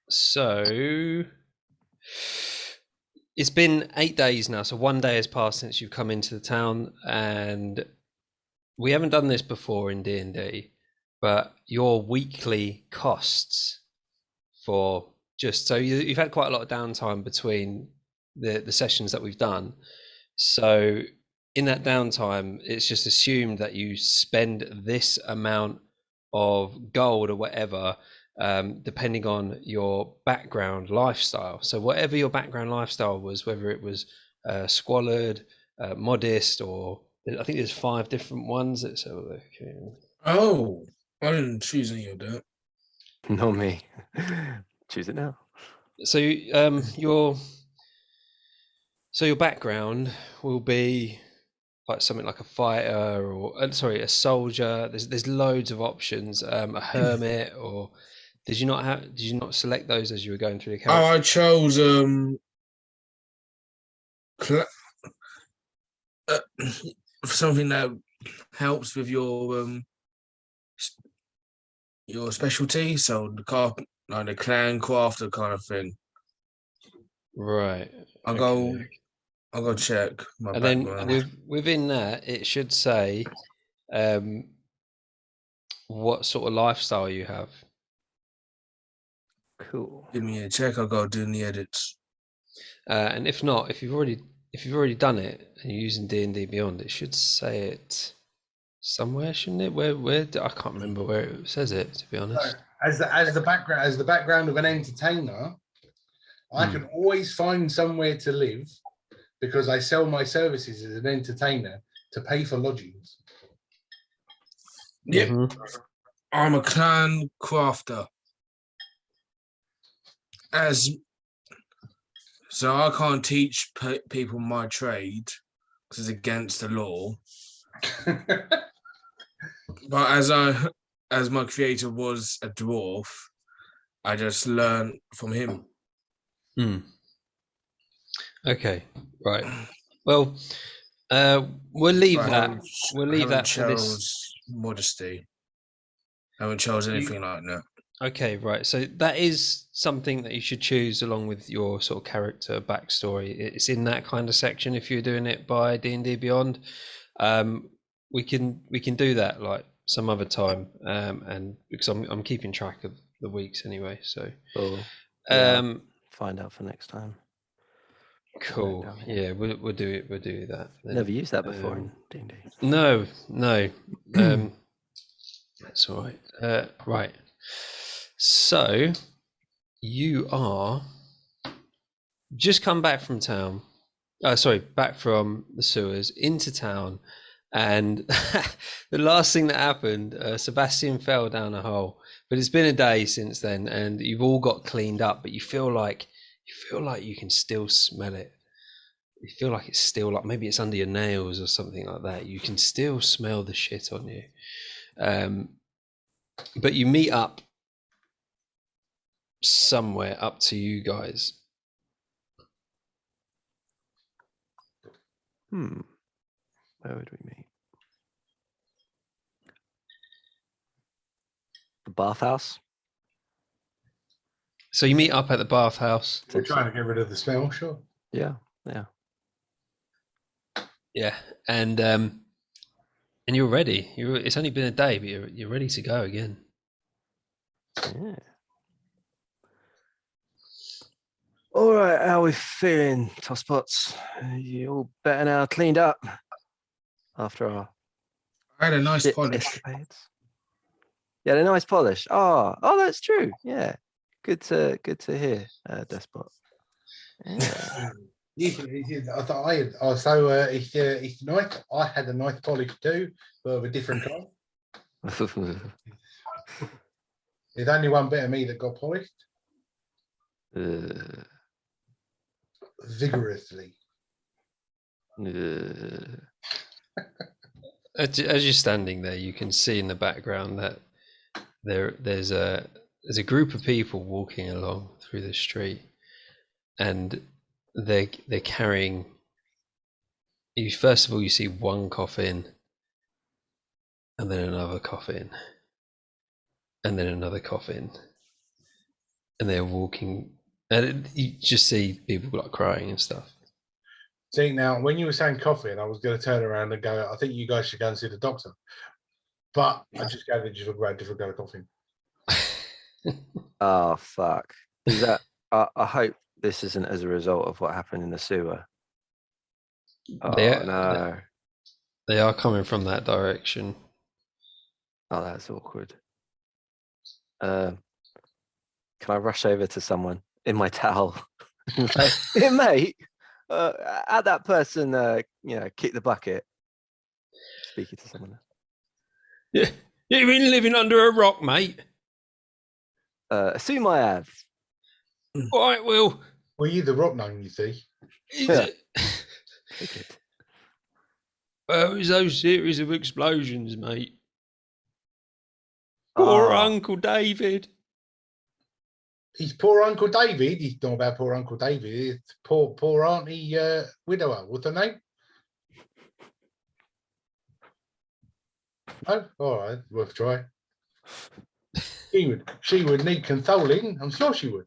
So it's been 8 days now. So 1 day has passed since you've come into the town, and we haven't done this before in D&D, but your weekly costs for just so you've had quite a lot of downtime between the sessions that we've done. So in that downtime, it's just assumed that you spend this amount of gold or whatever, depending on your background lifestyle. So whatever your background lifestyle was, whether it was squalid, modest, or I think there's 5 different ones. So Oh, I didn't choose any of that. Not me. Choose it now. So your background will be like something like a fighter or sorry, a soldier. There's loads of options. A hermit, or did you not select those as you were going through the character? Oh, I chose something that helps with your specialty, so like the clan crafter kind of thing. Right. I'll go check my And background. then within that, it should say what sort of lifestyle you have. Cool. Give me a check. I'll go do the edits. And if not, if you've already done it and you're using D&D Beyond, it should say it somewhere, shouldn't it? Where I can't remember where it says it, to be honest. So, as the background of an entertainer, I can always find somewhere to live because I sell my services as an entertainer to pay for lodgings. Yep. I'm a clan crafter. So I can't teach people my trade because it's against the law. But as my creator was a dwarf, I just learned from him. Okay, right. Well, we'll leave that. We'll leave that for this. Modesty. I haven't chosen anything like that. Okay, right. So that is something that you should choose along with your sort of character backstory. It's in that kind of section if you're doing it by D&D Beyond. We can do that like some other time, and because I'm keeping track of the weeks anyway. So cool. Yeah, find out for next time. Cool. Yeah, we'll do it. We'll do that. Never used that before in D&D. No. That's all right. Right. So you are just come back from town. Back from the sewers into town, and the last thing that happened, Sebastian fell down a hole. But it's been a day since then, and you've all got cleaned up. But you feel like you can still smell it. You feel like it's still like maybe it's under your nails or something like that. You can still smell the shit on you. But you meet up somewhere up to you guys. Where would we meet? The bathhouse. So you meet up at the bathhouse. We're trying to get rid of the smell, sure. Yeah. Yeah, and you're ready. It's only been a day, but you're ready to go again. Yeah. All right, how are we feeling, Tosspots? You all better now, cleaned up after our I had a nice polish. Escapades. Yeah, a nice polish. Oh, that's true. Yeah, good to hear, Despot. Yeah. It's nice. I had a nice polish too, but of a different kind. There's only one bit of me that got polished. Vigorously. As you're standing there, you can see in the background that there's a group of people walking along through the street, and they're carrying. First of all, you see one coffin, and then another coffin, and then another coffin, and they're walking, and you just see people like crying and stuff. See, now, when you were saying coffin, I was going to turn around and go, I think you guys should go and see the doctor. But I just gathered you talk about a different kind of coffin. Oh fuck! Is that? I hope this isn't as a result of what happened in the sewer. Oh no! They are coming from that direction. Oh, that's awkward. Can I rush over to someone in my towel? Like, hey, mate, at that person, kick the bucket. Speaking to someone. Yeah, you've been living under a rock, mate. Assume I have. All right, Will. Well, you the rock gnome, you see. Take it. Well, it was those series of explosions, mate. Poor Uncle David. He's poor Uncle David. He's not about poor Uncle David. It's poor Auntie Widower. What's her name? Oh, all right, worth a try. She would need consoling. I'm sure she would.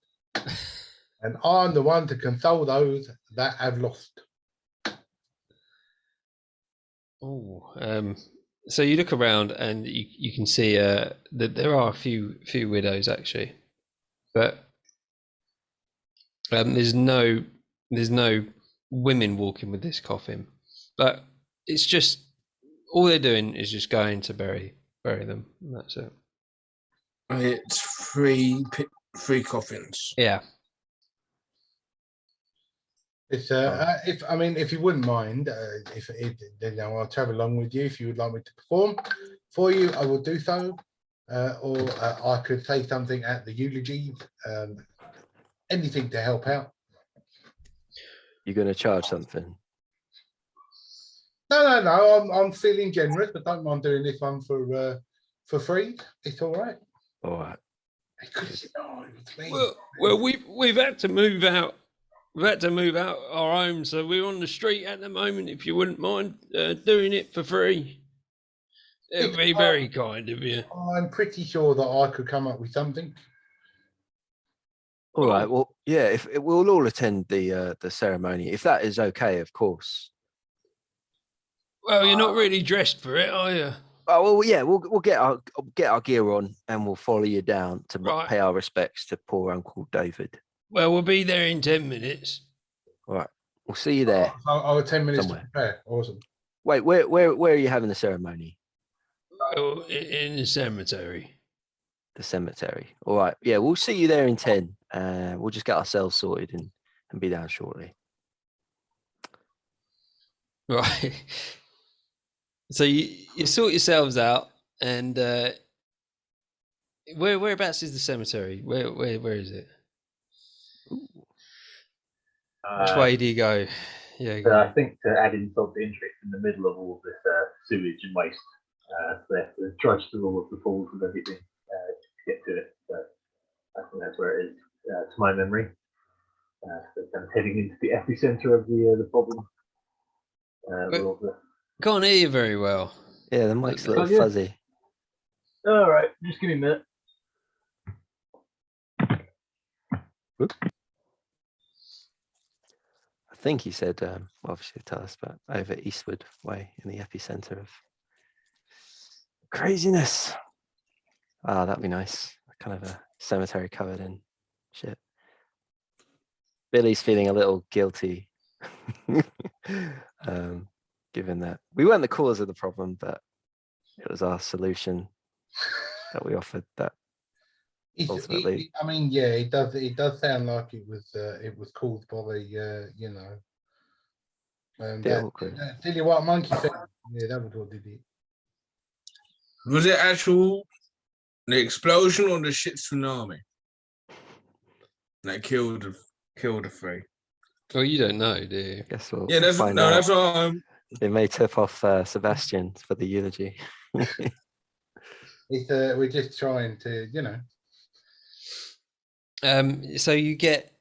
And I'm the one to console those that have lost. Oh, so you look around and you can see that there are a few widows actually, but there's no women walking with this coffin, but it's just all they're doing is just going to bury them. And that's it. It's three coffins. Yeah. It's if you wouldn't mind, I'll travel along with you. If you would like me to perform for you, I will do so. Or I could say something at the eulogy. Anything to help out. You're going to charge something? No. I'm feeling generous, but don't mind doing this one for free. It's all right. All right. Because it's me. Well, we've had to move out. We've had to move out our home, so we're on the street at the moment. If you wouldn't mind doing it for free, it would be very kind of you. I'm pretty sure that I could come up with something. All right. Well, yeah. If we'll all attend the ceremony, if that is okay, of course. Well, you're not really dressed for it, are you? Oh well, yeah. We'll get our gear on and we'll follow you down to pay our respects to poor Uncle David. Well, we'll be there in 10 minutes. All right. We'll see you there. I'll 10 minutes somewhere. to prepare. Awesome. Wait, where are you having the ceremony? Oh, in the cemetery. The cemetery. All right. Yeah, we'll see you there in 10. We'll just get ourselves sorted and be down shortly. Right. So you sort yourselves out, and whereabouts is the cemetery? Where is it? Which way do you go? Yeah. So I think to add insult to injury, it's in the middle of all of this sewage and waste. So they have to trudge through all of the falls and everything to get to it. So I think that's where it is, to my memory. So I'm heading into the epicenter of the problem. Can't hear you very well. Yeah, the mic's a little fuzzy. All right, just give me a minute. Whoop. I think he said, obviously tell us about over Eastwood Way in the epicenter of craziness. Ah, that'd be nice. Kind of a cemetery covered in shit. Billy's feeling a little guilty, given that we weren't the cause of the problem, but it was our solution that we offered. That ultimately, it does sound like it was caused by tell you what, monkey thing. Yeah, that was what did it. Was it the explosion or the shit tsunami that killed the three? Well, you don't know, do you? I guess we'll find out. That's all. It may tip off Sebastian for the eulogy. We're just trying to, So you get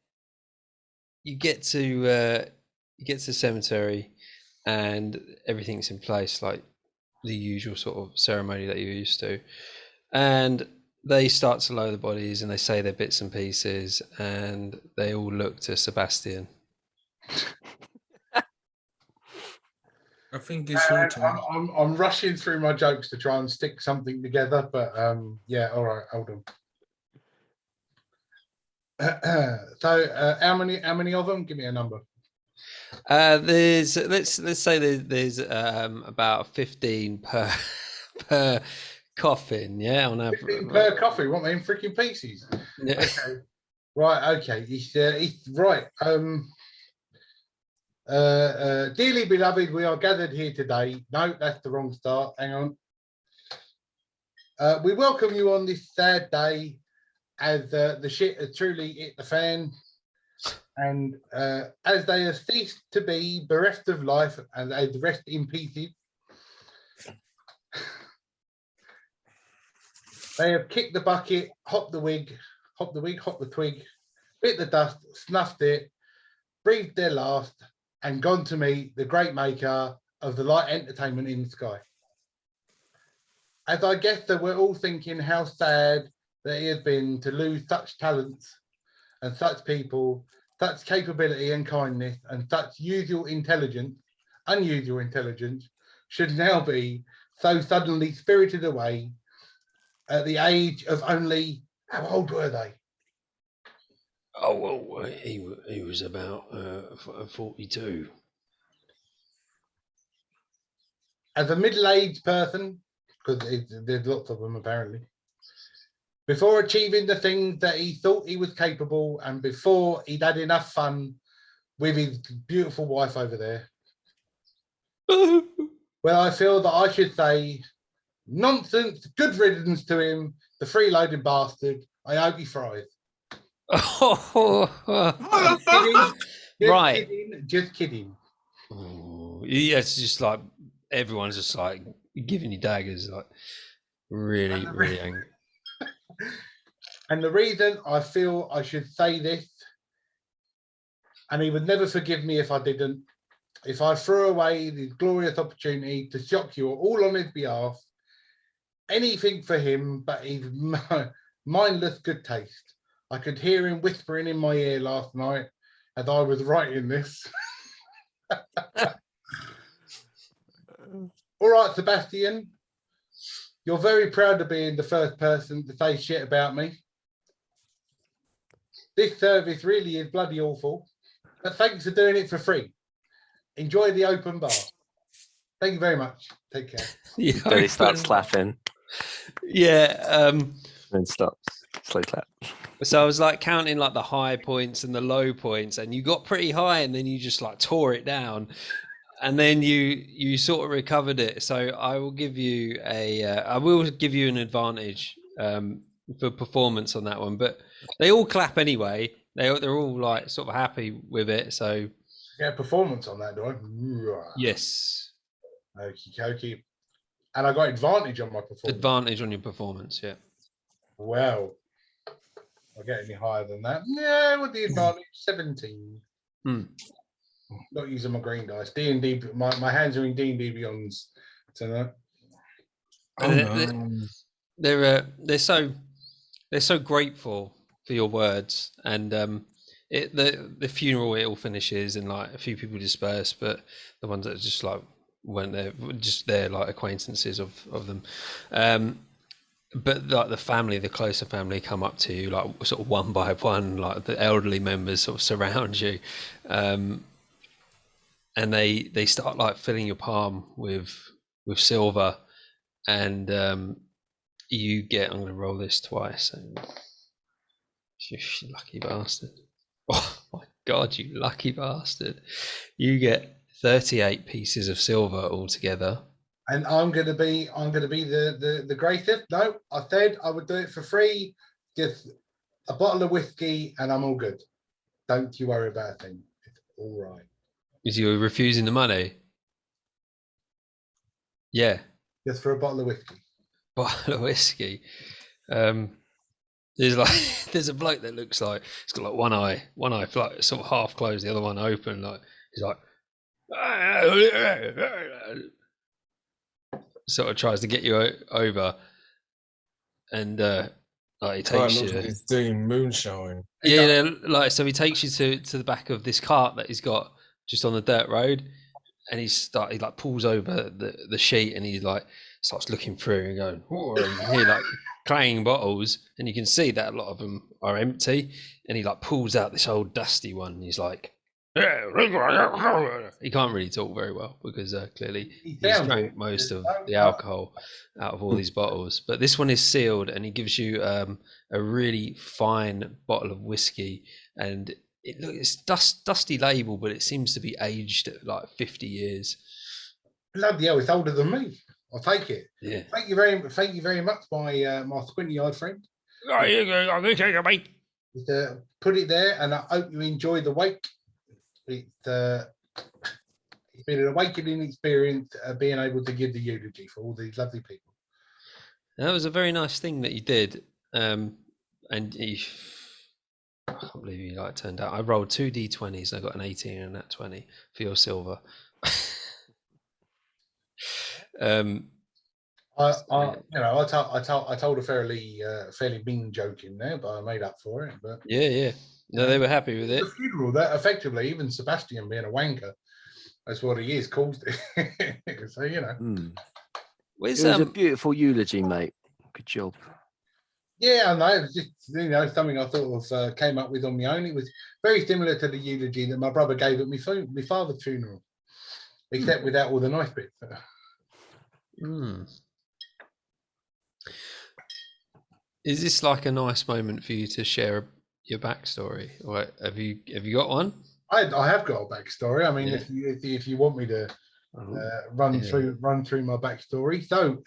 to the cemetery, and everything's in place, like the usual sort of ceremony that you're used to. And they start to lower the bodies and they say they're bits and pieces, and they all look to Sebastian. I think it's your And turn. I'm rushing through my jokes to try and stick something together, but yeah, all right, hold on. So how many of them? Give me a number. There's let's say there's about 15 per coffin, yeah, on 15 average. per coffee. What, in freaking pieces? Yeah. Okay. Right. Okay. He's right. Dearly beloved, we are gathered here today. No, that's the wrong start. Hang on. We welcome you on this sad day, as the shit has truly hit the fan, and as they have ceased to be bereft of life and they rest in pieces. They have kicked the bucket, hopped the twig, hopped the twig, bit the dust, snuffed it, breathed their last, and gone to meet the great maker of the light entertainment in the sky. As I guess that we're all thinking how sad that it has been to lose such talents and such people, such capability and kindness, and such unusual intelligence should now be so suddenly spirited away at the age of only, how old were they? Oh well, he was about 42. As a middle-aged person, because there's lots of them apparently, before achieving the things that he thought he was capable, and before he'd had enough fun with his beautiful wife over there, well, I feel that I should say, nonsense, good riddance to him, the freeloading bastard. I hope he fries. Just kidding. Right. Just kidding. Ooh, yeah, it's just like everyone's just like giving you daggers, like really, really angry. And the reason I feel I should say this, and he would never forgive me if I didn't, if I threw away this glorious opportunity to shock you all on his behalf, anything for him but his mindless good taste. I could hear him whispering in my ear last night as I was writing this. All right, Sebastian, you're very proud of being the first person to say shit about me. This service really is bloody awful, but thanks for doing it for free. Enjoy the open bar. Thank you very much. Take care. Then he starts clapping. Yeah. Then stops. Slow clap. So I was like counting like the high points and the low points, and you got pretty high, and then you just like tore it down, and then you sort of recovered it. So I will give you an advantage for performance on that one. But they all clap anyway. They're all like sort of happy with it. So yeah, performance on that, do I? yes. Okie dokie. And I got advantage on my performance. Advantage on your performance, yeah. Well, I'll get any higher than that. Yeah, with the advantage, 17. Not using my green dice. D&D, my hands are in D&D Beyonds tonight. They're so grateful for your words, and the funeral, it all finishes and like a few people disperse, but the ones that just like weren't there, just they're like acquaintances of them. But like the closer family come up to you, like sort of one by one, like the elderly members sort of surround you, and they start like filling your palm with silver, and you get, I'm going to roll this twice. You lucky bastard. Oh my God, you lucky bastard. You get 38 pieces of silver altogether. And I'm gonna be the greatest. No, I said I would do it for free. Just a bottle of whiskey and I'm all good. Don't you worry about a thing. It's all right. Is you refusing the money? Yeah. Just for a bottle of whiskey. Bottle of whiskey. There's like there's a bloke that looks like he's got like one eye like sort of half closed, the other one open. Like he's like sort of tries to get you over, and Like he Oh, it takes looks you. like he's doing moonshine. Yeah, like so he takes you to the back of this cart that he's got just on the dirt road, and he like pulls over the sheet, and he like starts looking through and going, "Whoa," and you hear like clanging bottles, and you can see that a lot of them are empty, and he like pulls out this old dusty one, and he's like, he can't really talk very well because clearly He he's sounds drank it. most of Oh, the alcohol out of all these bottles, but this one is sealed, and he gives you a really fine bottle of whiskey, and it's dusty label, but it seems to be aged at like 50 years. bloody hell, it's older than me. I'll take it. Yeah. Thank you very much, my squinty-eyed friend. Oh, you go, I'm gonna take it, mate. Put it there, and I hope you enjoy the wake. It's been an awakening experience being able to give the eulogy for all these lovely people. That was a very nice thing that you did, and I can't believe you like turned out. I rolled 2 d20s. I got an 18 and that 20 for your silver. I told a fairly mean joke in there, but I made up for it. But yeah. No, they were happy with it. the funeral, that effectively, even Sebastian being a wanker, that's what he is, caused it. So you know. It was a beautiful eulogy, mate. Good job. Yeah, I know. It was just something I thought of came up with on my own. It was very similar to the eulogy that my brother gave at my father's funeral, except without all the nice bits. Is this like a nice moment for you to share your backstory, or have you got one? I have got a backstory. I mean, if you want me to run through my backstory, so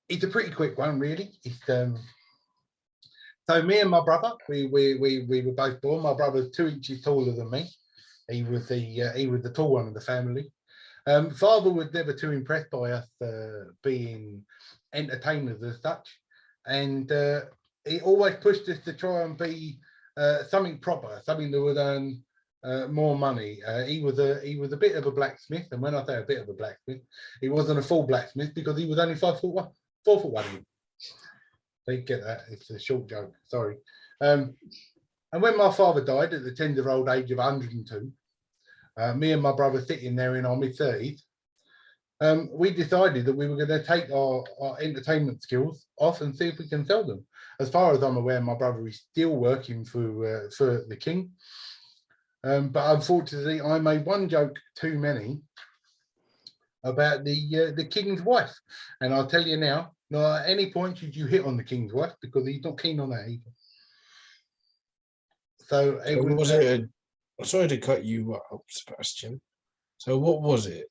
it's a pretty quick one, really. It's so me and my brother, we were both born. My brother's 2 inches taller than me. He was the tall one of the family. Father was never too impressed by us being entertainers as such, and he always pushed us to try and be something proper, something that would earn more money. He was a bit of a blacksmith, and when I say a bit of a blacksmith, he wasn't a full blacksmith because he was only 5 foot 1, 4 foot 1. So you get that? It's a short joke. Sorry. And when my father died at the tender-old age of 102, me and my brother sitting there in our mid-30s, we decided that we were going to take our entertainment skills off and see if we can sell them. As far as I'm aware, my brother is still working for the king. But unfortunately, I made one joke too many about the king's wife. And I'll tell you now, not at any point should you hit on the king's wife, because he's not keen on that either. So it was sorry to cut you up, Sebastian. So what was it?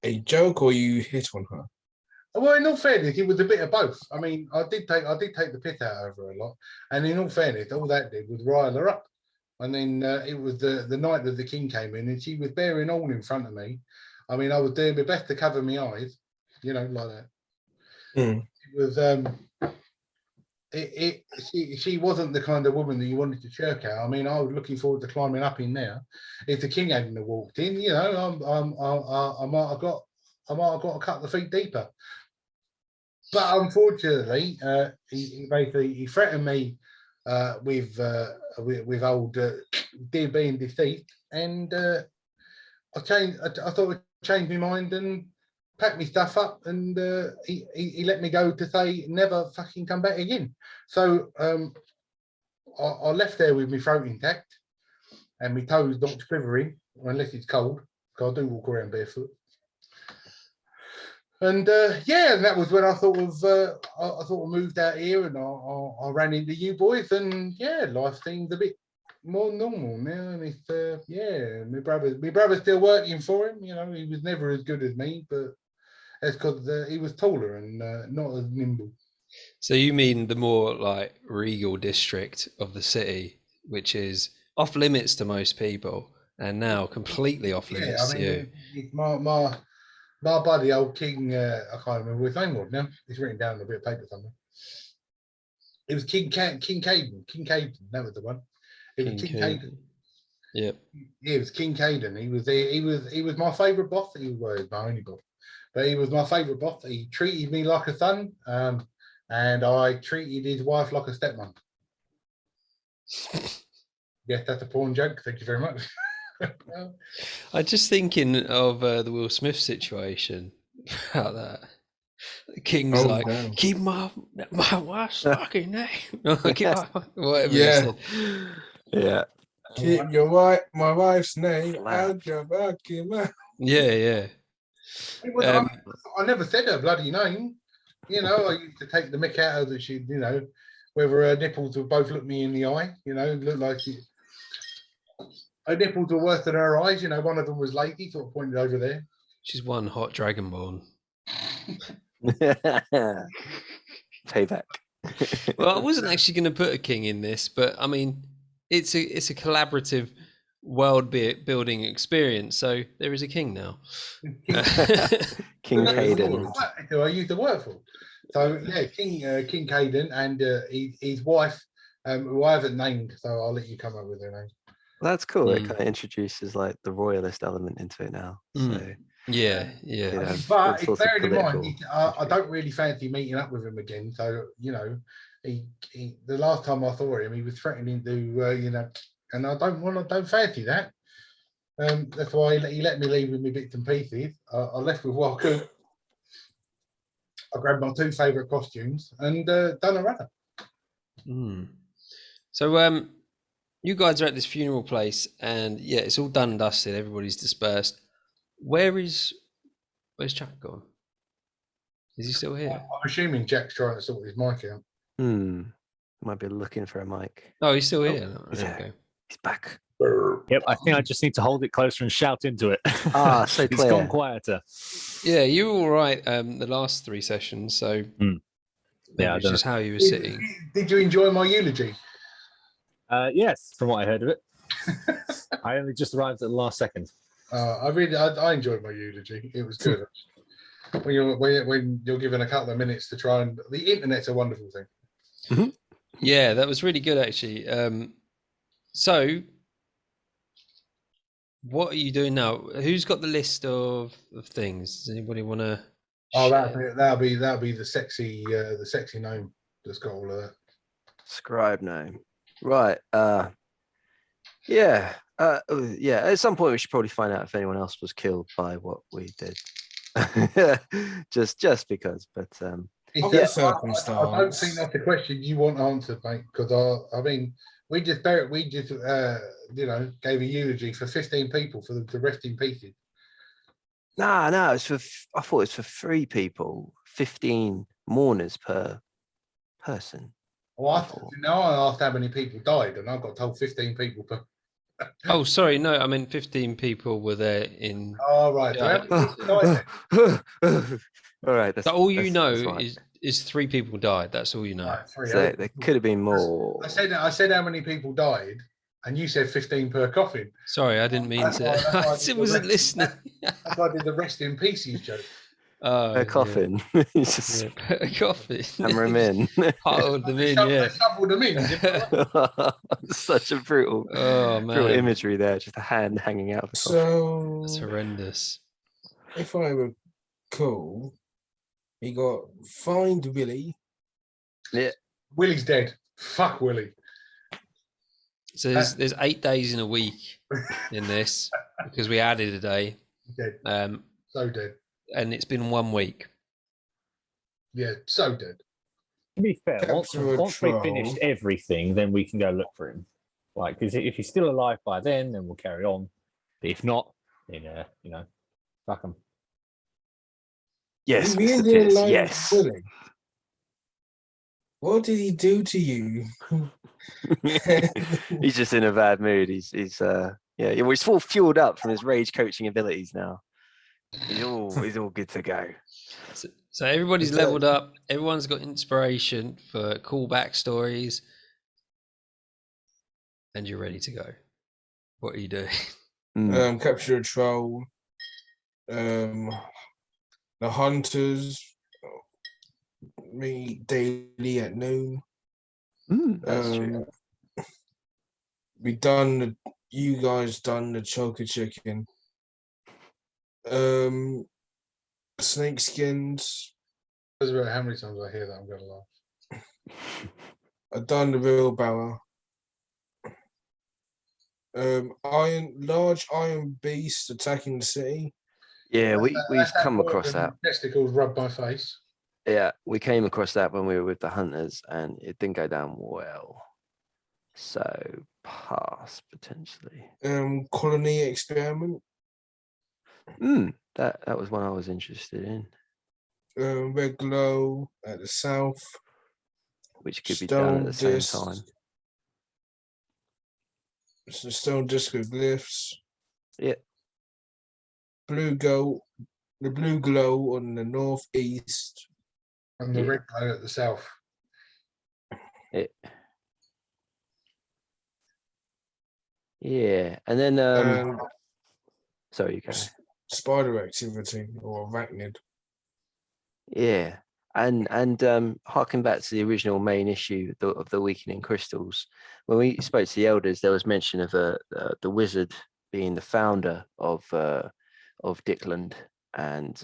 A joke, or you hit on her? Well, in all fairness, it was a bit of both. I mean, I did take the piss out of her a lot, and in all fairness, all that did was rile her up. And then it was the night that the king came in, and she was bearing all in front of me. I mean, I was doing my best to cover my eyes, like that. It was she wasn't the kind of woman that you wanted to shirk at. I mean, I was looking forward to climbing up in there. If the king hadn't walked in, I might have got a couple of feet deeper. But unfortunately, he threatened me with old dear being deceased, and I thought I'd change my mind and packed my stuff up, and he let me go to say never fucking come back again. So I left there with my throat intact and my toes not quivering unless it's cold, because I do walk around barefoot. And and that was when I thought of moved out here, and I ran into you boys, and life seems a bit more normal now. And it's my brother's still working for him. He was never as good as me, but that's because he was taller and not as nimble. So you mean the more like regal district of the city, which is off limits to most people, and now completely off limits to you? It's my buddy, old King, I can't remember his name was now. It's written down on a bit of paper somewhere. It was King Caden. King Caden, that was the one. It was King Caden. Yep. Yeah, it was King Caden. He was my favourite boss. He was my only boss, but he was my favourite boss. He treated me like a son. and I treated his wife like a stepmom. Yes, that's a porn joke. Thank you very much. I'm just thinking of the Will Smith situation about that. The King's Oh, like, damn. keep my wife's fucking name. Whatever he Yeah. said. Yeah. Keep my wife's name out Slapped. your fucking mouth. Yeah, yeah. I never said her bloody name. You know, I used to take the mick out of that. She, you know, whether her nipples would both look me in the eye. You know, look like her nipples were worse than her eyes. You know, one of them was lady, sort of pointed over there. She's one hot dragonborn. Payback. Well, I wasn't actually going to put a king in this, but I mean, it's a collaborative world building experience. So there is a king now. King Caden. Who I used to work for. So yeah, King Caden and his wife, who I haven't named, so I'll let you come up with her name. That's cool. It Mm. kind of introduces like the royalist element into it now. So Yeah, yeah. you know, all But sorts of bearing in mind, political I intrigue. don't really fancy meeting up with him again. So you know, he the last time I saw him, he was threatening to, you know, and I don't fancy that. That's why he let me leave with me bits and pieces. I left with what I could. I grabbed my 2 favourite costumes and done a runner. Mm. So you guys are at this funeral place, and yeah, it's all done and dusted. Everybody's dispersed. Where's Jack gone? Is he still here? I'm assuming Jack's trying to sort his mic out. Might be looking for a mic. Oh, he's still here. he's There here. we go. He's back. Yep, I think I just need to hold it closer and shout into it. Ah, so It's clear. gone quieter. Yeah, you were all right the last 3 sessions, so Yeah, maybe I it's don't just how you were sitting. Did you enjoy my eulogy? Yes, from what I heard of it. I only just arrived at the last second. I enjoyed my eulogy. It was good. when you're given a couple of minutes to try, and the internet's a wonderful thing. Yeah, that was really good actually. So what are you doing now? Who's got the list of things? Does anybody want to? Oh, that'll be the sexy gnome that's got all of that. Scribe name. Right. Yeah. Yeah. At some point, we should probably find out if anyone else was killed by what we did. just because. But Of Yeah, the circumstance. I don't think that's the question you want answered, mate. Because I mean, we just you know, gave a eulogy for 15 people for them to rest in pieces. no, it's for. I thought it's for 3 people, 15 mourners per person. Well, now I asked how many people died, and I got told 15 people per. Oh, sorry, no. I mean, 15 people were there in. Oh, right. So how many people died then? All right. That's, So all you that's know fine. is 3 people died. That's all you know. Right, 3. So there could have been more. I said how many people died, and you said 15 per coffin. Sorry, I didn't mean That's to. why I I did the wasn't rest- listening. That's why I did the rest in pieces joke. Oh, A coffin. It's just Yeah. A coffin. hammer him in. Piled them in, They yeah. shoveled them in. Such a brutal, Oh brutal man, imagery there. Just a hand hanging out of the coffin. So, that's horrendous. if I recall, he got fined Willie. Willie's dead. Fuck Willie. So there's 8 days in a week in this because we added a day, Dead. So dead. and it's been 1 week. Yeah, so dead. To be fair, once Capture a we troll. finished everything, then we can go look for him. Like, because if he's still alive by then we'll carry on. But if not, then you know, fuck him. Yes, You Mr. really Pierce, like yes. Willie? What did he do to you? He's just in a bad mood. He's full fueled up from his rage coaching abilities now. He's all good to go. So everybody's Is that- leveled up. Everyone's got inspiration for cool backstories, and you're ready to go. What are you doing? Capture a troll. The hunters meet daily at noon. That's true. You guys done the choker chicken. Snake skins. How many times I hear that, I'm going to laugh. I've done the wheelbarrow. Large iron beast attacking the city. Yeah, we've That's that come across word that. and testicles rub my face. Yeah, we came across that when we were with the hunters, and it didn't go down well. So pass potentially. Colony experiment. That was one I was interested in, Red glow at the south. which could be done at the Stone same time. Stone disco glyphs. Yeah. The blue glow on the northeast. And the Yeah. red glow at the south. Yeah, and then And sorry, you go. spider activity or arachnid. Yeah, and harking back to the original main issue of the weakening crystals, when we spoke to the elders, there was mention of the wizard being the founder of Dicklund, and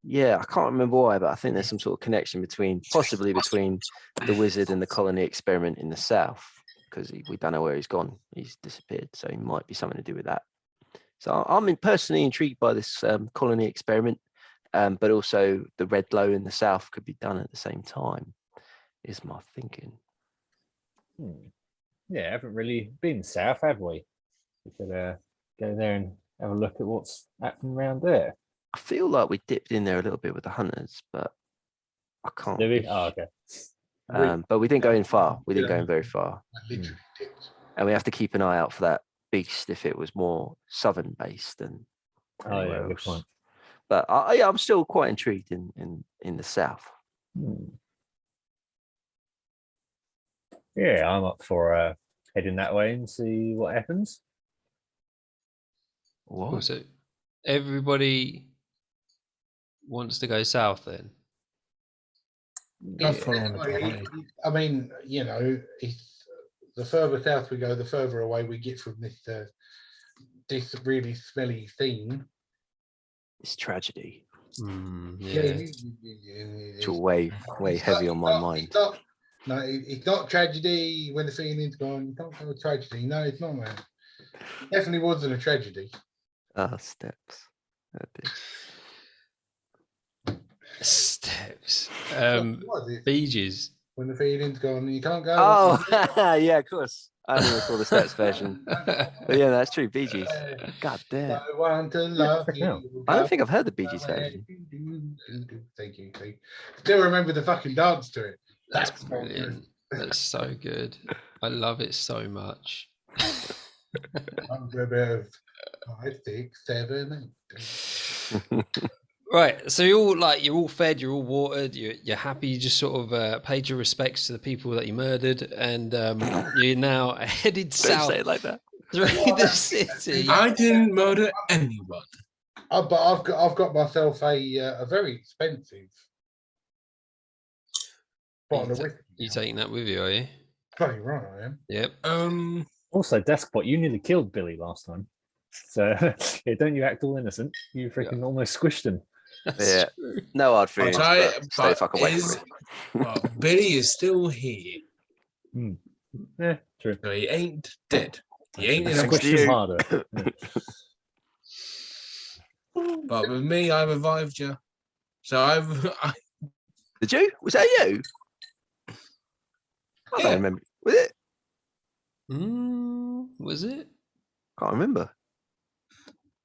yeah, I can't remember why, but I think there's some sort of connection possibly between the wizard and the colony experiment in the south, because we don't know where he's gone. He's disappeared, so he might be something to do with that. So I'm personally intrigued by this colony experiment. But also the red glow in the south could be done at the same time, is my thinking. Yeah, haven't really been south, have we? We could go there and have a look at what's happening around there. I feel like we dipped in there a little bit with the hunters, but I can't. Do we? be- Oh, okay. But we didn't go in far. We didn't go in very far, I literally dipped. and we have to keep an eye out for that beast if it was more southern based than Oh, yeah, anywhere good else. point. But I'm still quite intrigued in the south. Yeah, I'm up for heading that way and see what happens. What? Cool, so everybody wants to go south then? I'd follow on the drive. I mean, you know, the further south we go, the further away we get from this really smelly theme. It's tragedy. Yeah. It's all way heavy on my mind. It's not tragedy when the feeling's gone. You don't go tragedy. No, it's not, man. It definitely wasn't a tragedy. Steps. Steps. What was it? Bee Gees. When the feeling's gone, you can't go. Oh, yeah, of course. I only recall the steps version. But yeah, that's true. Bee Gees. God damn. I want to love hell? you. I don't think I've heard the Bee Gees version. Thank you. Still remember the fucking dance to it. That's brilliant. That's so good. I love it so much. About 5, 6, 7, 8. Right, so you're all fed, you're all watered, you're happy. You just sort of paid your respects to the people that you murdered, and you're now headed Don't south say it like that. through the city. I didn't murder anyone. But I've got myself a very expensive bottle of whiskey. You taking that with you, are you? Bloody right, I am. Yep. Also, Deskbot, you nearly killed Billy last time. So yeah, don't you act all innocent. You freaking almost squished him. Yeah. No hard feelings, but stay but fucking away from it. Well, Billy is still here. Yeah, true. So he ain't dead. He ain't in a Thanks to Squish him you. harder. But with me, I revived you. So I Did you? Was that you? I Yeah. don't remember. Was it? Was it? Can't remember.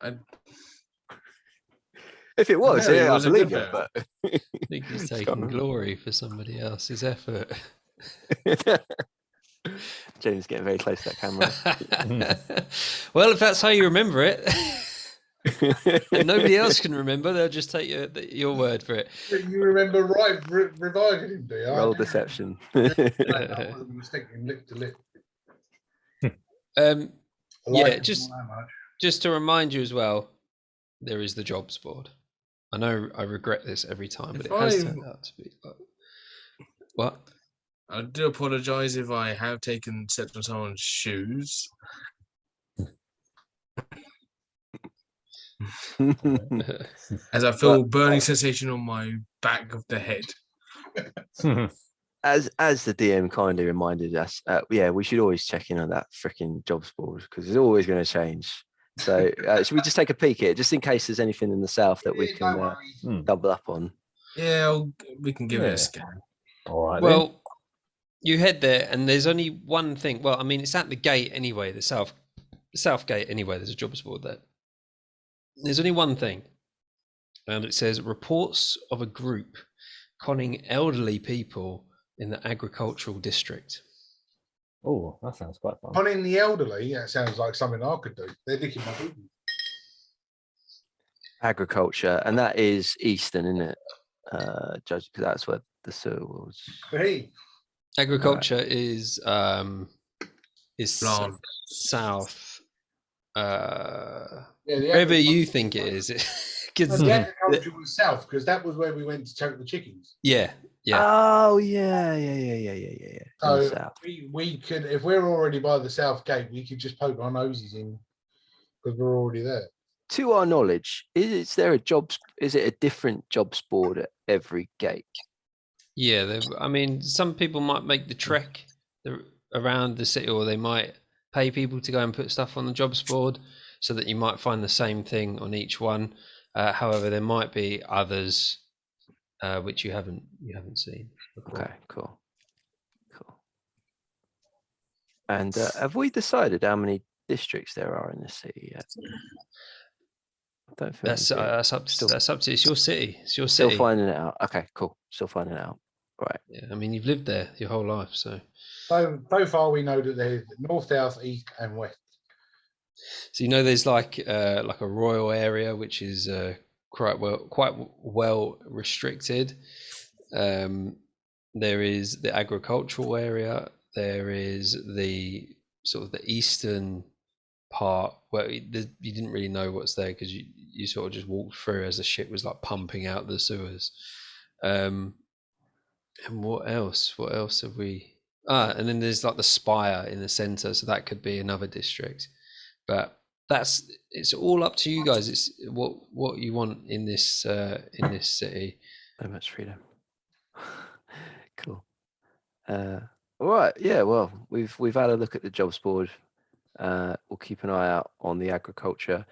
I If it was, No, it yeah, I was a believe good you. But I think he's taking glory for somebody else's effort. James getting very close to that camera. Well, if that's how you remember it, and nobody else can remember, they'll just take your word for it. You remember reviving him, do you? Roll deception. I was mistaken lip to lip. I Yeah, like him just that much. just to remind you as well, there is the jobs board. I know I regret this every time, but If it has I- turned out to be like, what? I do apologize if I have taken steps on someone's shoes. As I feel burning sensation on my back of the head. As the DM kindly reminded us, yeah, we should always check in on that freaking jobs board because it's always going to change. So should we just take a peek at it, just in case there's anything in the south that we No can worries. double up on? Yeah, we can give it Yeah. a scan. All right then. Well, you head there, and there's only one thing. Well, I mean, it's at the gate anyway. The south gate anyway. There's a jobs board there. There's only one thing, and it says reports of a group conning elderly people in the agricultural district. Oh, that sounds quite fun. On in the elderly, that sounds like something I could do. They're nicking my business. Agriculture, and that is Eastern, isn't it? Judge, because that's where the sewer was. Hey, Agriculture is Plant. south. yeah, the Wherever agriculture- you think it is. 'Cause- the agriculture was south because that was where we went to choke the chickens. yeah. Oh yeah. In the So south. we could, if we're already by the south gate, we could just poke our noses in because we're already there. To our knowledge, is there a jobs? Is it a different jobs board at every gate? Yeah, I mean, some people might make the trek around the city, or they might pay people to go and put stuff on the jobs board, so that you might find the same thing on each one. However, there might be others which you haven't seen before. Okay, cool. And have we decided how many districts there are in the city yet? I don't think That's we did. that's up to it's your city. It's your Still city. finding it out. Okay, cool. Still finding it out. Right. Yeah, I mean, you've lived there your whole life, so. So far we know that there's north, south, east, and west. So you know, there's like a royal area which is quite well restricted. There is the agricultural area. There is the sort of the eastern part where you didn't really know what's there because you sort of just walked through as the ship was like pumping out the sewers. And what else? What else have we? And then there's like the spire in the center, so that could be another district. But it's all up to you guys. It's what you want in this city. So much freedom. Cool. All right. Yeah. Well, we've had a look at the jobs board. We'll keep an eye out on the agriculture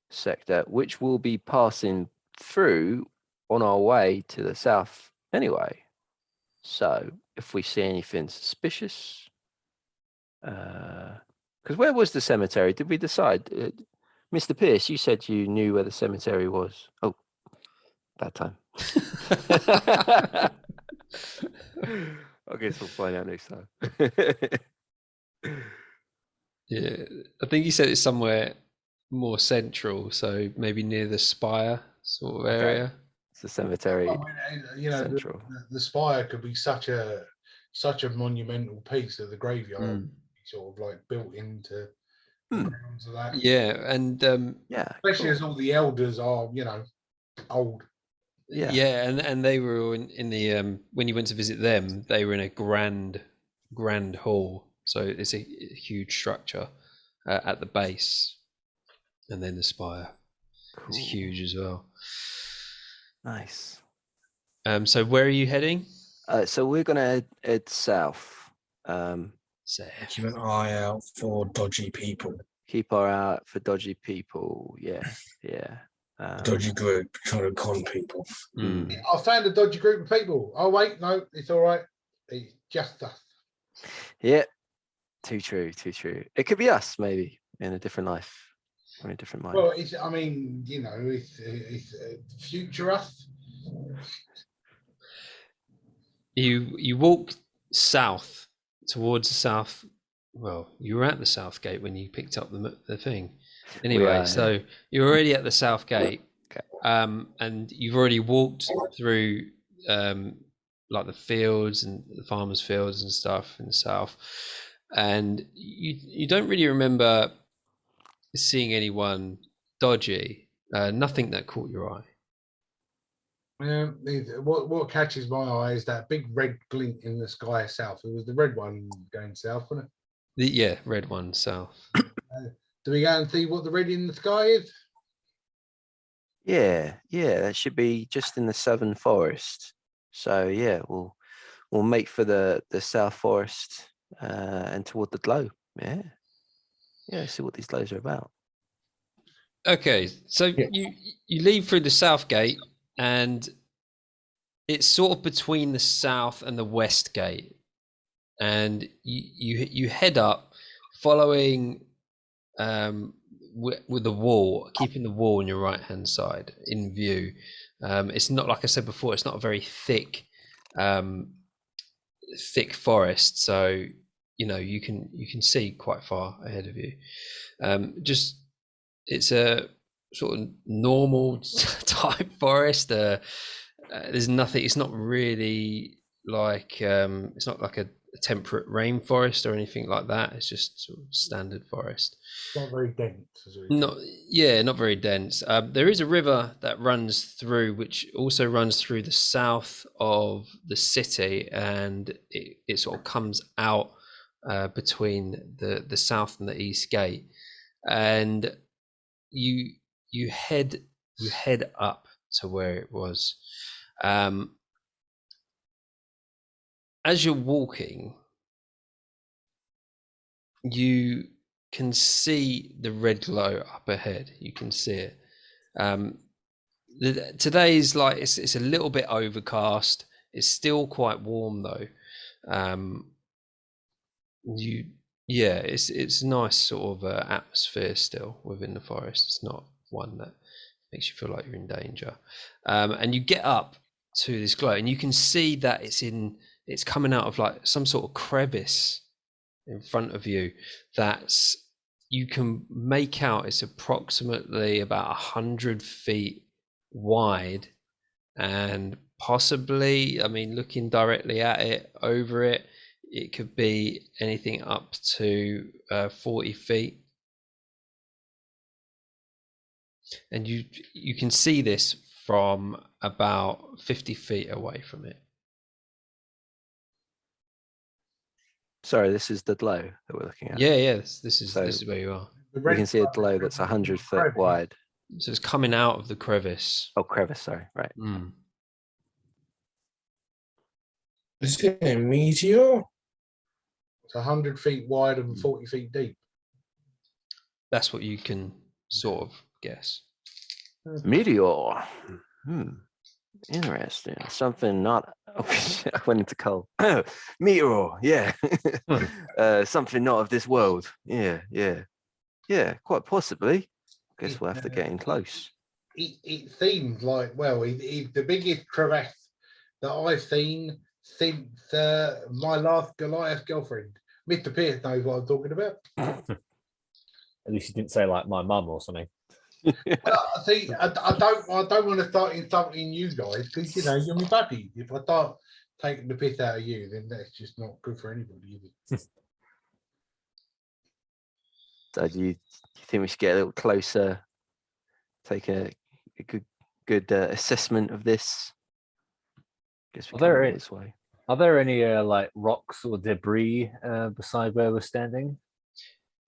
sector, which will be passing through on our way to the south anyway. So if we see anything suspicious, because where was the cemetery? Did we decide? Mr. Pierce, you said you knew where the cemetery was. Oh, bad time. I guess we'll find out next time. Yeah, I think he said it's somewhere more central, so maybe near the spire sort of Okay. area. It's the cemetery. I mean, you know, Central. the spire could be such a monumental piece of the graveyard, Mm. sort of like built into the grounds of that. Yeah, and Yeah. Especially cool. as all the elders are, you know, old. Yeah. and they were all in the when you went to visit them, they were in a grand hall. So it's a huge structure at the base, and then the spire is Cool. huge as well. Nice. So where are you heading? So we're gonna head south. So Keep an eye out for dodgy people, Keep our eye out for dodgy people. Yeah. dodgy group trying to con people. mm. I found a dodgy group of people. Oh wait, no, it's all right. It's just us. Yeah. Too true. It could be us, maybe, in a different life, or in a different mind. Well, it's, I mean, you know, it's future us. You walk south towards the south. Well, you were at the south gate when you picked up the thing. Anyway, are, so you're already at the south gate, Okay. and you've already walked through like the fields and the farmers' fields and stuff in the south, and you don't really remember seeing anyone dodgy. Nothing that caught your eye. Yeah, what catches my eye is that big red glint in the sky south. It was the red one going south, wasn't it? Yeah, red one south. Do we go and see what the red in the sky is? Yeah, that should be just in the southern forest. So yeah, we'll we'll make for the South Forest and toward the glow. Yeah. Yeah, see what these glows are about. Okay, so you leave through the south gate, and it's sort of between the south and the west gate, and you head up, following with the wall, keeping the wall on your right hand side in view. It's not, like I said before, it's not a very thick forest, so you can see quite far ahead of you. It's a sort of normal type forest. There's nothing. It's not really like it's not like a temperate rainforest or anything like that. It's just sort of standard forest. Not very dense. Not very dense. There is a river that runs through, which also runs through the south of the city, and it sort of comes out between the south and the east gate, and you head up to where it was. As you're walking, you can see the red glow up ahead. You can see it. Today's like it's a little bit overcast. It's still quite warm though. It's a nice sort of atmosphere still within the forest. It's not one that makes you feel like you're in danger. And you get up to this glow, and you can see that it's coming out of like some sort of crevice in front of you. You can make out it's approximately about 100 feet wide, and possibly, I mean, looking directly at it, over it, it could be anything up to 40 feet. And you can see this from about 50 feet away from it. Sorry, this is the glow that we're looking at. Yeah, this is where you are. We can see a glow that's 100 foot wide. So it's coming out of the crevice. Oh, crevice, sorry, right. Is it a meteor? It's 100 feet wide and 40 feet deep. That's what you can sort of guess. Meteor. Interesting. Something not. Oh, I went into cold. Meteor. Yeah. Something not of this world. Yeah. Quite possibly. Guess we'll have to get in close. It seems like, well, it's the biggest crevasse that I've seen since my last Goliath girlfriend. Mr. Pierce knows what I'm talking about. At least you didn't say like my mum or something. Well, see, I don't want to start insulting you guys, because you're my buddy. If I start taking the piss out of you, then that's just not good for anybody, is it? So do you think we should get a little closer, take a good assessment of this? Guess we can go this way. Are there any like rocks or debris beside where we're standing?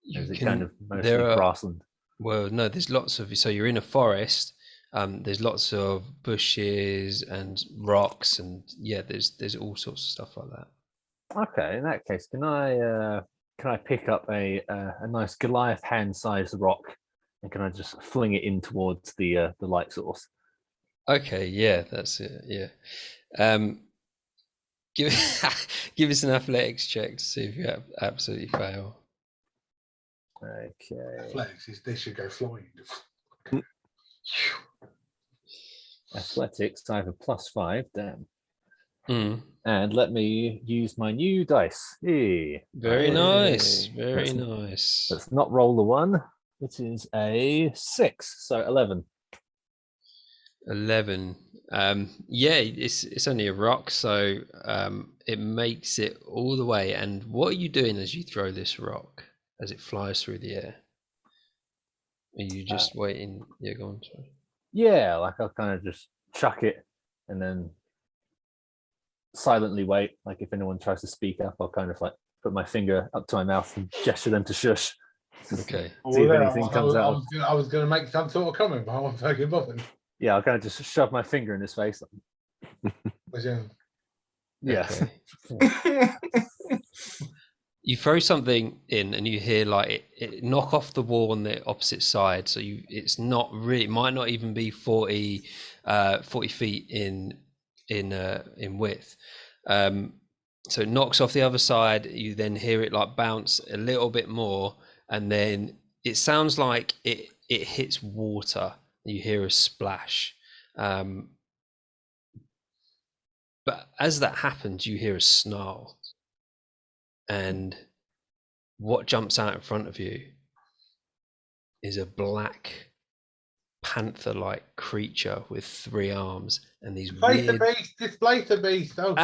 Is it kind of mostly grassland? Well, no, there's lots of. So you're in a forest. There's lots of bushes and rocks, and there's all sorts of stuff like that. Okay, in that case, can I pick up a nice Goliath hand-sized rock, and can I just fling it in towards the light source? Okay, yeah, that's it. Yeah, give us an athletics check to see if you absolutely fail. Okay. Athletics, they should go flying. Athletics, I have a +5. Damn. And let me use my new dice. Hey. Very nice. Very nice. Let's not roll the 1. It is a 6, so 11. 11. It's only a rock, so it makes it all the way. And what are you doing as you throw this rock as it flies through the air? Are you just waiting? Yeah, go on. Sorry. Yeah, like I'll kind of just chuck it and then silently wait. Like if anyone tries to speak up, I'll kind of like put my finger up to my mouth and gesture them to shush. Okay. See if anything comes out. I was going to make some sort of comment, but I wasn't fucking bothered. Yeah, I'll kind of just shove my finger in his face. Yeah. Okay. You throw something in and you hear like it knock off the wall on the opposite side, so it's not really, might not even be 40 feet in width. So it knocks off the other side. You then hear it like bounce a little bit more, and then it sounds like it hits water. You hear a splash, but as that happens, you hear a snarl, and what jumps out in front of you is a black panther-like creature with 3 arms and these Displace the weird beast. Displace the beast. Oh,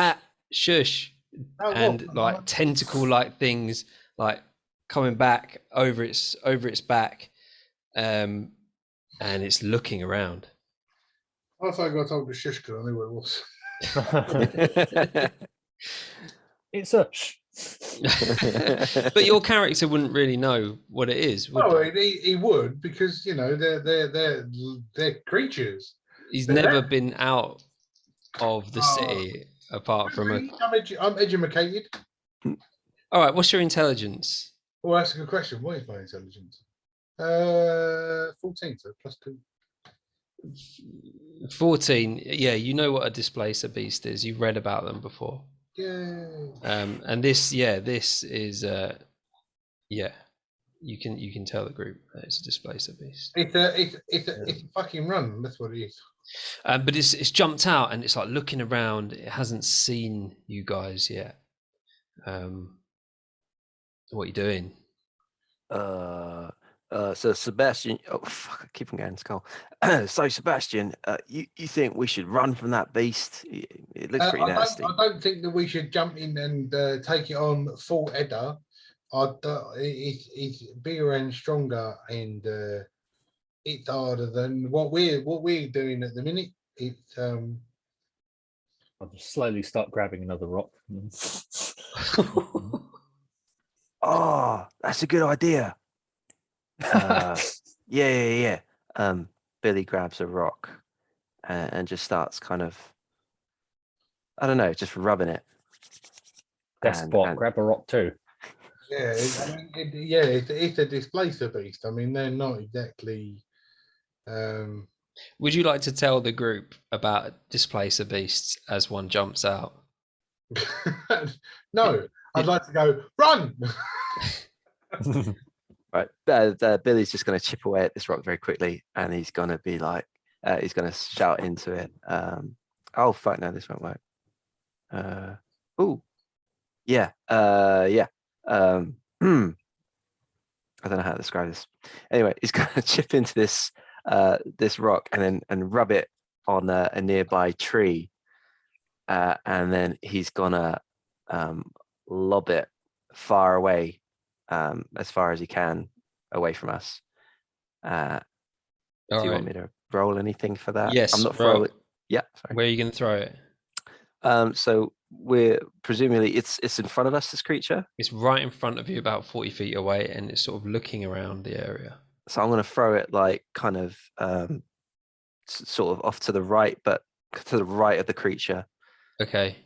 shush, oh, and what? like tentacle-like things like coming back over its back, and it's looking around. I thought I got told to shush because I knew what it was. It's a But your character wouldn't really know what it is, would Oh, they? he would, because you know they're creatures. He's They're never there. been out of the city apart from a. I'm educated. All right, what's your intelligence? Well, that's a good question. What is my intelligence? 14, so +2. 14. Yeah, you know what a displacer beast is. You've read about them before. Yay. And this is yeah, you can tell the group that it's a displacer beast. It's a fucking run. That's what it is. But it's jumped out and it's like looking around. It hasn't seen you guys yet. What are you doing? So Sebastian, oh fuck, I keep on getting skull. So Sebastian, you think we should run from that beast? It looks pretty nasty. I don't think that we should jump in and take it on full Edda. It's bigger and stronger, and it's harder than what we're doing at the minute. It's I'll just slowly start grabbing another rock. Oh, that's a good idea. Yeah. Billy grabs a rock and just starts kind of, I don't know, just rubbing it. Despot, grab a rock too. yeah, it's a displacer beast. I mean, they're not exactly. Would you like to tell the group about displacer beasts as one jumps out? No, I'd like to go run. Right, Billy's just going to chip away at this rock very quickly, and he's going to be like, he's going to shout into it. Oh fuck, no, this won't work. Oh, yeah, yeah. I don't know how to describe this. Anyway, he's going to chip into this this rock and rub it on a nearby tree, and then he's gonna lob it far away, as far as he can away from us. Do you want me to roll anything for that? Yes, I'm not throwing. Yeah, sorry. Where are you going to throw it? So we're presumably it's in front of us, this creature. It's right in front of you, about 40 feet away, and it's sort of looking around the area. So I'm going to throw it like kind of sort of off to the right, but to the right of the creature. Okay.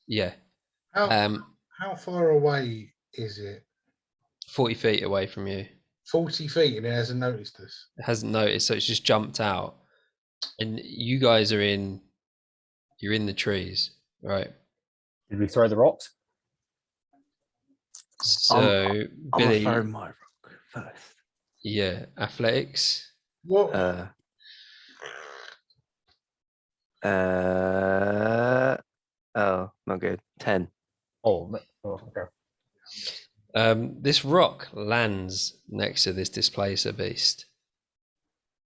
Yeah. How far away is it? 40 feet away from you. 40 feet, and it hasn't noticed us. It hasn't noticed, so it's just jumped out. And you guys are you're in the trees, right? Did we throw the rocks? So I'm Billy, gonna throw my rock first. yeah, athletics. What? Oh, not good. 10. Oh, okay. This rock lands next to this displacer beast.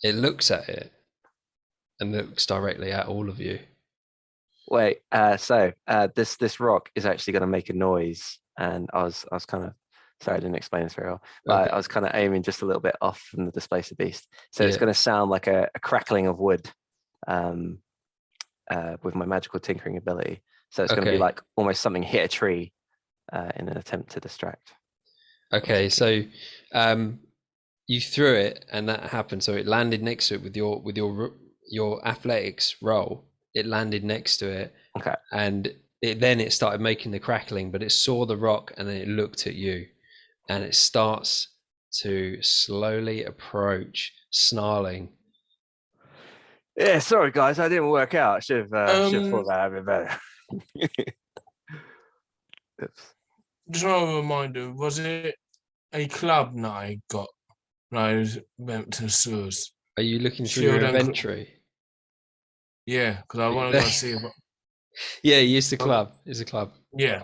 It looks at it and looks directly at all of you. Wait, so this rock is actually going to make a noise, and I was kind of sorry I didn't explain this very well, but Okay. I was kind of aiming just a little bit off from the displacer beast, so it's Yeah. going to sound like a crackling of wood, with my magical tinkering ability. So it's going to be Okay. like almost something hit a tree, in an attempt to distract. Okay, so you threw it and that happened. So it landed next to it with your athletics roll. It landed next to it. Okay. And it started making the crackling, but it saw the rock and then it looked at you, and it starts to slowly approach, snarling. Yeah, sorry guys, I didn't work out. I should have thought that a bit better. Oops. Just a reminder, was it a club that I got when I went to sewers? Are you looking through Shield your and inventory? Yeah, because I want to go see if Yeah, use the club. It's a club. yeah.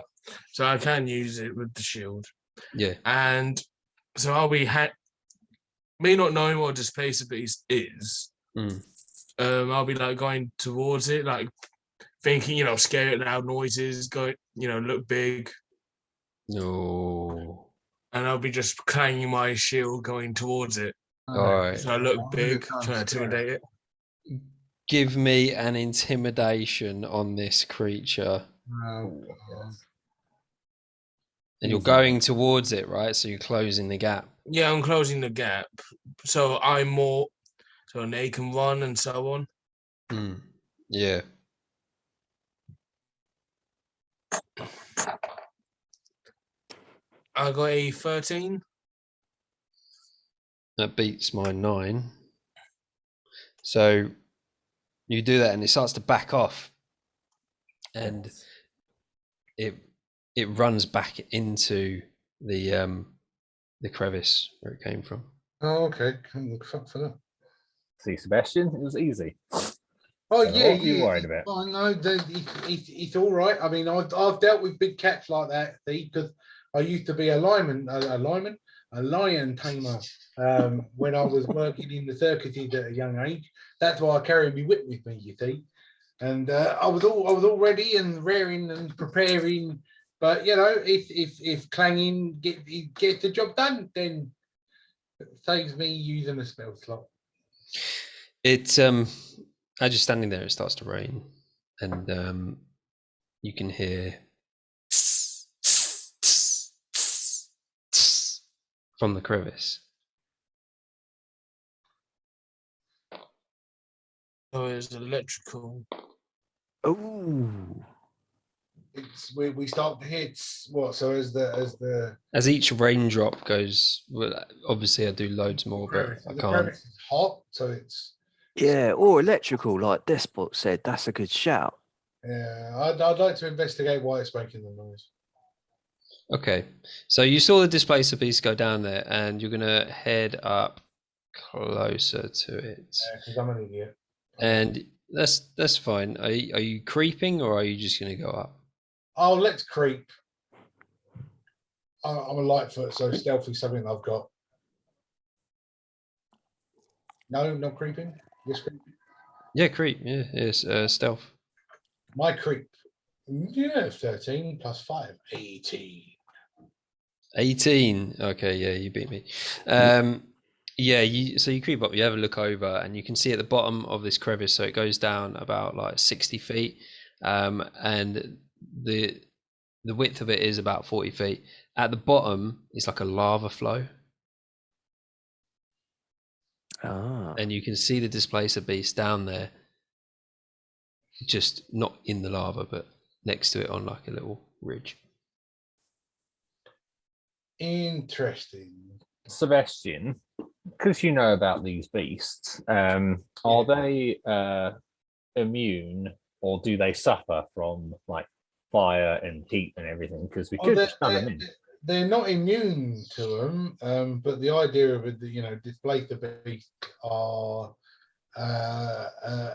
So I can use it with the shield. Yeah. And so I'll be me not knowing what a displacer beast is, Mm. I'll be like going towards it, like thinking, scary loud noises, go, look big. No. And I'll be just clanging my shield going towards it. All right. So I look big, trying to intimidate it. Give me an intimidation on this creature. Oh, And you're going towards it, right? So you're closing the gap. Yeah, I'm closing the gap. So so they can run and so on. Mm. Yeah. I got a 13. That beats my 9. So you do that and it starts to back off. And it runs back into the crevice where it came from. oh, okay. Can't look fuck for that. See, Sebastian, it was easy. Oh So yeah, what are you worried about? I know it's all right. I mean, I've dealt with big cats like that because I used to be a lion tamer when I was working in the circuses at a young age. That's why I carry my whip with me, you see. And I was all ready and raring and preparing. But if clanging gets the job done, then it saves me using a spell slot. It as you're standing there, it starts to rain, and you can hear from the crevice. So it's electrical. Oh, It's we start to hit what? So As each raindrop goes, well, obviously I do loads more, but I the can't. crevice is hot, so it's yeah, or electrical, like Despot said. That's a good shout. yeah. I'd like to investigate why it's making the noise. Okay, so you saw the displacer beast go down there, and you're gonna head up closer to it. Because I'm an idiot. And that's fine. Are you creeping, or are you just gonna go up? Oh, let's creep. I'm a lightfoot, so stealthy something I've got. No, not creeping. Yes, creep. Yeah, creep. Yeah, it's stealth. My creep. Yeah, 13 plus 5, 18. 18. Okay, yeah, you beat me. Yeah, so you creep up, you have a look over, and you can see at the bottom of this crevice, so it goes down about like 60 feet, and the width of it is about 40 feet. At the bottom is like a lava flow, and you can see the displacer beast down there, just not in the lava, but next to it on like a little ridge. Interesting. Sebastian, because you know about these beasts, are they immune, or do they suffer from like fire and heat and everything? Because we could just have them in. They're not immune to them, but the idea of it, displace the beast are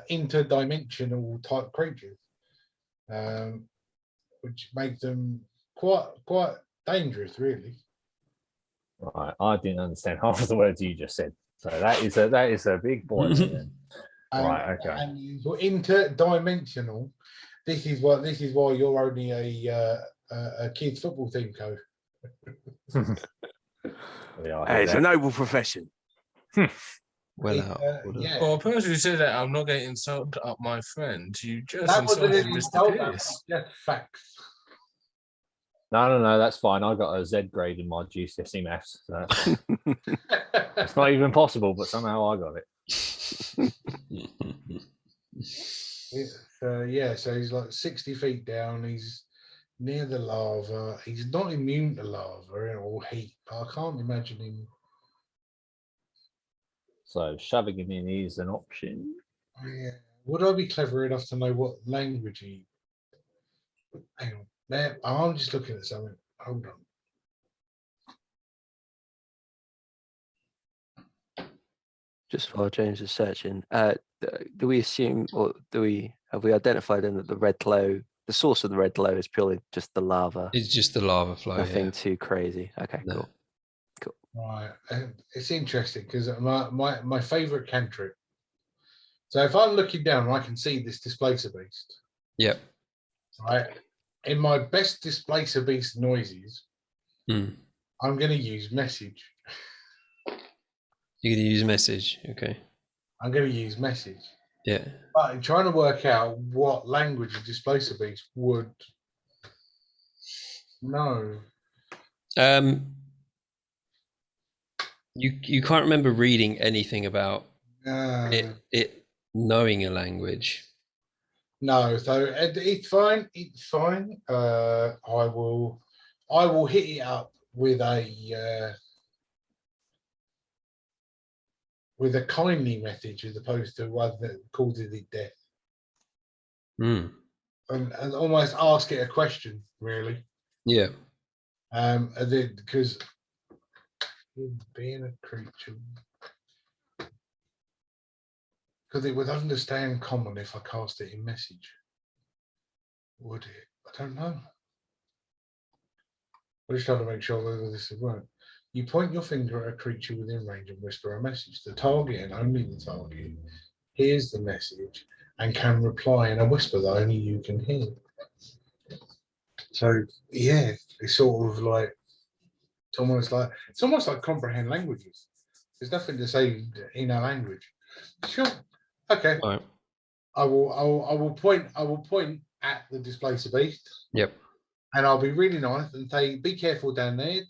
interdimensional type creatures, which makes them quite dangerous, really. Right, I didn't understand half of the words you just said. So that is a big boiler then. Right, okay. And you're interdimensional. This is why you're only a kids football team coach. It's a noble profession. Well, Well, a person who said that I'm not going to insult up my friend. You just That wasn't insulted an Mr. insult, Pierce. that's just facts. No, that's fine. I got a Z grade in my GCSE maths. So it's not even possible, but somehow I got it. Yeah, so he's like 60 feet down. He's near the lava. He's not immune to lava or heat. I can't imagine him. So shoving him in is an option. Yeah. Would I be clever enough to know what language he? Hang on. There, I'm just looking at something. Hold on. Just while James is searching, do we assume, or have we identified then that the red glow, the source of the red glow is purely just the lava? It's just the lava flow. Nothing Yeah. too crazy. Okay, No. cool. Right. It's interesting because my favorite cantrip. So if I'm looking down, I can see this displacer beast. Yep. Right. In my best displacer beast noises, Mm. I'm going to use message. You're going to use message. Okay. I'm going to use message. Yeah. But I'm trying to work out what language a displacer beast would know. You can't remember reading anything about it knowing a language. No, so it's fine. It's fine. I will hit it up with a kindly message as opposed to one that causes it death, Mm. and almost ask it a question, really. Yeah. And then because being a creature, because it would understand common if I cast it in message. Would it? I don't know. I'm just trying to make sure whether this is right. You point your finger at a creature within range and whisper a message. The target and only the target hears the message and can reply in a whisper that only you can hear. So yeah, it's sort of like it's almost like comprehend languages. There's nothing to say in a language. Sure. Okay. All right. I will point at the displacer beast. Yep. And I'll be really nice and say, be careful down there.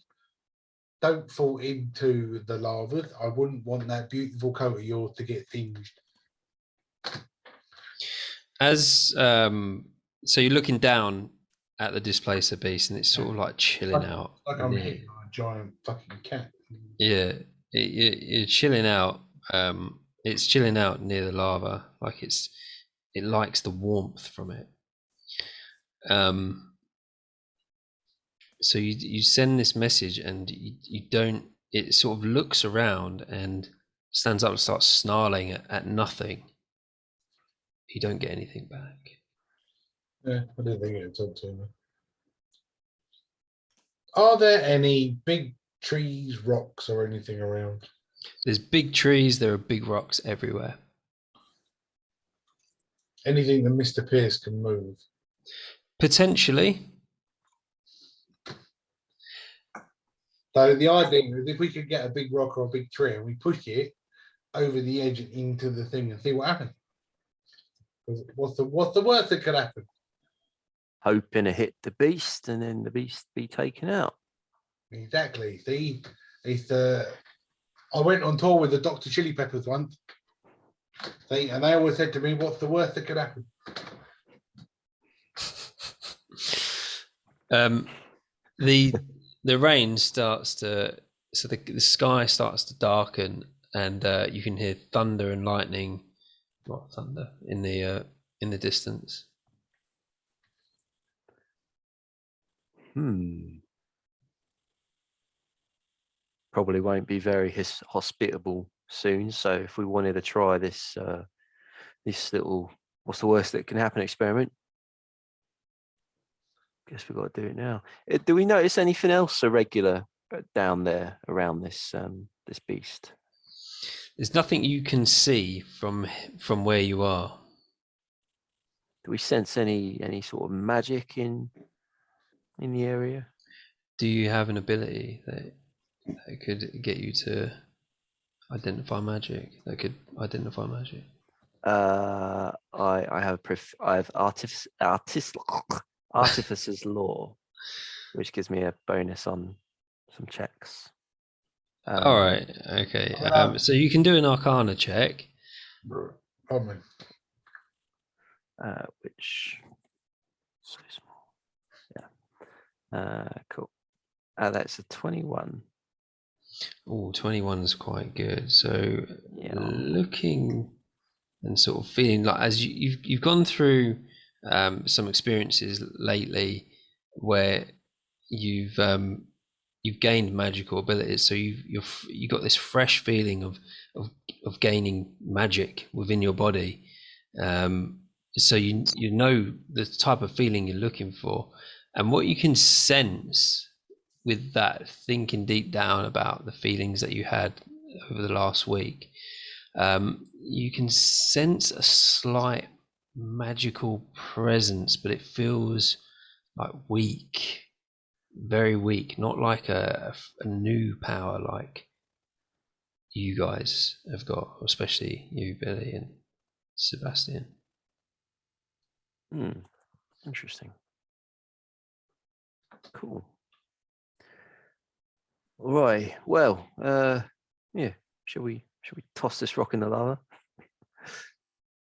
Don't fall into the lava. I wouldn't want that beautiful coat of yours to get tinged. As so you're looking down at the displacer beast and it's sort of like chilling out. Like I'm hitting a giant fucking cat. Yeah, you're chilling out. It's chilling out near the lava, like it likes the warmth from it. So you send this message and you don't. It sort of looks around and stands up and starts snarling at nothing. You don't get anything back. Yeah, I didn't think it would talk to me. Are there any big trees, rocks, or anything around? There's big trees. There are big rocks everywhere. Anything that Mr. Pierce can move? Potentially. So the idea is if we could get a big rock or a big tree and we push it over the edge and into the thing and see what happens. What's the worst that could happen? Hoping to hit the beast and then the beast be taken out. Exactly. See, I went on tour with the Dr. Chili Peppers once. See, and they always said to me, "What's the worst that could happen?" The rain starts to, so the sky starts to darken, and you can hear thunder and lightning, not thunder, in the distance. Probably won't be very hospitable soon. So if we wanted to try this little, what's the worst that can happen experiment, guess we've got to do it now. Do we notice anything else irregular down there around this this beast? There's nothing you can see from where you are. Do we sense any sort of magic in the area? Do you have an ability that could get you to identify magic? That could identify magic. I have artificer's law, which gives me a bonus on some checks. All right. Okay. So you can do an Arcana check. Pardon me. which so small. Yeah. Cool. That's a 21. Oh, 21 is quite good. So Yeah. looking and sort of feeling like as you've gone through some experiences lately where you've gained magical abilities, so you've got this fresh feeling of gaining magic within your body. So you know the type of feeling you're looking for, and what you can sense with that, thinking deep down about the feelings that you had over the last week, you can sense a slight magical presence, but it feels like weak, very weak, not like a new power like you guys have got, especially you, Billy and Sebastian. Interesting. Cool. Right. Well, yeah. Shall we toss this rock in the lava?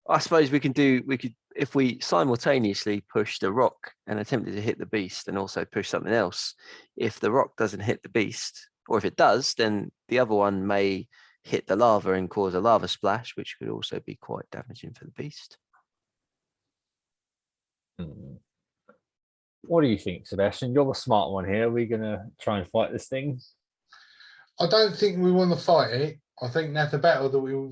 I suppose we could, if we simultaneously push the rock and attempted to hit the beast and also push something else. If the rock doesn't hit the beast, or if it does, then the other one may hit the lava and cause a lava splash, which could also be quite damaging for the beast. What do you think, Sebastian? You're the smart one here. We're gonna try and fight this thing. I don't think we want to fight it. I think that's a battle that we will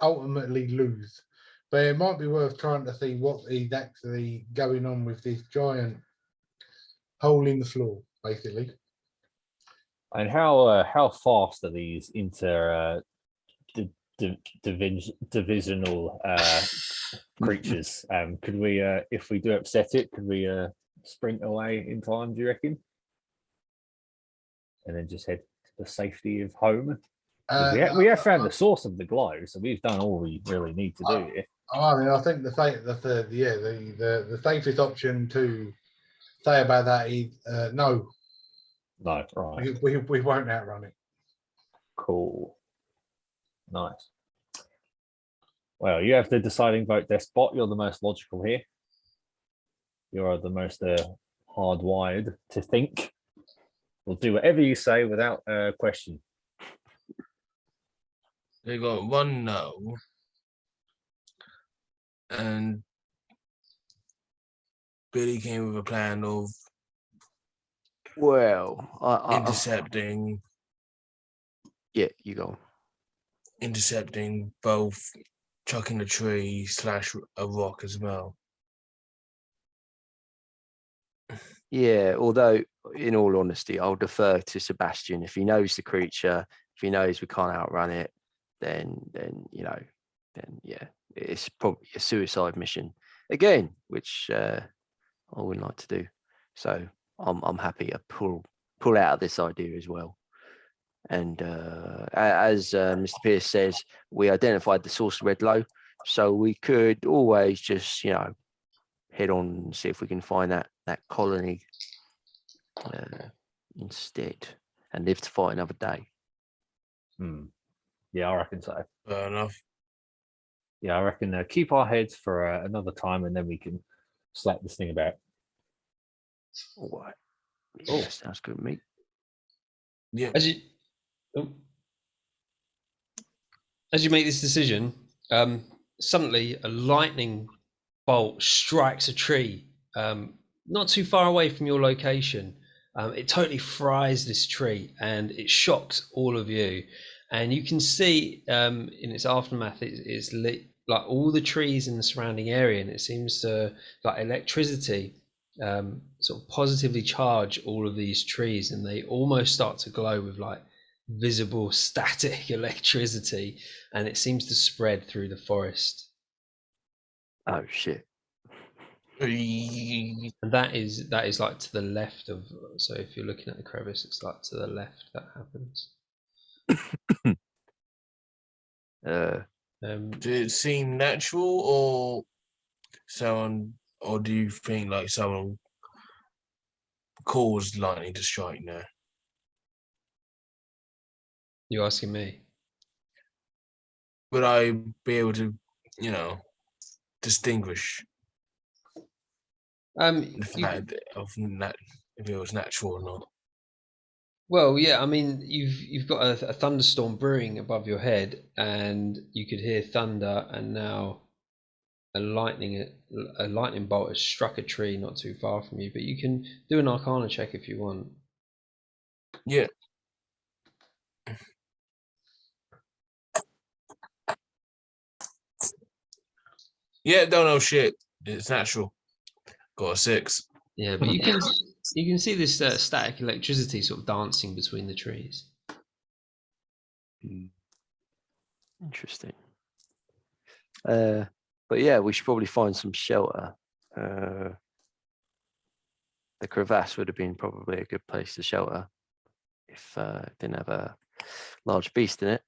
ultimately lose. But it might be worth trying to see what is actually going on with this giant hole in the floor, basically. And how fast are these divisional creatures? Could we, if we do upset it, could we sprint away in time? Do you reckon? And then just head to the safety of home. We have found the source of the glow, so we've done all we really need to do here. I mean, I think the safest option to say about that is no. No, right. We won't outrun it. Cool. Nice. Well, you have the deciding vote, Despot. You're the most logical here. You are the most hardwired to think. We'll do whatever you say without question. They got one no, and Billy came with a plan of Intercepting, you go. Intercepting both, chucking a tree / a rock as well. Yeah, although in all honesty, I'll defer to Sebastian. If he knows the creature, if he knows we can't outrun it, then yeah, it's probably a suicide mission again, which I wouldn't like to do. So I'm happy to pull out of this idea as well. And as Mr. Pierce says, we identified the source of red glow, so we could always just head on and see if we can find that colony instead, and live to fight another day. Yeah, I reckon so. Fair enough. Yeah, I reckon keep our heads for another time, and then we can slap this thing about. All right. Yeah, sounds good to me. Yeah. As you make this decision, suddenly a lightning bolt strikes a tree not too far away from your location. It totally fries this tree, and it shocks all of you. And you can see in its aftermath, it's lit like all the trees in the surrounding area, and it seems to, like electricity, sort of positively charge all of these trees, and they almost start to glow with like visible static electricity, and it seems to spread through the forest. Oh shit. And that is like to the left of, so if you're looking at the crevice, it's like to the left that happens. Did it seem natural, or do you think like someone caused lightning to strike there? You asking me? Would I be able to distinguish Um, the you, fact of if it was natural or not. well, yeah. I mean, you've got a thunderstorm brewing above your head, and you could hear thunder, and now a lightning bolt has struck a tree not too far from you. But you can do an Arcana check if you want. Yeah. Yeah, don't know shit. It's natural. Got a 6. Yeah, but you can see this static electricity sort of dancing between the trees. Interesting. But yeah, we should probably find some shelter. The crevasse would have been probably a good place to shelter if it didn't have a large beast in it.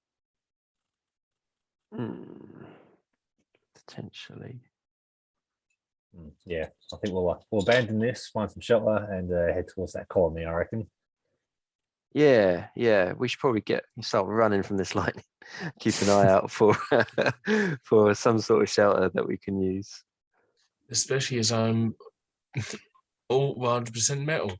Potentially. Yeah, I think we'll abandon this, find some shelter, and head towards that colony, I reckon. Yeah, we should probably start running from this lightning. Keep an eye out for for some sort of shelter that we can use. Especially as I'm all 100% metal.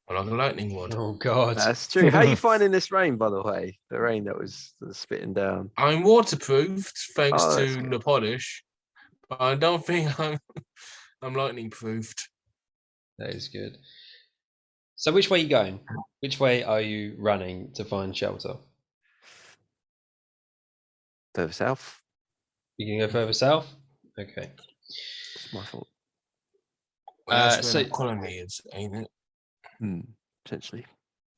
I'm like a lightning rod. Oh God, That's true. How are you finding this rain, by the way? The rain that was spitting down. I'm waterproofed thanks Oh, that's to good. the polish, but I don't think I'm lightning proofed. that is good. So which way are you going? Which way are you running to find shelter? Further south. You can go further south. Okay. It's my fault. Well, that's where so the colony is, ain't it? Potentially.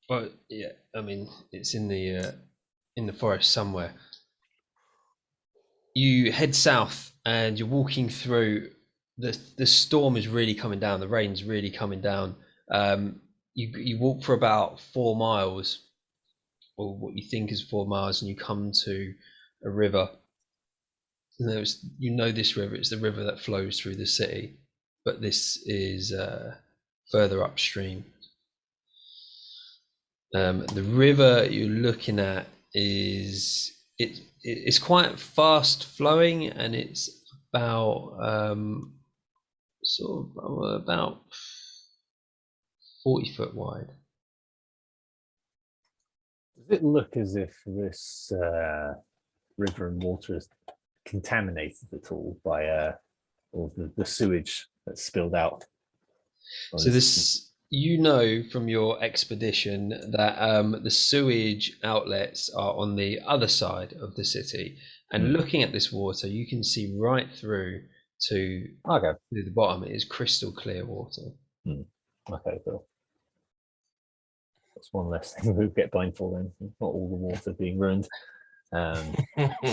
well, yeah. I mean, it's in the forest somewhere. You head south, and you're walking through. The storm is really coming down. The rain's really coming down. You walk for about 4 miles, or what you think is 4 miles, and you come to a river. And this river. It's the river that flows through the city, but this is further upstream. The river you're looking at it's quite fast flowing, and it's about about 40 foot wide. Does it look as if this river and water is contaminated at all by all the sewage that's spilled out? So this, from your expedition that the sewage outlets are on the other side of the city, and looking at this water, you can see right through to the bottom. It is crystal clear water. Okay, cool. That's one less thing we get blamed for then. Not all the water being ruined.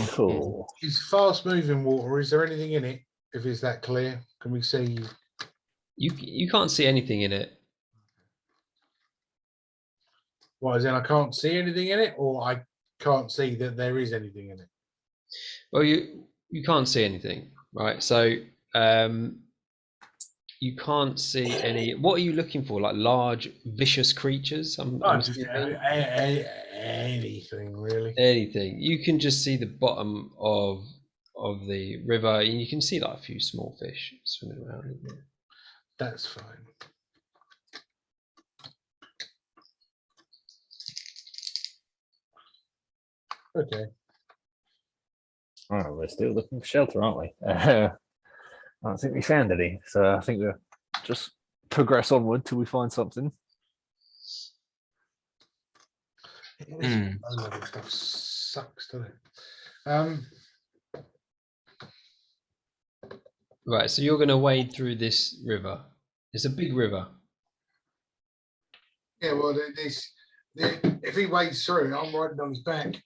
Cool. It's fast moving water. Is there anything in it? If it's that clear, can we see? You can't see anything in it. Well, as in I can't see anything in it, or I can't see that there is anything in it. Well, you can't see anything, right? So you can't see any. What are you looking for? Like large, vicious creatures? Anything really. Anything. You can just see the bottom of the river, and you can see like a few small fish swimming around in there. That's fine. Okay. All right, we're still looking for shelter, aren't we? I don't think we found any, so I think we'll just progress onward till we find something. Low-level stuff sucks, doesn't it? Right, so you're going to wade through this river. It's a big river. Yeah, well, if he wades through, I'm riding on his back.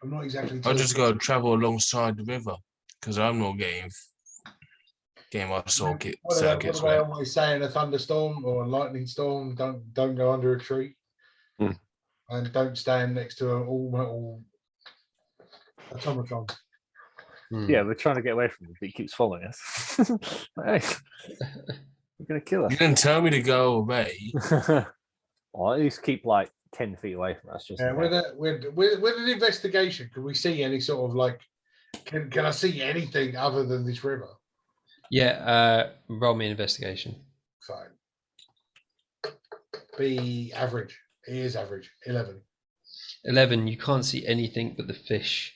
I'm not exactly. I just got to travel alongside the river because I'm not getting my circuits. What do they always say in a thunderstorm or a lightning storm? Don't go under a tree, and don't stand next to an all metal automaton. Yeah, we're trying to get away from it, but it keeps following us. Hey, we're gonna kill us. You didn't tell me to go away. Well, at least keep like 10 feet away from us. Just Yeah, with an investigation, can we see any sort of like? Can I see anything other than this river? Yeah, roll me an investigation. Fine. Be average. It is average. 11. 11. You can't see anything but the fish.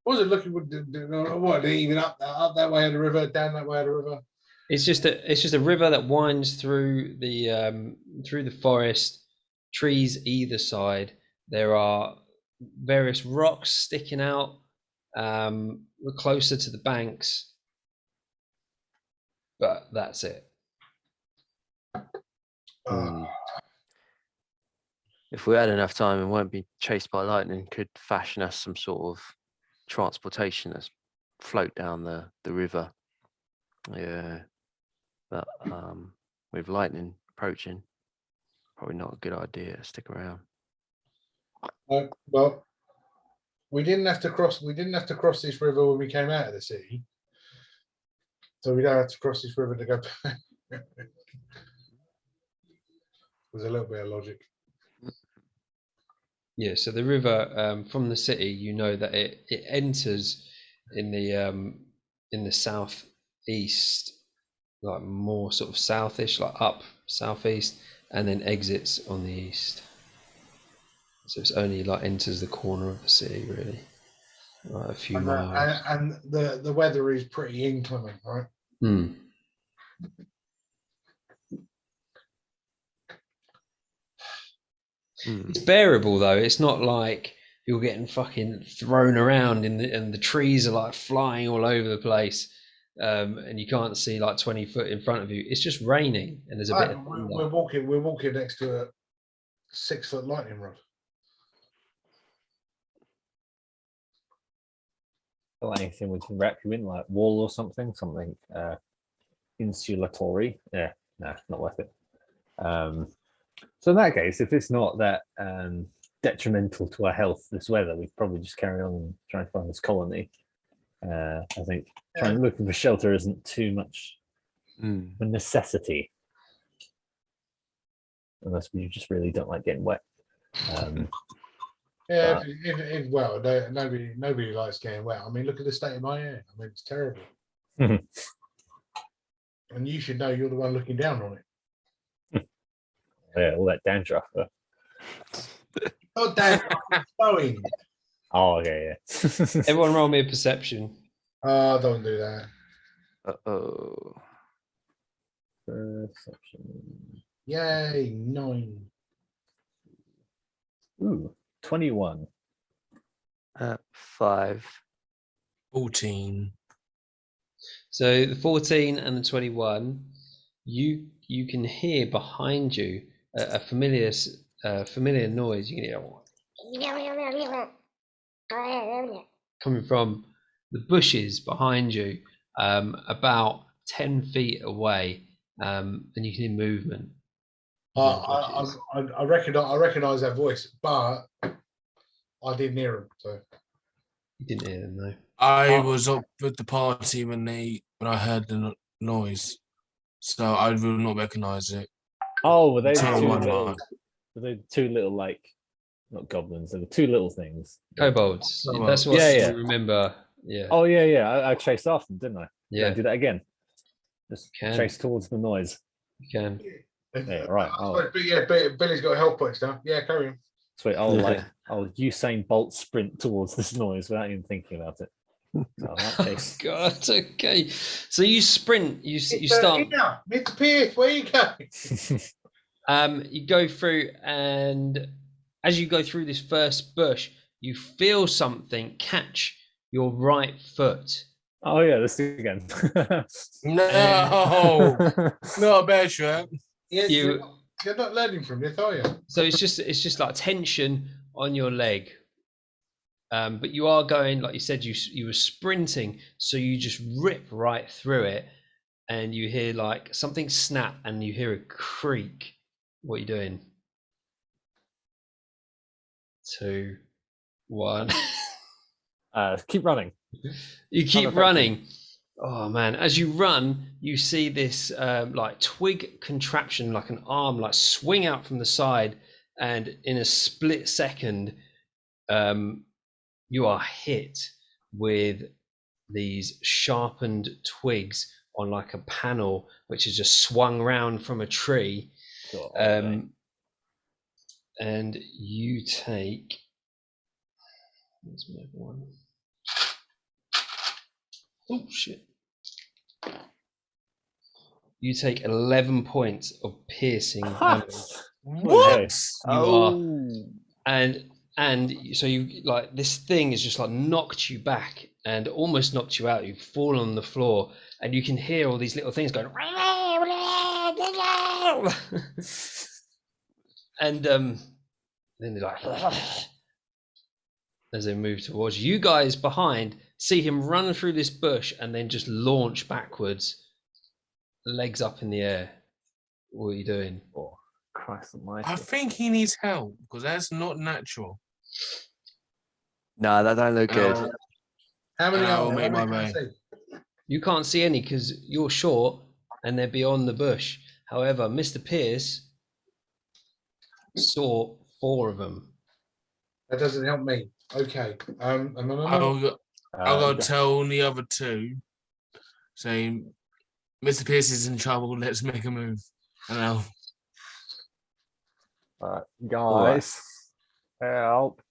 What was it looking? What? Even up that way of the river, down that way of the river. It's just a river that winds through the forest, trees either side. There are various rocks sticking out. We're closer to the banks, but that's it. If we had enough time and weren't being chased by lightning, could fashion us some sort of transportation that's float down the river. Yeah, but with lightning approaching, probably not a good idea to stick around. Well, we didn't have to cross. We didn't have to cross this river when we came out of the city, so we don't have to cross this river to go back. There's a little bit of logic. Yeah, so the river from the city, you know that it enters in the southeast, like more sort of southish, like up southeast, and then exits on the east. So it's only like enters the corner of the city, really, like a few miles. And the weather is pretty inclement, right? Hmm. It's bearable though. It's not like you're getting fucking thrown around and the trees are like flying all over the place, and you can't see like 20 foot in front of you. It's just raining and there's a bit of We're walking next to a 6 foot lightning rod. like anything we can wrap you in, like wool or something insulatory. Yeah, nah, not worth it. So in that case, if it's not that detrimental to our health, this weather, we'd probably just carry on and try and find this colony. I think trying looking for shelter isn't too much of a necessity, unless we just really don't like getting wet. Yeah, well, nobody likes getting wet. I mean, look at the state of my hair. I mean, it's terrible. And you should know you're the one looking down on it. Yeah, all that dandruff. Oh, damn, flowing. Oh, okay, yeah. Everyone roll me a perception. Oh, don't do that. Uh-oh. Perception. Yay, 9. Ooh, 21. 5. 14. So the 14 and the 21, you can hear behind you a familiar noise. You can hear coming from the bushes behind you, about 10 feet away, and you can hear movement. I recognize that voice, but I didn't hear him. So You didn't hear them, though. I was up with the party when I heard the noise, so I will not recognize it. Oh, were they Tell the two one little, mark. were they the two little, like, not goblins, they were two little things? Kobolds. Kobolds. That's what Yeah. you remember. Yeah. Oh, yeah. I chased after them, didn't I? yeah. Do that again. Just Can. chase towards the noise. You can. Yeah, right. But yeah, Billy's got health points now. Yeah, carry on. Sweet. I'll Usain Bolt sprint towards this noise without even thinking about it. So chase. God. Okay. So you sprint. You start. Mr. Pierce, where you going? You go through, and as you go through this first bush, you feel something catch your right foot. Oh yeah, this again. No, not a bad shot. Yeah, You- you're not learning from this, are you? So it's just like tension on your leg. But you are going, like you said, you were sprinting, so you just rip right through it, and you hear like something snap, and you hear a creak. What are you doing? 2, 1. Keep running. You keep Unaffected. running. Oh man! As you run, you see this like twig contraption, like an arm, like swing out from the side, and in a split second, you are hit with these sharpened twigs on like a panel which is just swung round from a tree. And you take, let's move one. Oh shit. You take 11 points of piercing damage. What? You are, and so you like this thing is just like knocked you back and almost knocked you out. You've fallen on the floor, and you can hear all these little things going. And then they're like, as they move towards you. You guys behind see him run through this bush and then just launch backwards, legs up in the air. What are you doing? Oh, Christ almighty. I think he needs help because that's not natural. No, that don't look good. How many I'll are make my there? way. You can't see any because you're short and they're beyond the bush. However, Mr. Pierce saw 4 of them. That doesn't help me. Okay. I'll go tell the other 2, saying, Mr. Pierce is in trouble. Let's make a move. And I'll. Guys, help.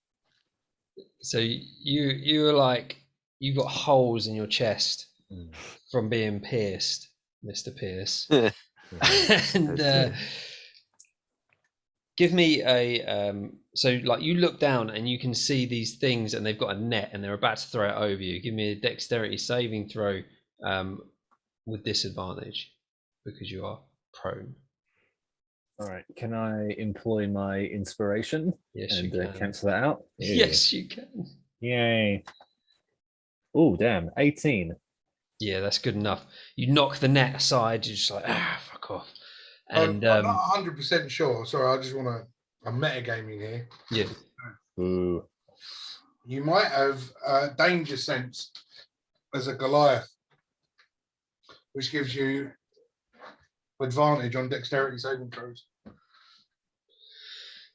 So you were like, you've got holes in your chest from being pierced, Mr. Pierce. And give me a so like you look down and you can see these things and they've got a net and they're about to throw it over you. Give me a dexterity saving throw with disadvantage because you are prone. All right. Can I employ my inspiration? Yes, and you can. cancel that out? Yes, you can. Yay. Oh, damn. 18. Yeah, that's good enough. You knock the net aside. You're just like, fuck off. And I'm not 100% sure. Sorry, I just want to. I'm metagaming here. yeah. Ooh. You might have danger sense as a Goliath, which gives you advantage on dexterity saving throws.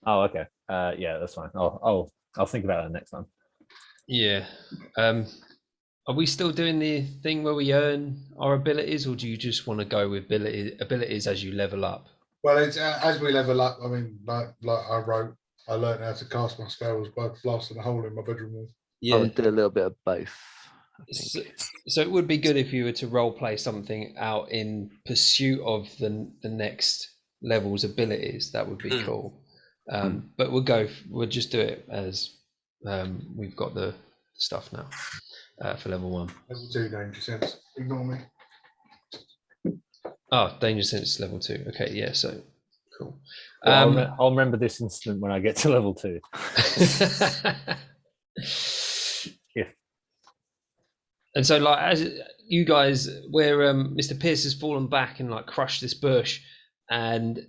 Oh, okay. Yeah, that's fine. I'll think about that next time. Yeah. Are we still doing the thing where we earn our abilities, or do you just want to go with abilities as you level up? Well, it's as we level up. I mean, like I wrote, I learned how to cast my spells by blasting a hole in my bedroom wall. Yeah. I would do a little bit of both. I think. So it would be good if you were to role play something out in pursuit of the next level's abilities. That would be cool. But we'll just do it as we've got the stuff now for level 1. Level 2 danger sense. Ignore me. Oh, danger sense level 2. Okay, yeah, so cool. Well, I'll remember this incident when I get to level 2. And so, like, as you guys, where Mr. Pierce has fallen back and like crushed this bush, and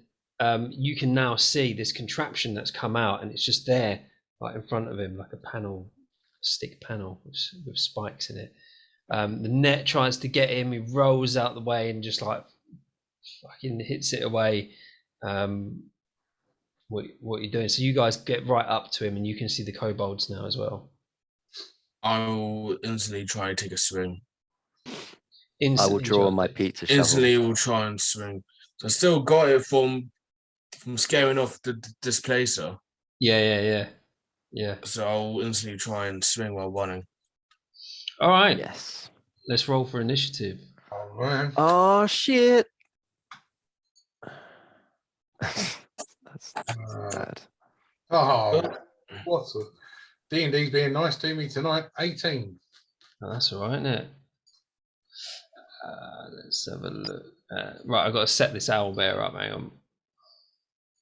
you can now see this contraption that's come out, and it's just there, like in front of him, like a panel, stick panel with spikes in it. The net tries to get him. He rolls out the way and just like fucking hits it away. What are you doing? So you guys get right up to him, and you can see the kobolds now as well. I'll instantly try and take a swing. I will draw my pizza shovel. Instantly will try and swing. So I still got it from scaring off the displacer. Yeah. So I'll instantly try and swing while running. All right. Yes. Let's roll for initiative. All right. Oh shit. That's bad. Oh, what's a D&D's being nice to me tonight? 18. Oh, that's all right, isn't it? Let's have a look. Right, I've got to set this owlbear up. Hang on.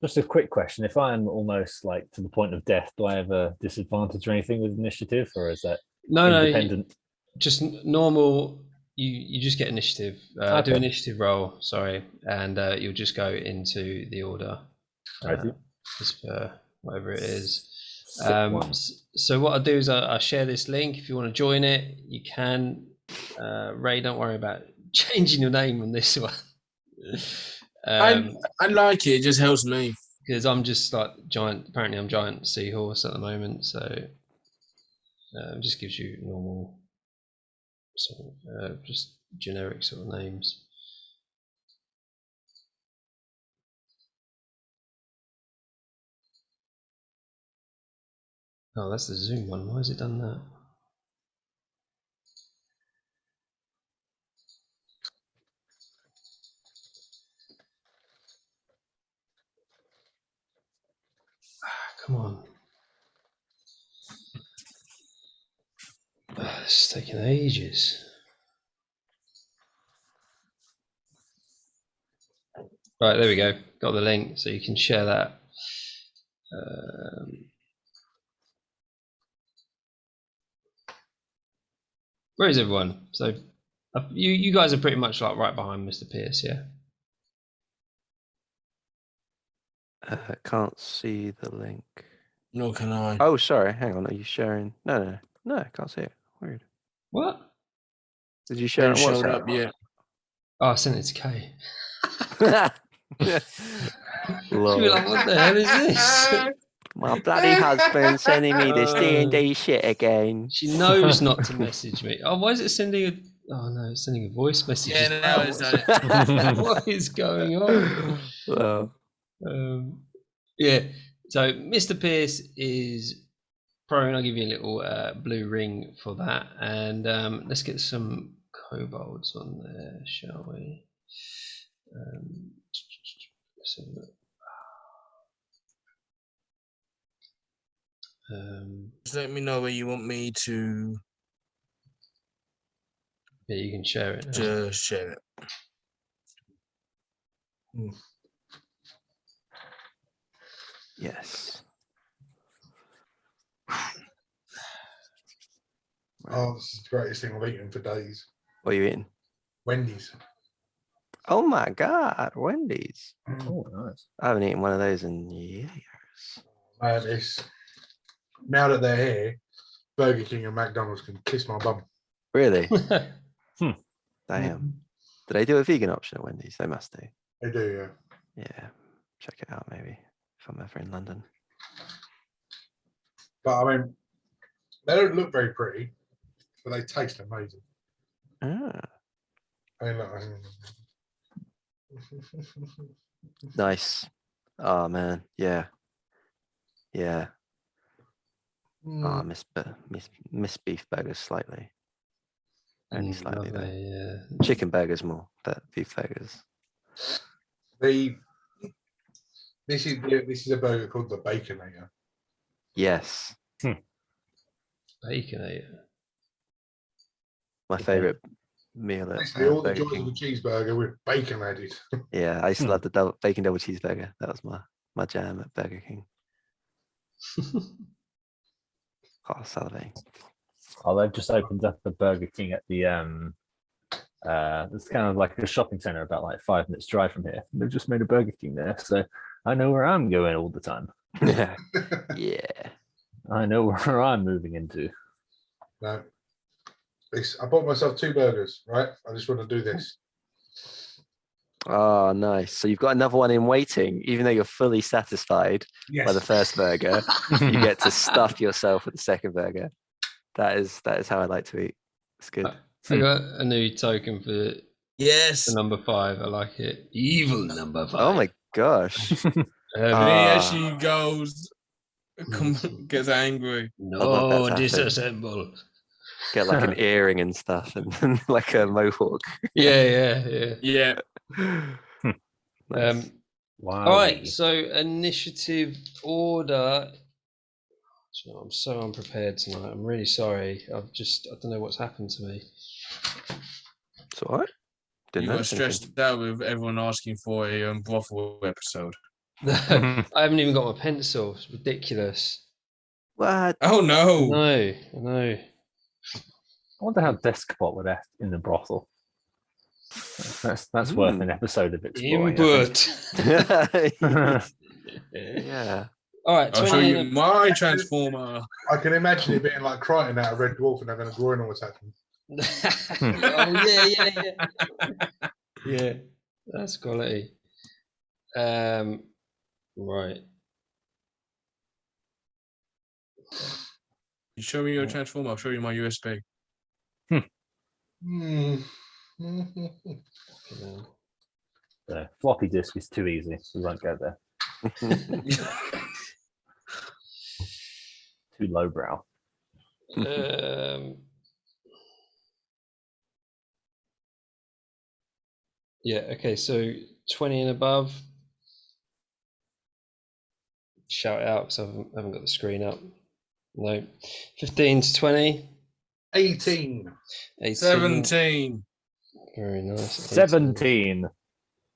Just a quick question. If I'm almost like to the point of death, do I have a disadvantage or anything with initiative, or is that independent? No, just normal. You just get initiative. Okay. Do initiative roll, sorry, and you'll just go into the order. Just for whatever it is. So what I'll do is I'll share this link. If you want to join it, you can. Ray, don't worry about changing your name on this one. I like it. It just helps me. because I'm just like giant. Apparently, I'm giant seahorse at the moment, so it just gives you normal, sort of, just generic sort of names. Oh, that's the Zoom one. Why has it done that? Come on. It's taking ages. Right, there we go. Got the link, so you can share that. Where is everyone? So, you guys are pretty much like right behind Mr. Pierce, yeah. Can't see the link. No, can I? Oh, sorry. Hang on. Are you sharing? No, I can't see it. Weird. What? Did you share it Ain't on showed WhatsApp? up yet. Oh, I sent it to Kay. Lol. She was like, what the hell is this? My bloody husband sending me this D&D shit again. She knows not to message me. Oh, why is it sending a... Oh, no, it's sending a voice message. Yeah, as now well. it's done it. What is going on? Well, Yeah, so Mr. Pierce is prone. I'll give you a little blue ring for that. And let's get some kobolds on there, shall we? Let's have a look. Just let me know where you want me to Yeah, you can share it now. just share it. yes. Oh, this is the greatest thing I've eaten for days. What are you eating? Wendy's. Oh my God, Wendy's. Oh, nice. I haven't eaten one of those in years. Now that they're here, Burger King and McDonald's can kiss my bum. Really? Hmm. Damn. Do they do a vegan option at Wendy's? They must do. They do, yeah. Yeah. Check it out maybe if I'm ever in London. But I mean, they don't look very pretty, but they taste amazing. Ah, I mean, look, nice. Oh man, yeah. Yeah. Oh, I miss beef burgers slightly. Only slightly though. Lovely, yeah. Chicken burgers more, but beef burgers. This is a burger called the Baconator. Yes. Baconator. My favorite meal at Basically, all the Burger joys of a King. cheeseburger with bacon added. Yeah, I used to love the bacon double cheeseburger. That was my jam at Burger King. Oh, salivating. Oh, they've just opened up a Burger King at the it's kind of like a shopping center about like 5 minutes drive from here. They've just made a Burger King there, so I know where I'm going all the time. Yeah. Yeah. I know where I'm moving into. No. I bought myself 2 burgers, right? I just want to do this. Oh, nice. So you've got another one in waiting, even though you're fully satisfied by the Yes. first burger. You get to stuff yourself with the second burger. That is how I like to eat. It's good. I got a new token for Yes. number 5. I like it. Evil number 5. Oh my gosh. And he actually goes, gets angry. I'd love that No, to happen. disassemble. Get like an earring and stuff and like a mohawk. Yeah. Yeah. Nice. Wow. All right, so initiative order. I'm so unprepared tonight. I'm really sorry. I don't know what's happened to me. It's all right. You Didn't got notice anything. stressed out with everyone asking for a brothel episode. I haven't even got my pencil. It's ridiculous. What? Oh no. I know. I wonder how Deskbot would act in the brothel. That's worth an episode of exploring. Input. Yeah. All right. I'll show you my transformer. I can imagine it being like crying out a Red Dwarf and having a groin or what's happening. Yeah. That's quality. Right. You show me your transform, I'll show you my USB. Hmm. The floppy disk is too easy. We won't go there. Too lowbrow. Yeah. Okay. So 20 and above. Shout it out because I haven't got the screen up. No. 15 to 20. 18. 18. 17. Very nice. 17.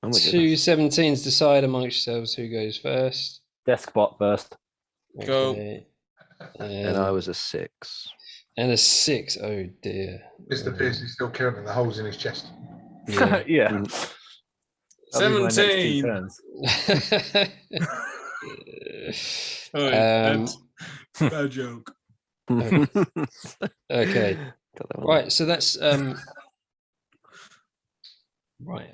Oh my Two goodness. 17s. Decide amongst yourselves who goes first. Deskbot first. Go. Okay. And I was a 6. And a 6. Oh dear. Mr. Pierce is still counting the holes in his chest. Yeah. Yeah. That'll be my next 2 17. turns. Bad joke. Okay. Got that one. Right. So that's right.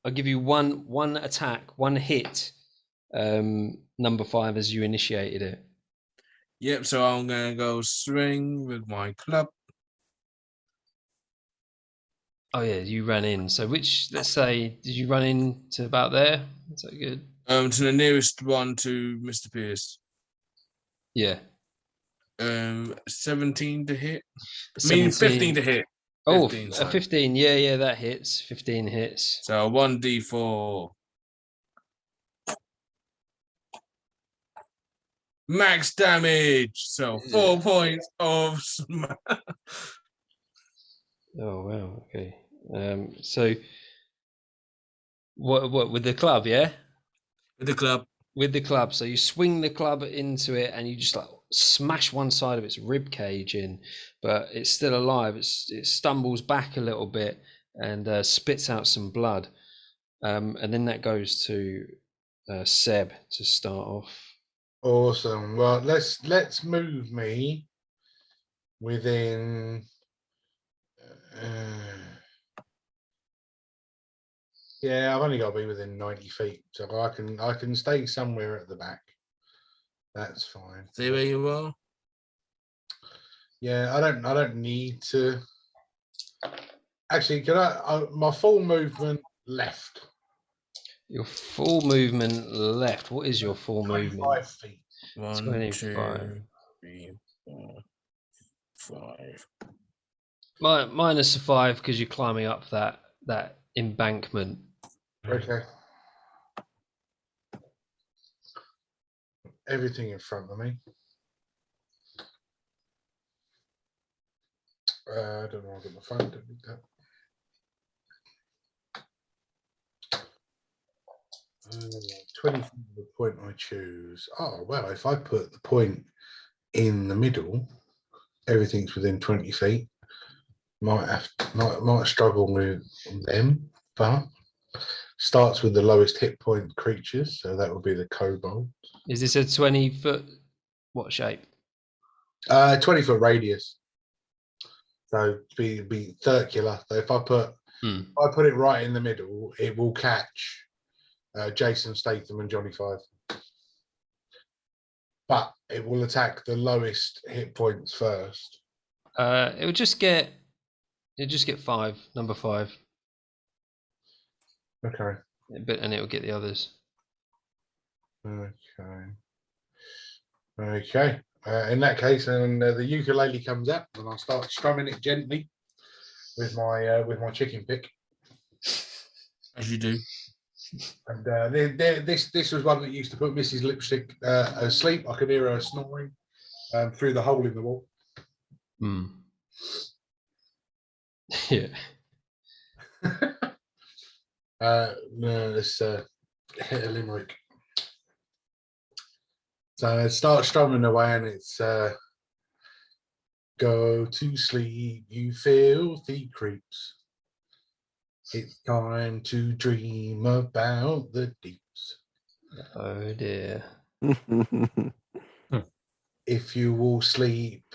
I'll give you one attack, one hit. Number 5 as you initiated it. Yep, so I'm gonna go swing with my club. Oh yeah, you ran in. So let's say, did you run in to about there? Is that good? To the nearest one to Mr. Pierce. Yeah. 17 to hit. I 17. mean 15 to hit. Oh, 15, a sorry. 15. Yeah, that hits. 15 hits. So 1d4. Max damage. So 4 points of Oh wow. Okay. So what with the club? Yeah. with the club. With the club. So you swing the club into it, and you just like smash one side of its rib cage in, but it's still alive. It stumbles back a little bit and spits out some blood, and then that goes to Seb to start off. Awesome. Well, let's move me within. Yeah, I've only got to be within 90 feet, so I can stay somewhere at the back. That's fine. Stay where you are. Yeah, I don't need to. Actually, can my full movement left? Your full movement left. What is your full 25 movement? feet. 1, 25. 2, 3, 4, 5. Minus a 5 because you're climbing up that embankment. Okay. Everything in front of me. I don't know. I've got my phone. Don't need that. 20 feet of the point I choose. Oh well, if I put the point in the middle, everything's within 20 feet. Might struggle with them, but starts with the lowest hit point creatures, so that would be the kobold. Is this a 20-foot? What shape? 20-foot radius. So be circular. So if I put it right in the middle, it will catch Jason Statham and Johnny Five. But it will attack the lowest hit points first. It'll just get 5, number 5. Okay. And it'll get the others. Okay. In that case, then the ukulele comes up, and I'll start strumming it gently with my chicken pick. As you do. And this was one that used to put Mrs. Lipstick asleep. I could hear her snoring through the hole in the wall. Yeah. No, let's hit a limerick. So it starts strumming away, and it's go to sleep, you filthy creeps. It's time to dream about the deeps. Oh dear. If you all sleep,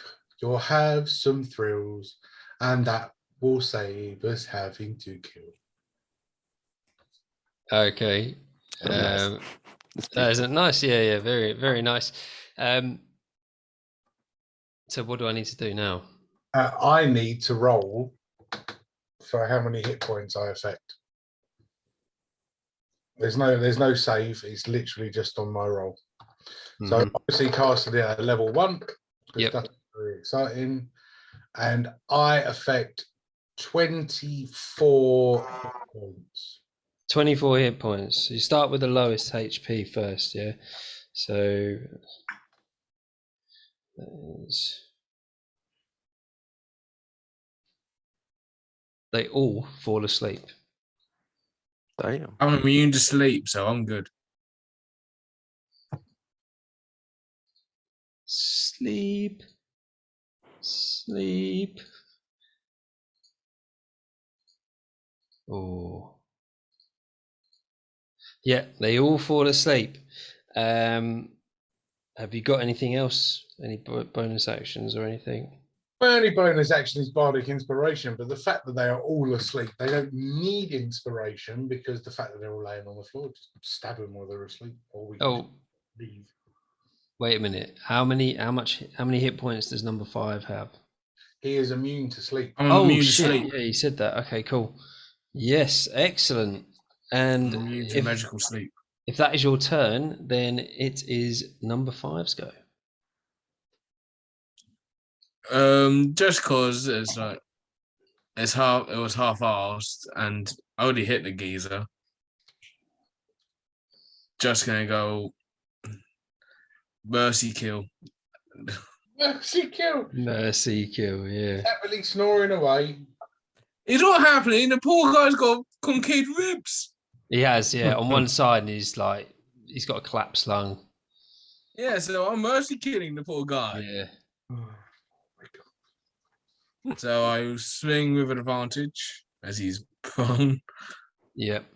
you'll have some thrills, and that will save us having to kill. Okay. Nice. Isn't it nice? Yeah, very, very nice. So what do I need to do now? I need to roll for how many hit points I affect. There's no save. It's literally just on my roll. So obviously casted it at level 1. Yep. That's very exciting. And I affect 24 hit points. 24 hit points. So you start with the lowest HP first, yeah? So that is... They all fall asleep. Damn. I'm immune to sleep, so I'm good. Sleep. Sleep. Oh. Yeah, they all fall asleep. Have you got anything else? Any bonus actions or anything? My only bonus action is bardic inspiration, but the fact that they are all asleep, they don't need inspiration because the fact that they're all laying on the floor, just stab them while they're asleep, or we can leave. Wait a minute. How many hit points does number 5 have? He is immune to sleep. I'm immune to sleep. Yeah, you said that. Okay, cool. Yes, excellent. And I'm immune to magical sleep. if that is your turn, then it is number 5's go. Just cause it's like it was half-assed, and I already hit the geezer. Just gonna go mercy kill. Mercy kill. Mercy kill, yeah. Happily snoring away. It's not happening. The poor guy's got concave ribs. He has, yeah. On one side, he's got a collapsed lung. Yeah, so I'm mercy killing the poor guy. Yeah. So I swing with advantage as he's prone. Yep.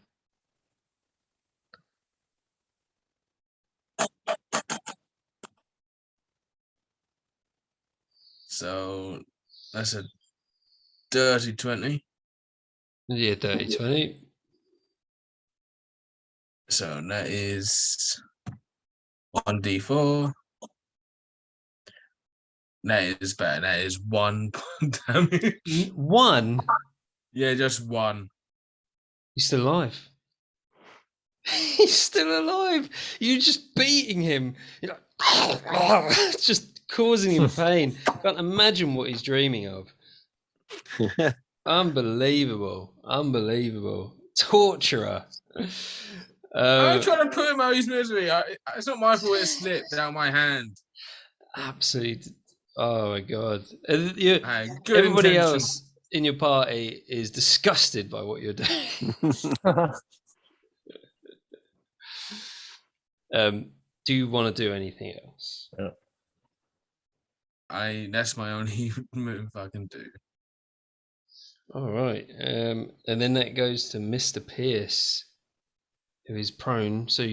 So that's a dirty 20. Yeah, dirty 20. So that is 1d4. That is bad. That is 1 damage. 1? Yeah, just 1. He's still alive. He's still alive. You're just beating him. You're like, just causing him pain. Can't imagine what he's dreaming of. Unbelievable. Torturer. I'm trying to put him out of his misery. It's not my fault it slipped out my hand. Absolutely. Oh my god. Good Everybody intention. else in your party is disgusted by what you're doing. Do you want to do anything else? That's my only move I can do. All right. And then that goes to Mr. Pierce, who is prone. So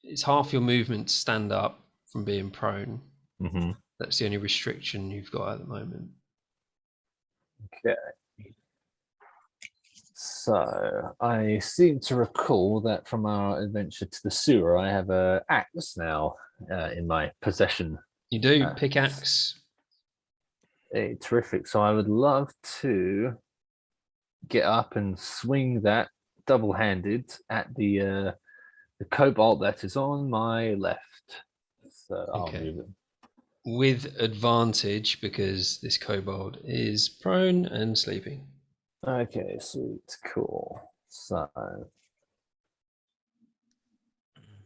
it's half your movement to stand up from being prone. Mm-hmm. That's the only restriction you've got at the moment. Okay. So I seem to recall that from our adventure to the sewer, I have an axe now in my possession. You do, pickaxe. Hey, terrific. So I would love to get up and swing that double-handed at the cobalt that is on my left. So I'll move it. With advantage because this kobold is prone and sleeping. Okay, sweet, cool. So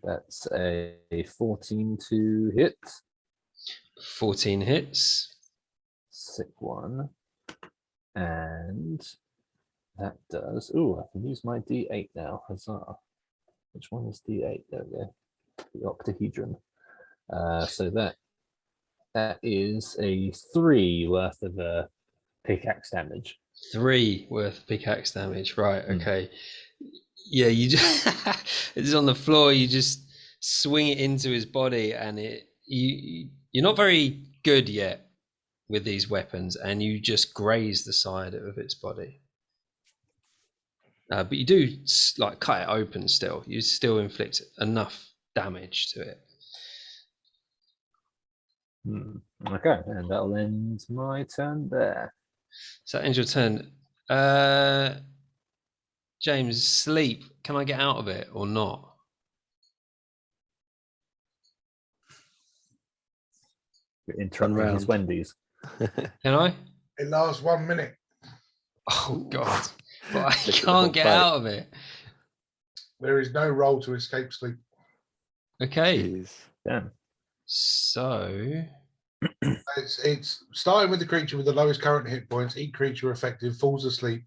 that's a 14 to hit. 14 hits. Sick one. And that does... Ooh, I can use my D8 now. Huzzah. Which one is D8? There we go. The octahedron. So that is a 3 worth of pickaxe damage. 3 worth of pickaxe damage. Right, okay. Yeah, you just it's on the floor, you just swing it into his body, and you're not very good yet with these weapons, and you just graze the side of its body. But you do like cut it open still. You still inflict enough damage to it. Okay, and that'll end my turn there. So that ends your turn. James, sleep. Can I get out of it or not? You're interrupting his round. Wendy's. Can I? It lasts 1 minute. Oh God! But I Look at the can't whole get fight. out of it. There is no roll to escape sleep. Okay. Jeez. Damn. So It's starting with the creature with the lowest current hit points. Each creature affected falls asleep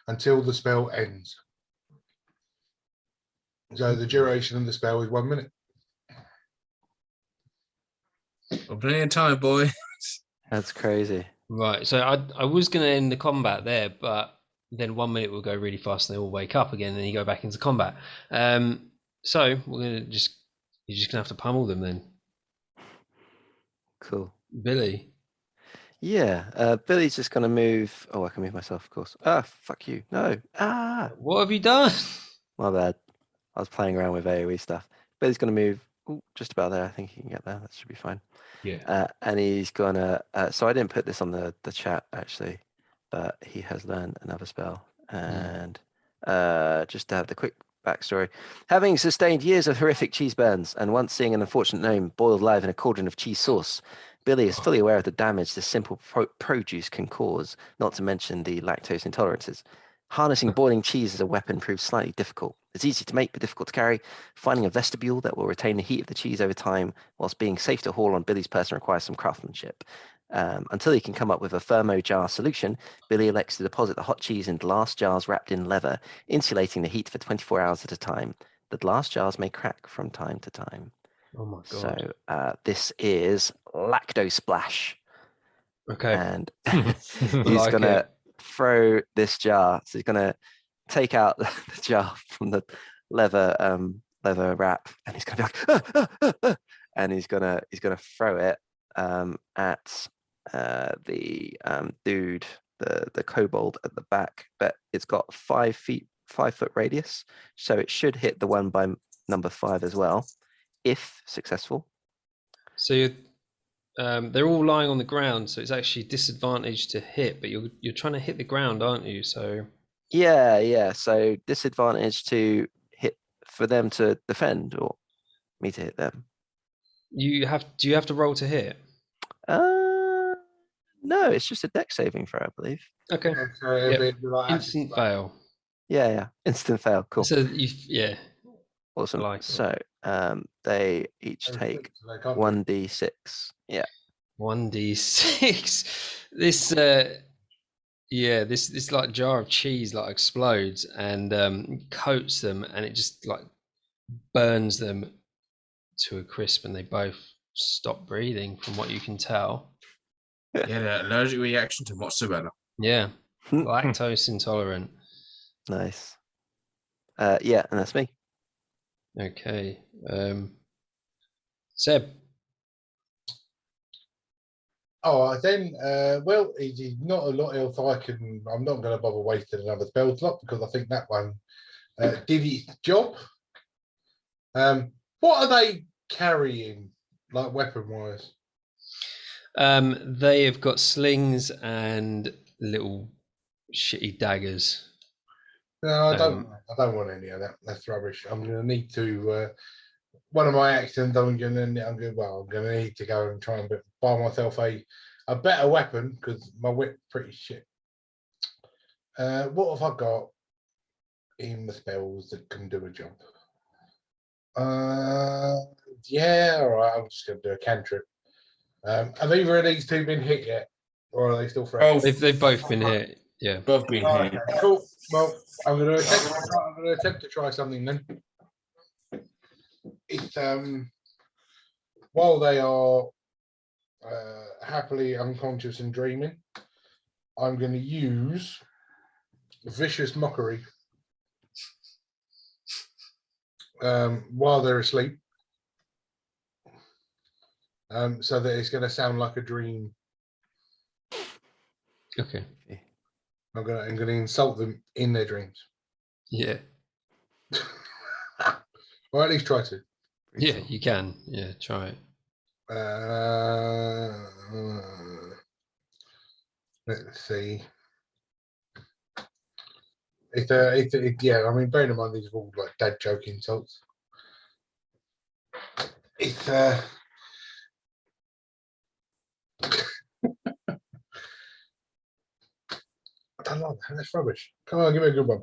until the spell ends. So the duration of the spell is 1 minute. Well, plenty of time, boy. That's crazy. right. So I was going to end the combat there, but then 1 minute will go really fast, and they all wake up again, and then you go back into combat. So we're gonna you're just gonna have to pummel them then, Cool. Billy. Yeah, Billy's just gonna move. Oh, I can move myself, of course. Ah, fuck you. No. Ah, What have you done? my bad. I was playing around with AoE stuff. Billy's gonna move. Ooh, just about there. I think he can get there. That should be fine. Yeah. And he's gonna. So I didn't put this on the chat actually, but he has learned another spell. And just to have the quick backstory, having sustained years of horrific cheese burns and once seeing an unfortunate gnome boiled live in a cauldron of cheese sauce, Billy is fully aware of the damage this simple produce can cause, not to mention the lactose intolerances. Harnessing boiling cheese as a weapon proves slightly difficult. It's easy to make but difficult to carry. Finding a vestibule that will retain the heat of the cheese over time whilst being safe to haul on Billy's person requires some craftsmanship. Until he can come up with a thermo jar solution, Billy elects to deposit the hot cheese in glass jars wrapped in leather, insulating the heat for 24 hours at a time. The glass jars may crack from time to time. Oh my God. So this is Lacto Splash. Okay. And he's Like gonna it. throw this jar. So he's gonna take out the jar from the leather wrap, and he's gonna be like, and he's gonna throw it at the dude, the kobold at the back. But it's got 5 foot radius, so it should hit the one by number 5 as well, if successful. So they're all lying on the ground, so it's actually disadvantage to hit, but you're trying to hit the ground, aren't you? So Yeah. So disadvantage to hit for them to defend, or me to hit them. do you have to roll to hit? No, it's just a deck saving throw, I believe. Okay. So it'd be like Instant fail. Yeah. Instant fail. Cool. So Awesome. I like it. So they each take 1d6. Yeah. 1d6. This this like jar of cheese like explodes and coats them, and it just like burns them to a crisp, and they both stop breathing from what you can tell. Yeah, the allergic reaction to mozzarella. Yeah. Lactose intolerant. Nice. Yeah, and that's me. Okay. Seb. Oh, then, well, it is not a lot else I'm not going to bother wasting another spell slot because I think that one did its job. What are they carrying, like weapon-wise? They have got slings and little shitty daggers. No, I don't want any of that. That's rubbish. I'm going to need to. One of my actions, I'm going to need to go and try and buy myself a better weapon because my whip's pretty shit. What have I got in the spells that can do a job? Yeah, all right. I'm just going to do a cantrip. Have either of these two been hit yet, or are they still fresh? They've both been hit. Yeah, Both been hit. Okay, cool. Well, I'm going to attempt to try something then. It's while they are happily unconscious and dreaming, I'm going to use vicious mockery while they're asleep, so that it's going to sound like a dream. Okay. I'm going to insult them in their dreams. Yeah. Or at least try to. Yeah, you can. Yeah, try it. Let's see. Yeah, I mean, bearing in mind these are all like dad joke insults. It's I don't like that. That's rubbish. Come on, give me a good one.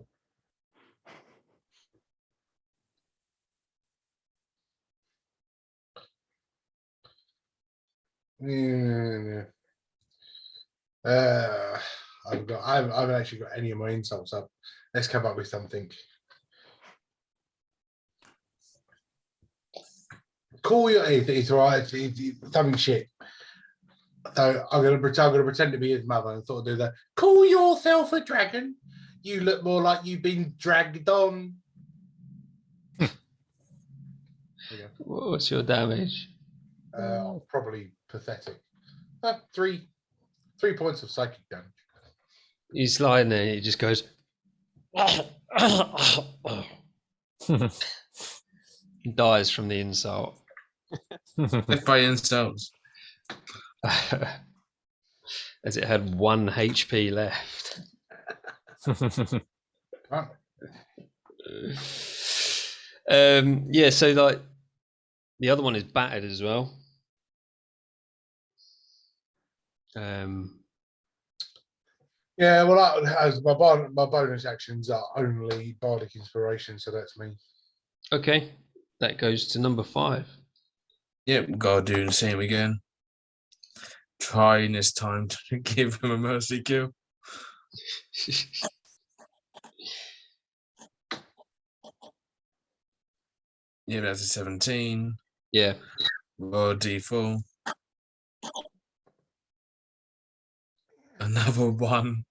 Yeah. I haven't actually got any of my insults up. Let's come up with something. Call your it's all right. It's something shit. So I'm gonna pretend to be his mother and sort of do that. Call yourself a dragon. You look more like you've been dragged on. What's your damage? Probably pathetic. 3 points of psychic damage. He's lying there. He just goes. Dies from the insult. Death by insults. As it had 1 HP left. Right. Yeah, so like the other one is battered as well. Yeah, well, as my bonus actions are only bardic inspiration, so that's me. Okay, that goes to number 5. Yep, gotta do the same again. Trying this time to give him a mercy kill. Yeah, that's a 17. Yeah. Roll D4. Another 1.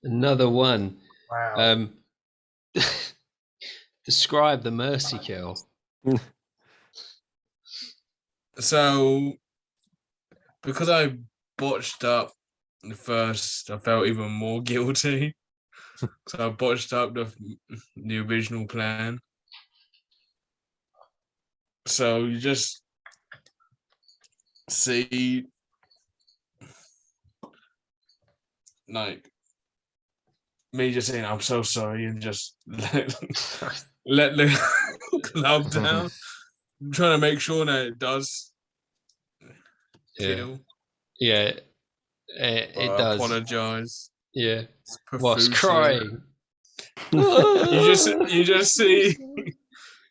Another 1. Wow. Describe the mercy kill. So, because I botched up the first, I felt even more guilty. So I botched up the original plan. So you just see, like, me just saying, I'm so sorry, and just let the club down. I'm trying to make sure that it does kill. Yeah, it does. Apologize. Yeah. It's What's profusely. crying?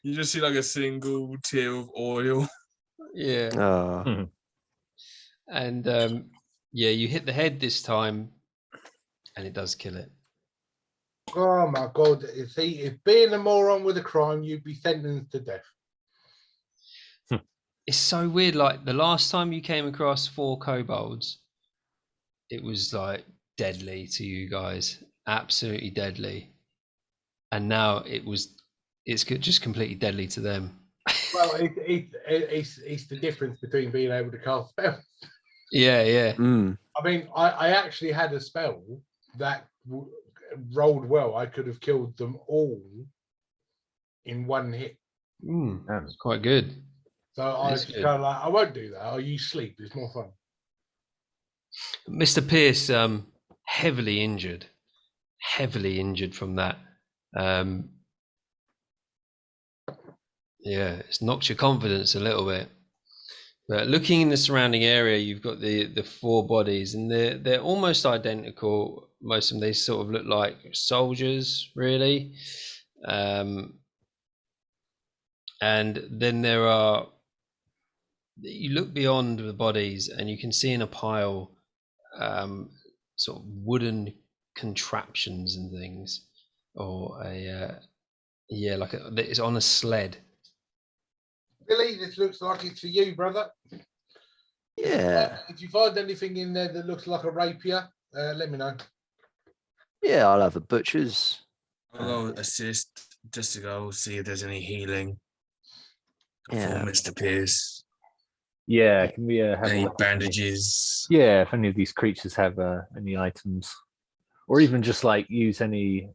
You just see like a single tear of oil. Yeah. And yeah, you hit the head this time, and it does kill it. Oh my god! If being a moron with a crime, you'd be sentenced to death. It's so weird. Like the last time you came across 4 kobolds, it was like deadly to you guys, absolutely deadly. And now it's just completely deadly to them. Well, it's the difference between being able to cast spells. Yeah. I mean, I actually had a spell that rolled well. I could have killed them all in 1 hit. That's quite good. So I was kind of like, I won't do that. I'll use sleep. It's more fun. Mr. Pierce, heavily injured from that. Yeah, it's knocked your confidence a little bit. But looking in the surrounding area, you've got the 4 bodies, and they're almost identical. Most of them, they sort of look like soldiers, really. And then there are. You look beyond the bodies, and you can see in a pile, sort of wooden contraptions and things, or it's on a sled. Billy, this looks like it's for you, brother. Yeah. If you find anything in there that looks like a rapier, let me know. Yeah, I'll have a butcher's. I'll go assist just to go see if there's any healing for Yeah. Mr. Pierce. Yeah, can we have Any a look? bandages? Yeah, if any of these creatures have any items, or even just like use any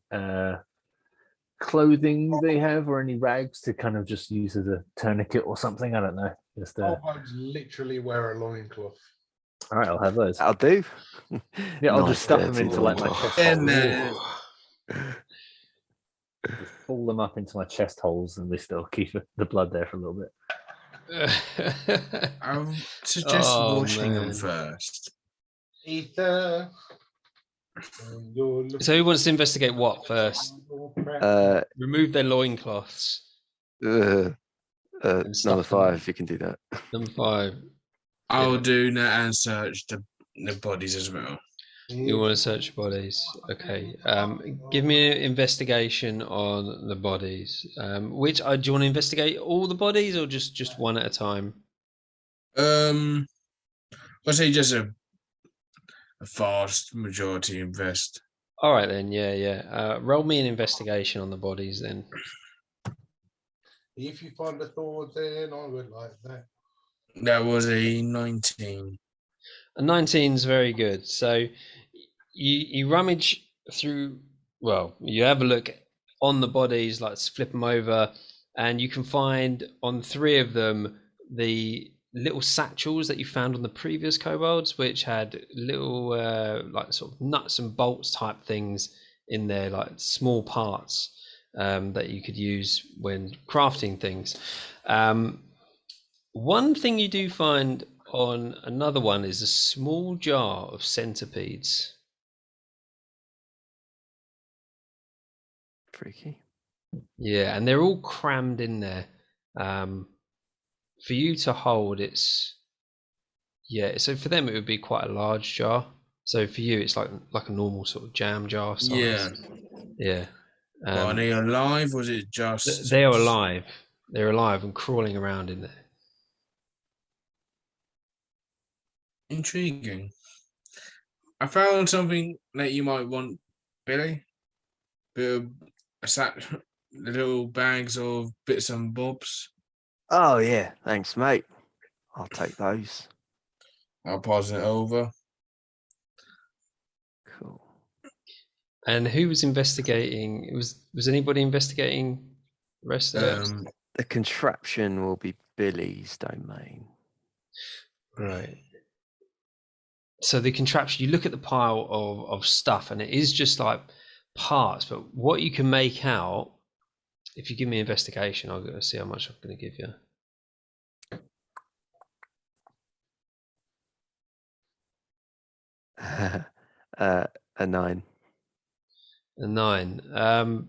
clothing they have, or any rags to kind of just use as a tourniquet or something? I don't know. Just Kobolds literally wear a loincloth. all right, I'll have those. I'll do. Yeah, I'll Nice just stuff them dirty into like my loincloth. chest And holes. Just pull them up into my chest holes, and they still keep the blood there for a little bit. I would suggest Oh, washing them man. first. Ether. So who wants to investigate what first? Remove their loincloths. Number stuff them. 5, you can do that. Number 5. I'll Yeah. do that and search the bodies as well. You want to search bodies? Okay. Give me an investigation on the bodies. Which do you want to investigate all the bodies or just one at a time? I'd say just a vast majority invest. All right then. Yeah. Roll me an investigation on the bodies then. If you find a sword, then I would like that. That was a 19. A 19 is very good. So you rummage through. Well, you have a look on the bodies, like flip them over, and you can find on 3 of them the little satchels that you found on the previous kobolds, which had little like sort of nuts and bolts type things in there, like small parts that you could use when crafting things. One thing you do find on another one is a small jar of centipedes. Freaky. Yeah, and they're all crammed in there. For you to hold, so for them it would be quite a large jar. So for you, it's like a normal sort of jam jar size. Yeah. Are they alive? Or was it just? They are alive. They're alive and crawling around in there. Intriguing. I found something that you might want, Billy. The little bags of bits and bobs. Oh yeah, thanks, mate. I'll take those. I'll pass it over. Cool. And who was investigating? Was anybody investigating the rest of it? The contraption will be Billy's domain. Right. So the contraption, you look at the pile of stuff, and it is just like parts. But what you can make out, if you give me investigation, I'll go see how much I'm going to give you. A 9. A 9.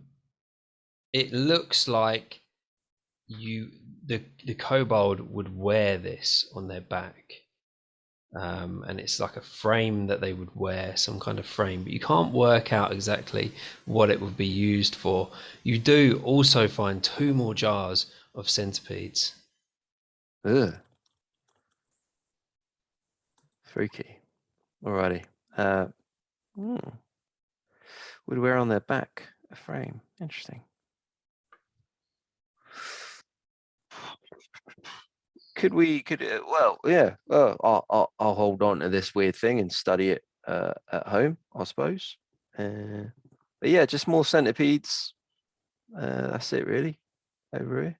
It looks like the kobold would wear this on their back. And it's like a frame that they would wear, some kind of frame, but you can't work out exactly what it would be used for. You do also find 2 more jars of centipedes. Ugh. Freaky. Alrighty. Would wear on their back a frame. Interesting. Well, yeah. I'll hold on to this weird thing and study it at home, I suppose. But yeah, just more centipedes. That's it, really. Over here.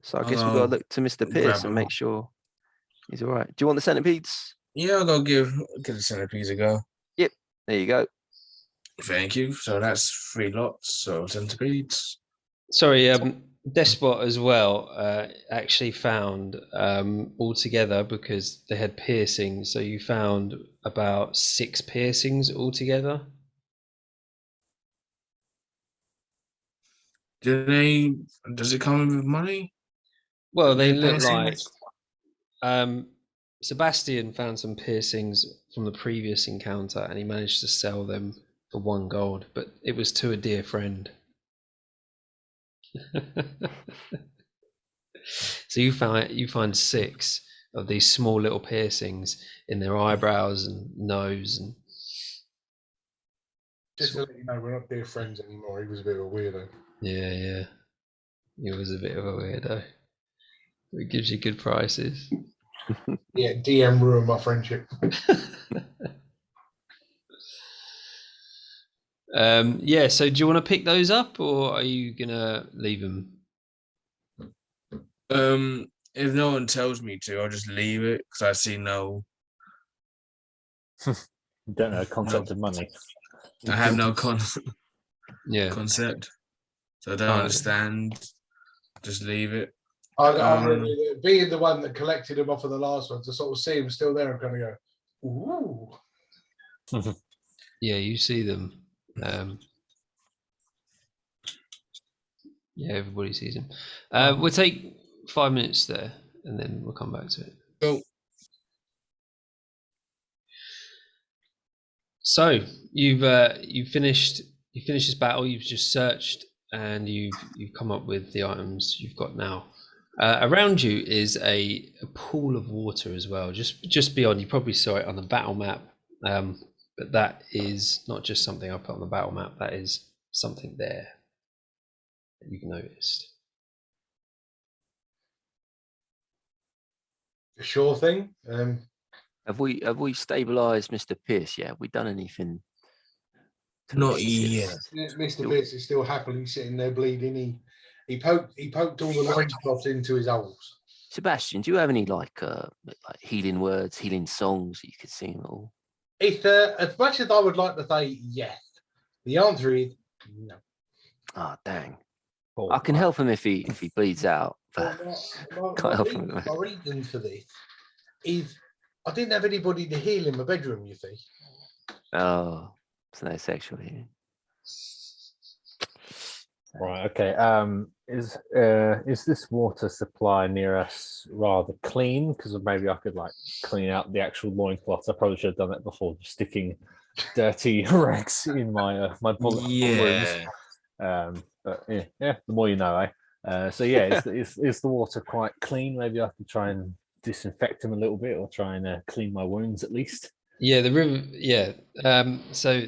So I guess we've got to look to Mr. Pierce and make sure he's all right. Do you want the centipedes? Yeah, I'll go give the centipedes a go. Yep. There you go. Thank you. So that's 3 lots of centipedes. Sorry, Despot as well actually found altogether, because they had piercings, so you found about 6 piercings altogether. Does it come with money? Well, they The look like piercings? Sebastian found some piercings from the previous encounter, and he managed to sell them for 1 gold, but it was to a dear friend. So you find 6 of these small little piercings in their eyebrows and nose, and Just to let you know, we're not dear friends anymore. He was a bit of a weirdo. yeah, he was a bit of a weirdo. It gives you good prices. Yeah, DM ruined my friendship. Yeah. So do you want to pick those up, or are you gonna leave them? If no one tells me to, I'll just leave it because I see no. Don't know concept of money. I have no Yeah. concept, so I don't Alright. understand. Just leave it. Being the one that collected them off of the last one, to sort of see him still there and kind of go, ooh. Yeah, you see them. Yeah, everybody sees them. We'll take 5 minutes there, and then we'll come back to it. Go. So you've finished this battle. You've just searched, and you've come up with the items you've got now. Around you is a pool of water as well. Just beyond, you probably saw it on the battle map, but that is not just something I put on the battle map. That is something there that you've noticed. Sure thing. Have we stabilised Mr. Pierce yet? Have we done anything? to Not Mr. Pierce? yet. Mr. Pierce is still happily sitting there bleeding. He poked all the loincloths into his holes. Sebastian, do you have any like healing words, healing songs that you could sing at all? If as much as I would like to say yes, the answer is no. Ah, dang. Cool. I can help him if he bleeds out. But can't help him. My reason for this is I didn't have anybody to heal in my bedroom, you see. Oh, it's no sexual healing. Right. Okay. Is this water supply near us rather clean? Because maybe I could like clean out the actual loincloths. I probably should have done that before, just sticking dirty rags in my my bullet wounds. But yeah, the more you know, eh? So yeah, is the water quite clean? Maybe I could try and disinfect them a little bit, or try and clean my wounds at least. Yeah, the river. Yeah. So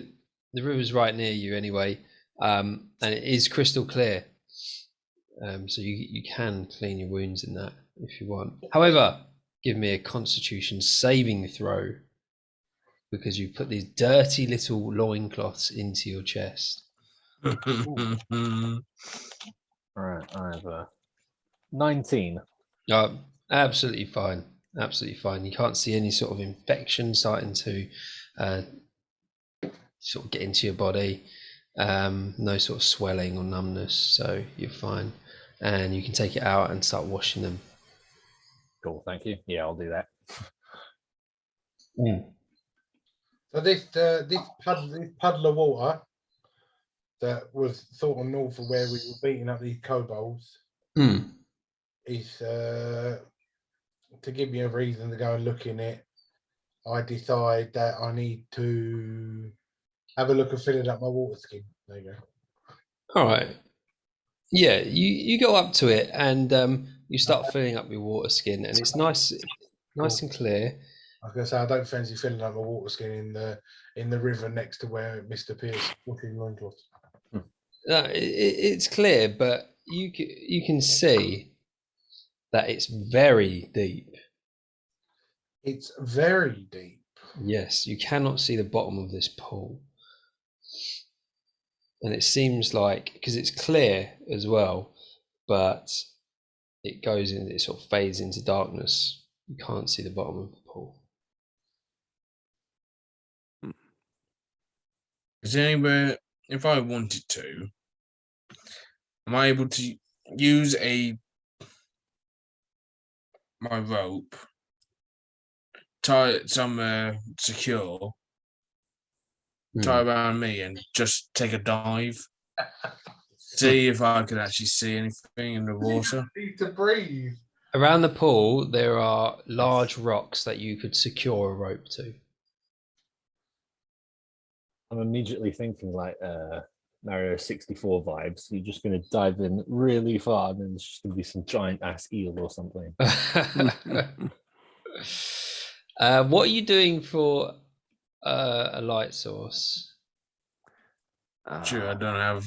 the river's right near you anyway, and it is crystal clear. So you can clean your wounds in that if you want. However, give me a Constitution saving throw because you put these dirty little loincloths into your chest. All right, I have 19. Absolutely fine. Absolutely fine. You can't see any sort of infection starting to sort of get into your body. No sort of swelling or numbness, so you're fine. And you can take it out and start washing them. Cool, thank you. Yeah, I'll do that. So this puddle of water that was sort of north of where we were beating up these kobolds is to give me a reason to go and look in it. I decide that I need to have a look at filling up my water skin. There you go. All right. Yeah, you go up to it and you start filling up your water skin, and it's nice and clear. I was going to say I don't fancy filling up my water skin in the river next to where Mr. Pierce is putting loincloths. No, it's clear, but you can see that it's very deep. It's very deep. Yes, you cannot see the bottom of this pool. And it seems like, because it's clear as well, but it sort of fades into darkness. You can't see the bottom of the pool. Is there anywhere, if I wanted to, am I able to use my rope, tie it somewhere secure, tie around me, and just take a dive? See if I could actually see anything in the water. Need to breathe. Around the pool, there are large rocks that you could secure a rope to. I'm immediately thinking like Mario 64 vibes. You're just going to dive in really far, and then there's just going to be some giant ass eel or something. What are you doing for a light source? Sure, I don't have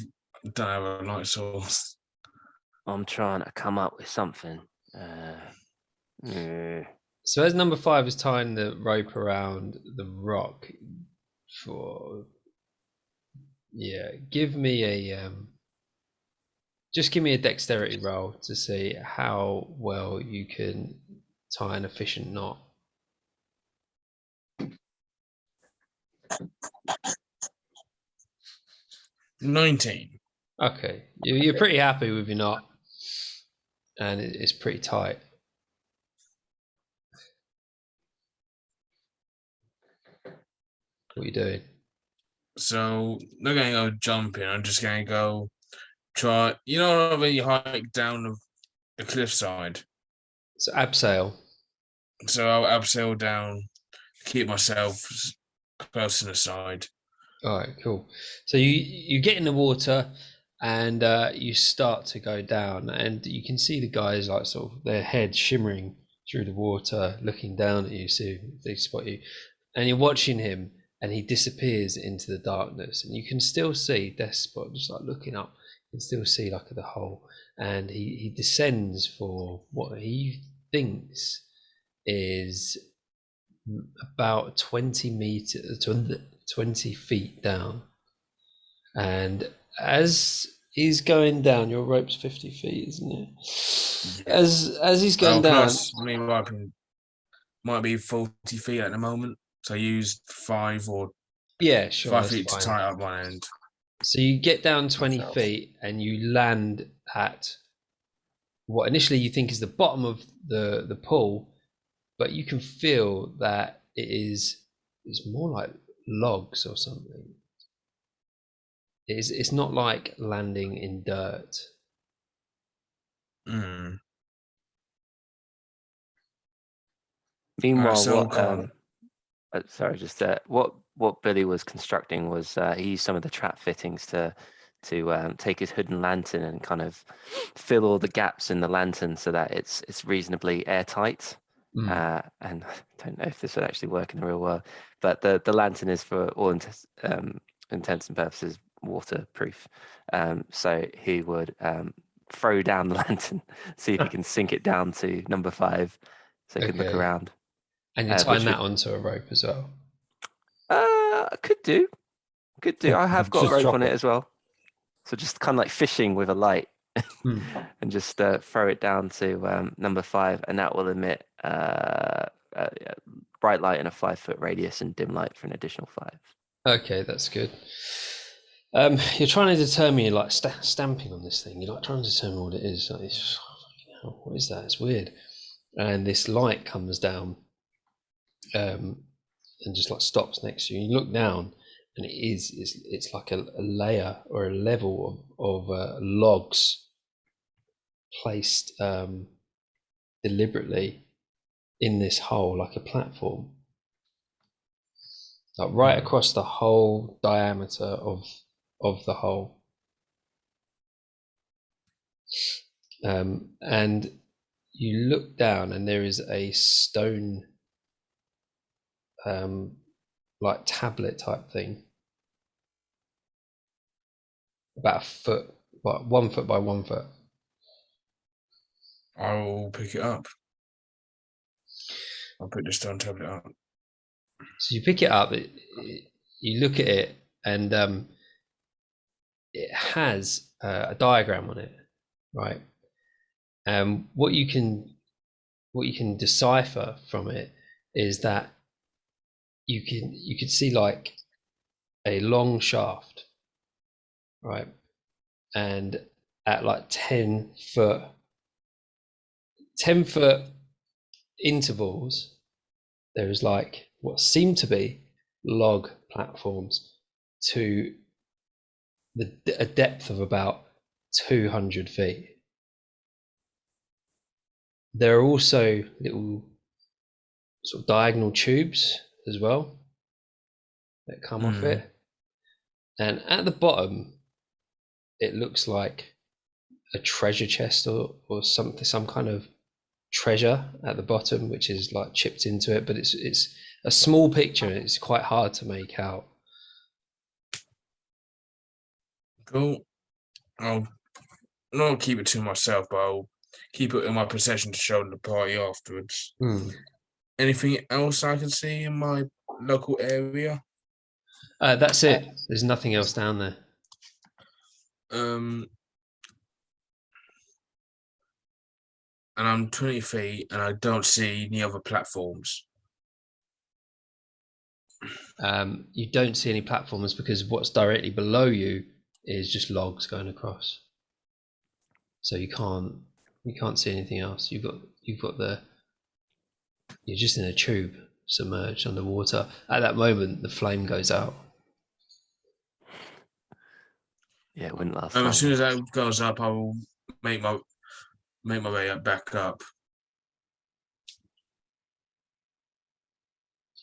a light source. I'm trying to come up with something. So as number 5 is tying the rope around the rock for Yeah, give me a just give me a dexterity roll to see how well you can tie an efficient knot. 19. Okay, you're pretty happy with your knot, and it's pretty tight. What are you doing? So not gonna go jumping. I'm just gonna go try. You know when you hike down the cliffside. So abseil. So I'll abseil down, keep myself close to the side. All right, cool. So you get in the water, and you start to go down, and you can see the guys like sort of their heads shimmering through the water, looking down at you, see if they spot you, and you're watching him, and he disappears into the darkness, and you can still see Despot just like looking up. You can still see like the hole, and he descends for what he thinks is about 20 meters, 20 feet down. And as he's going down, your rope's 50 feet, isn't it? As he's going down, Plus, me roping might be 40 feet at the moment. So I used 5 or yeah, sure, 5 that's feet to fine. tie up one end. So you get down 20 Myself. feet and you land at what initially you think is the bottom of the pool, but you can feel that it's more like logs or something. It's not like landing in dirt. Mm. Meanwhile, so what? Sorry, just what Billy was constructing was he used some of the trap fittings to take his hood and lantern and kind of fill all the gaps in the lantern so that it's reasonably airtight. Mm. And I don't know if this would actually work in the real world, but the lantern is for all intents and purposes waterproof. So he would throw down the lantern, see if he can sink it down to number 5, so he can look Okay. around. And you're which tying that would- onto a rope as well. Could do. I have got Just rope drop on it it. as well. So just kind of like fishing with a light Hmm. and just throw it down to number 5, and that will emit bright light in a 5-foot radius and dim light for an additional 5. Okay, that's good. You're trying to determine, you're like stamping on this thing. You're like trying to determine what it is. Like, what is that? It's weird. And this light comes down, and just like stops next to you. You look down, and it's like a layer or a level of logs placed deliberately in this hole, like a platform, like right across the whole diameter of the hole. And you look down, and there is a stone, like tablet type thing, about a foot, like 1 foot by 1 foot. I'll pick it up. I'll pick the stone tablet up. So you pick it up, you look at it, and it has a diagram on it, right? What you can decipher from it is that you can see like a long shaft, right? And at like 10 foot intervals, there is like what seem to be log platforms to a depth of about 200 feet. There are also little sort of diagonal tubes as well that come off it. And at the bottom, it looks like a treasure chest or something, some kind of treasure at the bottom, which is like chipped into it, but it's a small picture. It's quite hard to make out. Cool. I'll not keep it to myself, but I'll keep it in my possession to show the party afterwards. Anything else I can see in my local area? That's it. There's nothing else down there. And I'm 20 feet, and I don't see any other platforms. You don't see any platforms because what's directly below you is just logs going across. So you can't see anything else. You're just in a tube submerged underwater. At that moment, the flame goes out. Yeah, it wouldn't last And long. as soon as that goes up, I will make my way back up.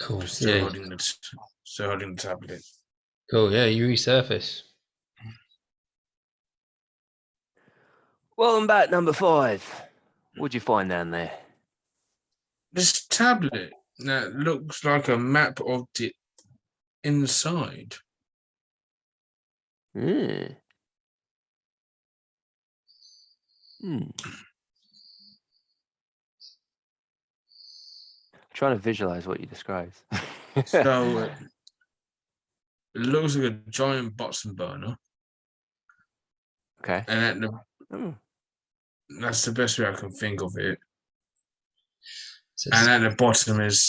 Cool. Still Yeah. holding the tablet. Cool. Yeah. You resurface. Welcome back, number 5. What'd you find down there? This tablet that looks like a map of the inside. Hmm. Trying to visualize what you described. So it looks like a giant Bunsen burner, Okay. and Hmm. that's the best way I can think of it. So, And at the bottom is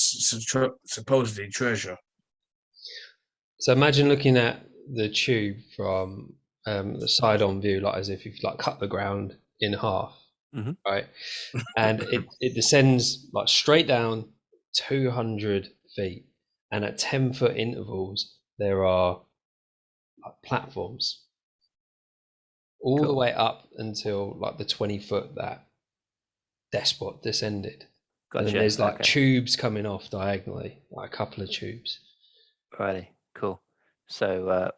supposedly treasure. so imagine looking at the tube from the side-on view, like as if you've like cut the ground in half, right? And it descends like straight down 200 feet, and at 10-foot intervals there are like platforms all the Cool. way up until like the 20-foot that Despot descended. And then Gotcha. there's like Okay. tubes coming off diagonally, like a couple of tubes. Righty. Cool. So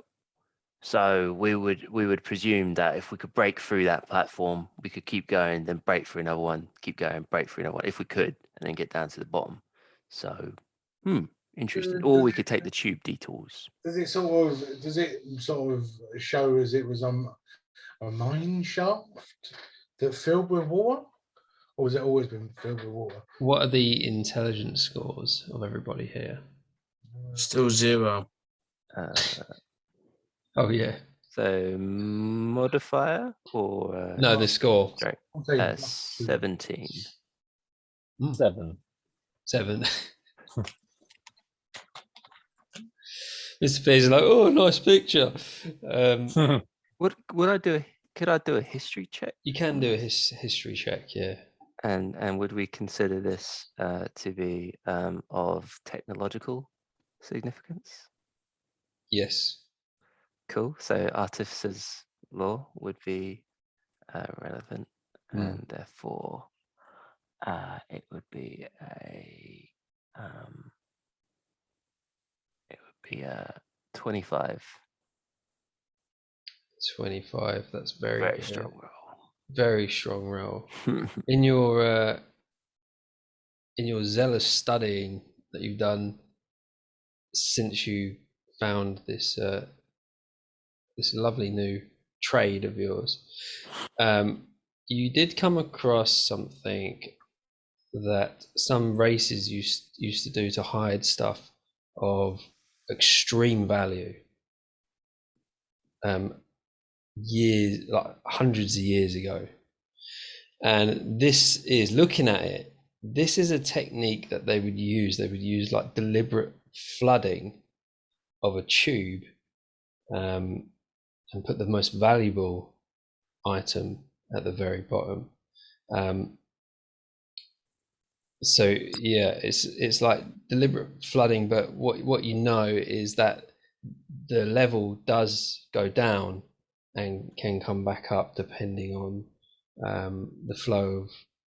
we would presume that if we could break through that platform, we could keep going, then break through another one, keep going, break through another one, if we could, and then get down to the bottom. So, interesting. Or we could take the tube detours. Does it sort of show as it was on a mine shaft that filled with water, or has it always been filled with water? What are the intelligence scores of everybody here? Still 0. Oh yeah. So modifier or No, the score. sorry, I'll say 17. 7. 7. Mr. Pierce is like, oh, nice picture. Would I do? Could I do a history check? You can do a history check, yeah. And would we consider this to be of technological significance? Yes. Cool. So artificer's law would be relevant, and therefore it would be a 25. 25. That's very Very strong roll. Very strong roll. In your zealous studying that you've done since you found this this lovely new trade of yours, you did come across something that some races used to do to hide stuff of extreme value. Years, like hundreds of years ago. And this is, looking at it, this is a technique that they would use. They would use like deliberate flooding of a tube, and put the most valuable item at the very bottom. So yeah, it's like deliberate flooding, but what you know is that the level does go down and can come back up depending on the flow of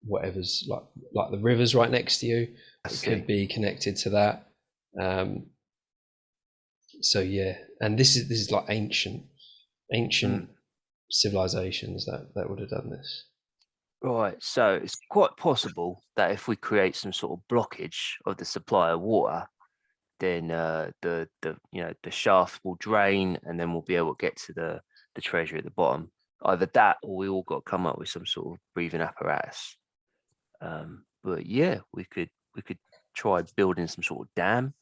whatever's like the rivers right next to you. It could be connected to that. So yeah, and this is like ancient civilizations that would have done this. Right, so it's quite possible that if we create some sort of blockage of the supply of water, then the shaft will drain, and then we'll be able to get to the treasure at the bottom. Either that, or we all got to come up with some sort of breathing apparatus. But yeah, we could try building some sort of dam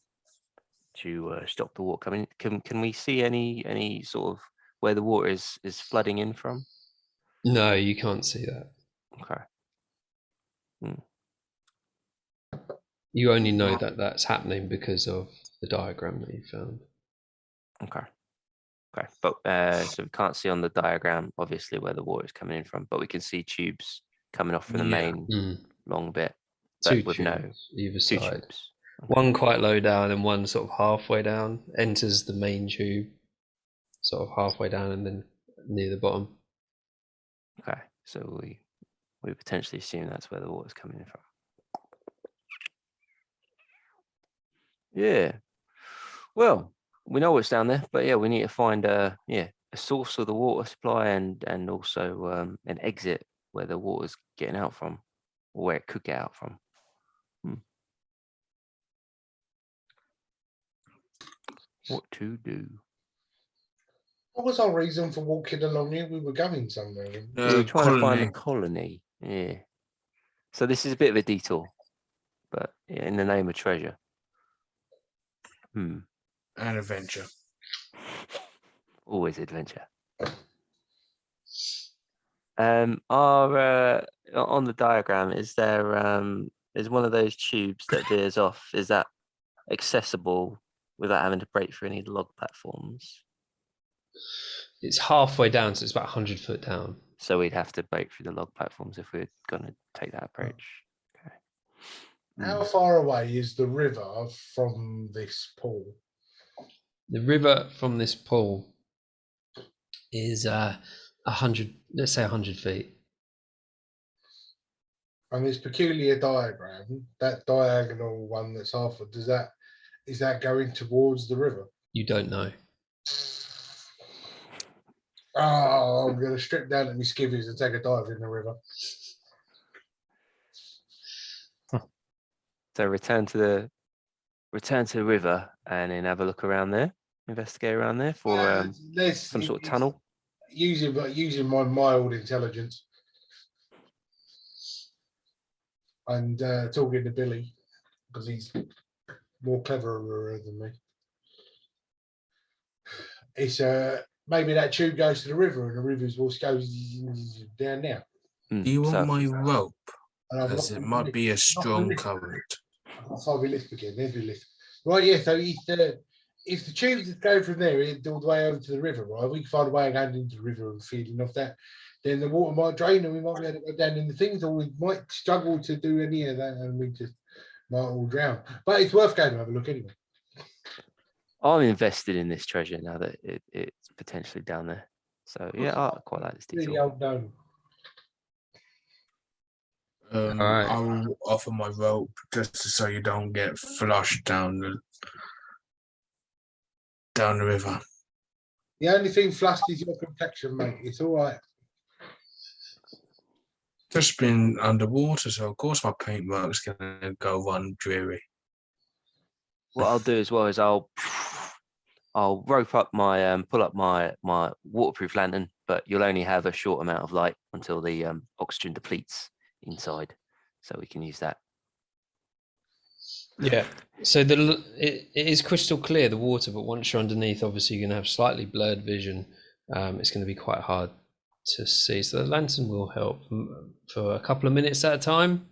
to stop the water coming. Can we see any sort of where the water is flooding in from? No, you can't see that. Okay. You only know that that's happening because of the diagram that you found. Okay. Okay. But so we can't see on the diagram, obviously, where the water is coming in from, but we can see tubes coming off from the main long bit. Two with tubes either two side. tubes. Okay. One quite low down and one sort of halfway down. Enters the main tube, sort of halfway down and then near the bottom. Okay. So we potentially assume that's where the water's coming in from. Yeah. Well, we know what's down there, but yeah, we need to find a source of the water supply and also an exit where the water's getting out from, or where it could get out from. What to do? What was our reason for walking along here? We were going somewhere. We were trying to find the colony. Yeah. So this is a bit of a detour, but yeah, in the name of treasure. An adventure. Always adventure. Are on the diagram, is there is one of those tubes that veers off? Is that accessible without having to break through any log platforms? It's halfway down, so it's about 100 foot down. So we'd have to break through the log platforms if we're going to take that approach. Okay. How far away is the river from this pool? The river from this pool is 100, let's say 100 feet. And this peculiar diagram, that diagonal one that's half, is that going towards the river? You don't know. Oh, I'm going to strip down at my skivvies and take a dive in the river. So return to the river and then have a look around there, investigate around there for some sort of tunnel. Using my mild intelligence and talking to Billy because he's more cleverer than me. It's maybe that tube goes to the river and the river's what goes down now. Do you want my rope? As it might be a strong current. I'll be lift again. There's the lift. Right, yeah. So if the tubes go from there all the way over to the river, right? We can find a way of going into the river and feeding off that. Then the water might drain and we might be able to go down in the things, or we might struggle to do any of that and we just might all drown. But it's worth going to have a look anyway. I'm invested in this treasure now that it's potentially down there. So yeah, I quite like this detail. Really old dome. Alright. I'll offer my rope just so you don't get flushed down the river. The only thing flushed is your complexion, mate. It's all right. Just been underwater, so of course my paintwork's gonna go one dreary. What I'll do as well is I'll rope up my pull up my waterproof lantern, but you'll only have a short amount of light until the oxygen depletes inside, so we can use that. Yeah. So it is crystal clear, the water, but once you're underneath, obviously you're going to have slightly blurred vision. It's going to be quite hard to see. So the lantern will help for a couple of minutes at a time.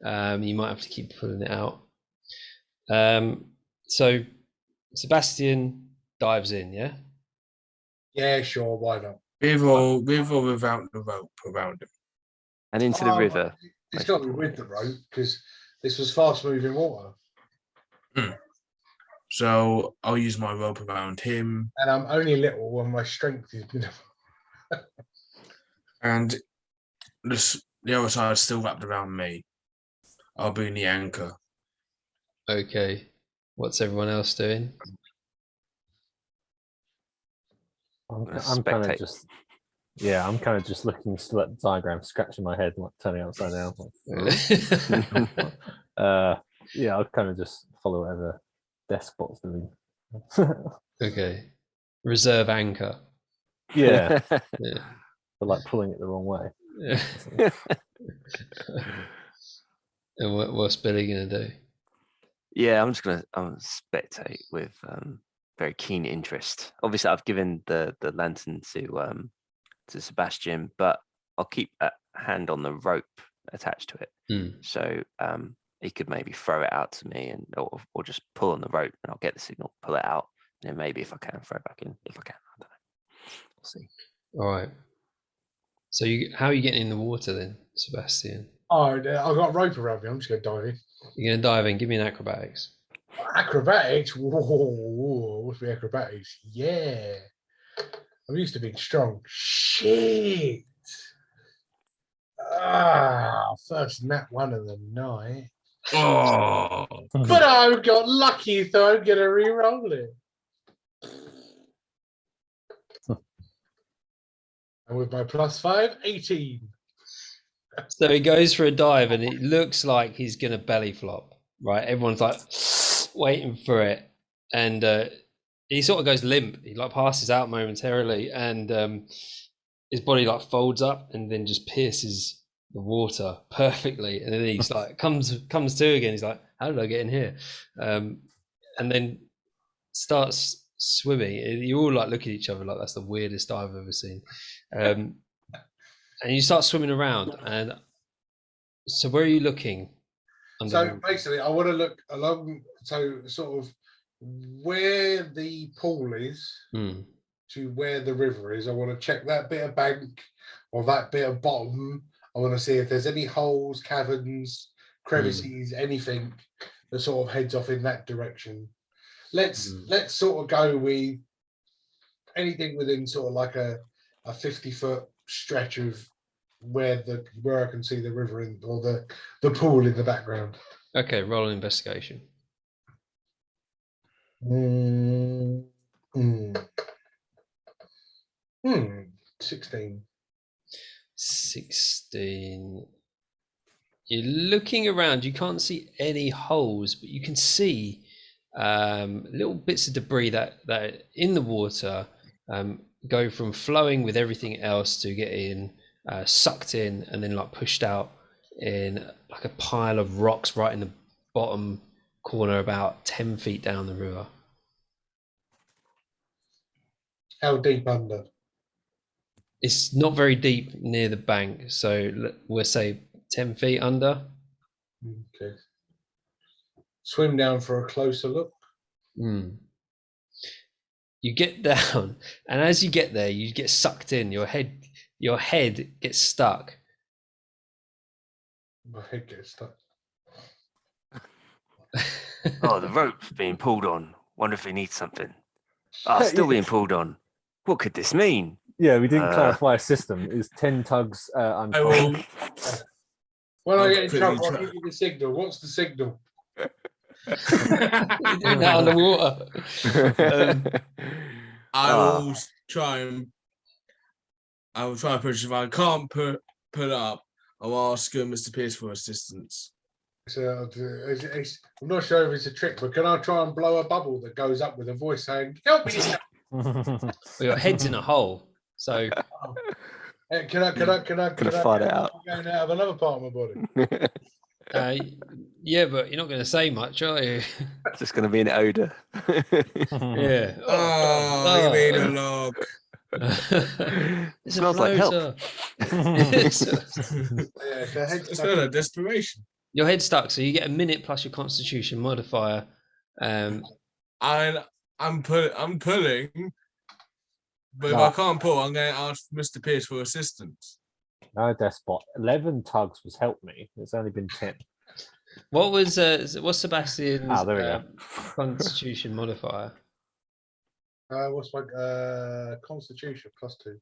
You might have to keep pulling it out. So Sebastian dives in, yeah? Yeah, sure. Why not? With or without the rope around him. And into the river. It's got to be with the rope because this was fast moving water. So I'll use my rope around him. And I'm only little and my strength is And the other side is still wrapped around me. I'll be in the anchor. Okay. What's everyone else doing? I'm kind of just, I'm kind of just looking still at the diagram, scratching my head, like turning upside down. I'll kind of just follow whatever Despot's doing. Okay. Reserve anchor. Yeah, Yeah. but like pulling it the wrong way. And what's Billy gonna do? Yeah, I'm just gonna spectate with very keen interest. Obviously, I've given the lantern to Sebastian, but I'll keep a hand on the rope attached to it. So he could maybe throw it out to me, and or just pull on the rope, and I'll get the signal, pull it out, and then maybe if I can throw it back in. If I can, I don't know. We'll see. All right. So how are you getting in the water then, Sebastian? Oh, I've got rope around me. I'm just going to dive in. You're gonna dive in. Give me an acrobatics. Acrobatics? Whoa, what's the acrobatics? Yeah. I'm used to being strong. Shit. First nat one of the night. Oh, But I've got lucky, so I'm going to re-roll it. And with my +5, 18. So he goes for a dive, and it looks like he's gonna belly flop. Right, everyone's like waiting for it, and he sort of goes limp. He like passes out momentarily, and his body like folds up and then just pierces the water perfectly. And then he's like comes to again. He's like, "How did I get in here?" And then starts swimming. You all like look at each other like that's the weirdest dive I've ever seen. And you start swimming around. And so where are you looking? So basically, I want to look along, so sort of where the pool is to where the river is. I want to check that bit of bank or that bit of bottom. I want to see if there's any holes, caverns, crevices, anything that sort of heads off in that direction. Let's sort of go with anything within sort of like a 50-foot stretch of where I can see the river in, or the pool in the background. Okay, roll an investigation. 16. 16. You're looking around, you can't see any holes, but you can see little bits of debris that in the water go from flowing with everything else to getting sucked in and then like pushed out in like a pile of rocks right in the bottom corner about 10 feet down the river. How deep under? It's not very deep near the bank, so we'll say 10 feet under. Okay. Swim down for a closer look. You get down, and as you get there, you get sucked in. Your head gets stuck. My head gets stuck. Oh, the rope's being pulled on. Wonder if he needs something. Still being pulled on. What could this mean? Yeah, we didn't clarify a system. Is 10 tugs I will. When I I'll get in trouble, quickly I'll give you the signal. What's the signal? You're doing that underwater. I will try and push. If I can't put up, I'll ask Mr. Pierce for assistance. So I'm not sure if it's a trick, but can I try and blow a bubble that goes up with a voice saying, "Help me!" Well, your head's in a hole, so Can I find it out? Going out of another part of my body. yeah, but you're not going to say much, are you? It's just going to be an odor. Yeah. You made a look. It smells like help. It's not a desperation. Your head's stuck, so you get a minute plus your Constitution modifier. I'm pulling, but if I can't pull, I'm going to ask Mr. Pierce for assistance. No, Despot. 11 tugs was help me. It's only been 10. What's Sebastian's there we go. Constitution modifier? What's my Constitution +2?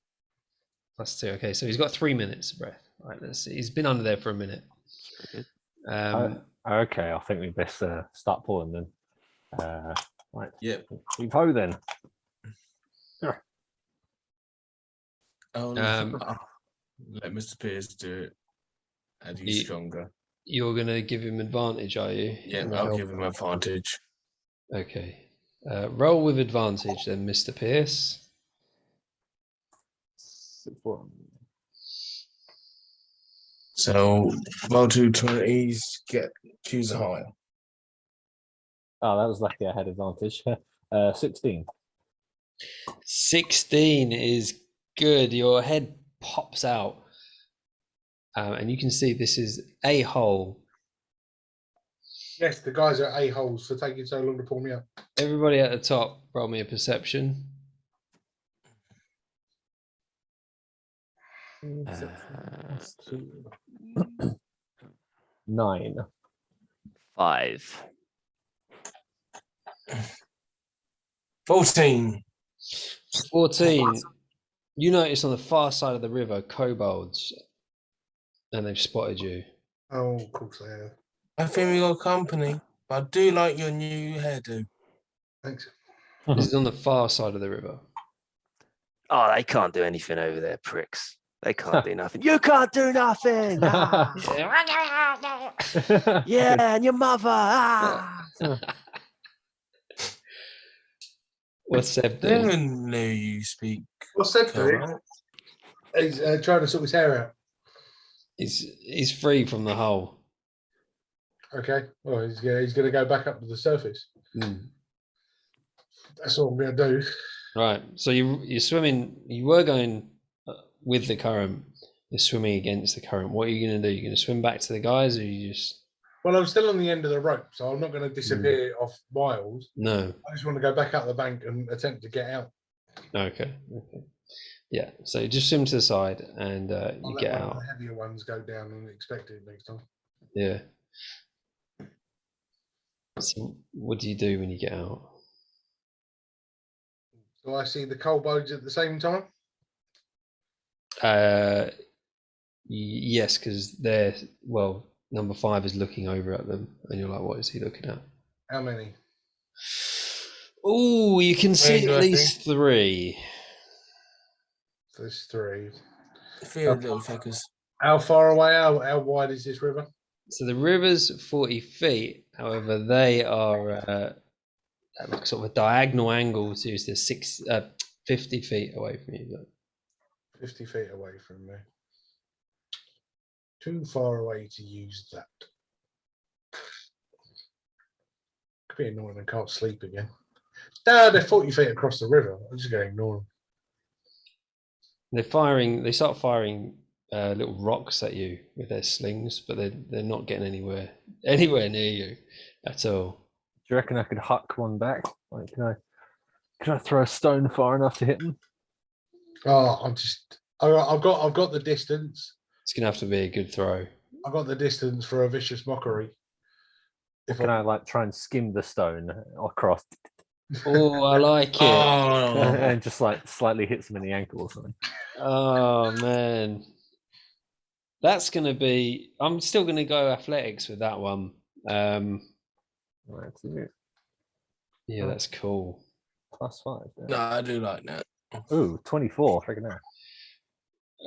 +2. Okay, so he's got 3 minutes of breath. All right, let's see. He's been under there for a minute. Okay, I think we best start pulling then. Right. Yeah. We go then. Let Mr. Pierce do it. And he's stronger. You're going to give him advantage, are you? Yeah, I'll give him advantage. Okay. Roll with advantage then, Mr. Pierce. So roll 2 20s, choose a higher. Oh, that was lucky I had advantage. 16. 16 is good. Your head pops out. And you can see this is a hole. Yes, the guys are a-holes for taking so long to pull me up. Everybody at the top, roll me a perception. That's 2. 9. 5. 14. 14. You notice on the far side of the river, kobolds, and they've spotted you. Oh, of course they have. I think we got company, but I do like your new hairdo. Thanks. This is on the far side of the river. Oh, they can't do anything over there, pricks. They can't do nothing. You can't do nothing. Ah. Yeah, and your mother. Ah. What's Seb I doing? didn't know you speak. What's Seb doing? Cool. He's trying to sort his hair out. He's free from the hole. Okay. Well, he's going to go back up to the surface. That's all I'm going to do. Right. So you're swimming. You were going with the current. You're swimming against the current. What are you going to do? You're going to swim back to the guys, or you just? Well, I'm still on the end of the rope, so I'm not going to disappear off miles. No. I just want to go back up the bank and attempt to get out. Okay. Yeah. So you just swim to the side and I'll you let get one out. of the heavier ones go down and expect it next time. Yeah. So what do you do when you get out? Do I see the kobolds at the same time? Yes, because they're number 5 is looking over at them, and you're like, what is he looking at? How many? Oh, you can see do at I least 3. There's 3. Few little figures. How far away? How wide is this river? So the river's 40 feet. However, they are at like sort of a diagonal angle to the 50 feet away from you. 50 feet away from me. Too far away to use that. Could be annoying. I can't sleep again. No, they're 40 feet across the river. I'm just going to ignore them. They start firing little rocks at you with their slings, but they're not getting anywhere near you at all. Do you reckon I could huck one back? Like, can I throw a stone far enough to hit them? Oh, I've got the distance. It's gonna have to be a good throw. I've got the distance for a vicious mockery. Or can I like try and skim the stone across Oh, I like it. and just like slightly hits them in the ankle or something? Oh man, that's gonna be. I'm still gonna go athletics with that one. That's it. Yeah, that's cool. +5. Yeah. No, I do like that. Ooh, 24. Freaking out.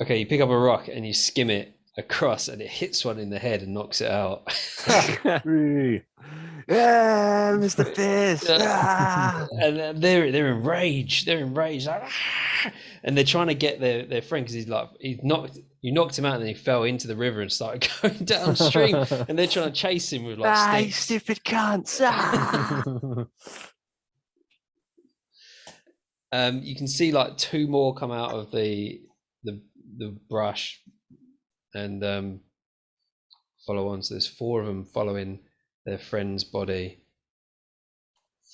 Okay, you pick up a rock and you skim it across, and it hits one in the head and knocks it out. Yeah, Mr. Fist. Ah. And they're enraged. They're enraged, like, ah! And they're trying to get their friend because you knocked him out, and then he fell into the river and started going downstream. And they're trying to chase him with like You sticks. stupid cunts. Ah. You can see like 2 more come out of the brush and follow on. So there's 4 of them following their friend's body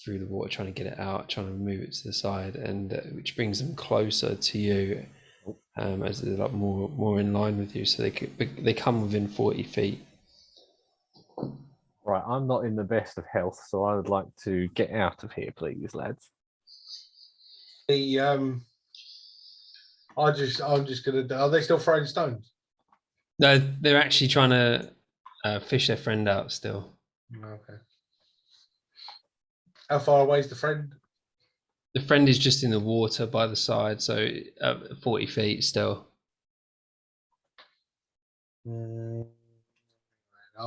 through the water, trying to get it out, trying to move it to the side, and which brings them closer to you as they're like more in line with you. So they come within 40 feet. Right, I'm not in the best of health, so I would like to get out of here, please, lads. I'm just gonna. Are they still throwing stones? No, they're actually trying to fish their friend out still. Okay. How far away is the friend? The friend is just in the water by the side, so 40 feet still. I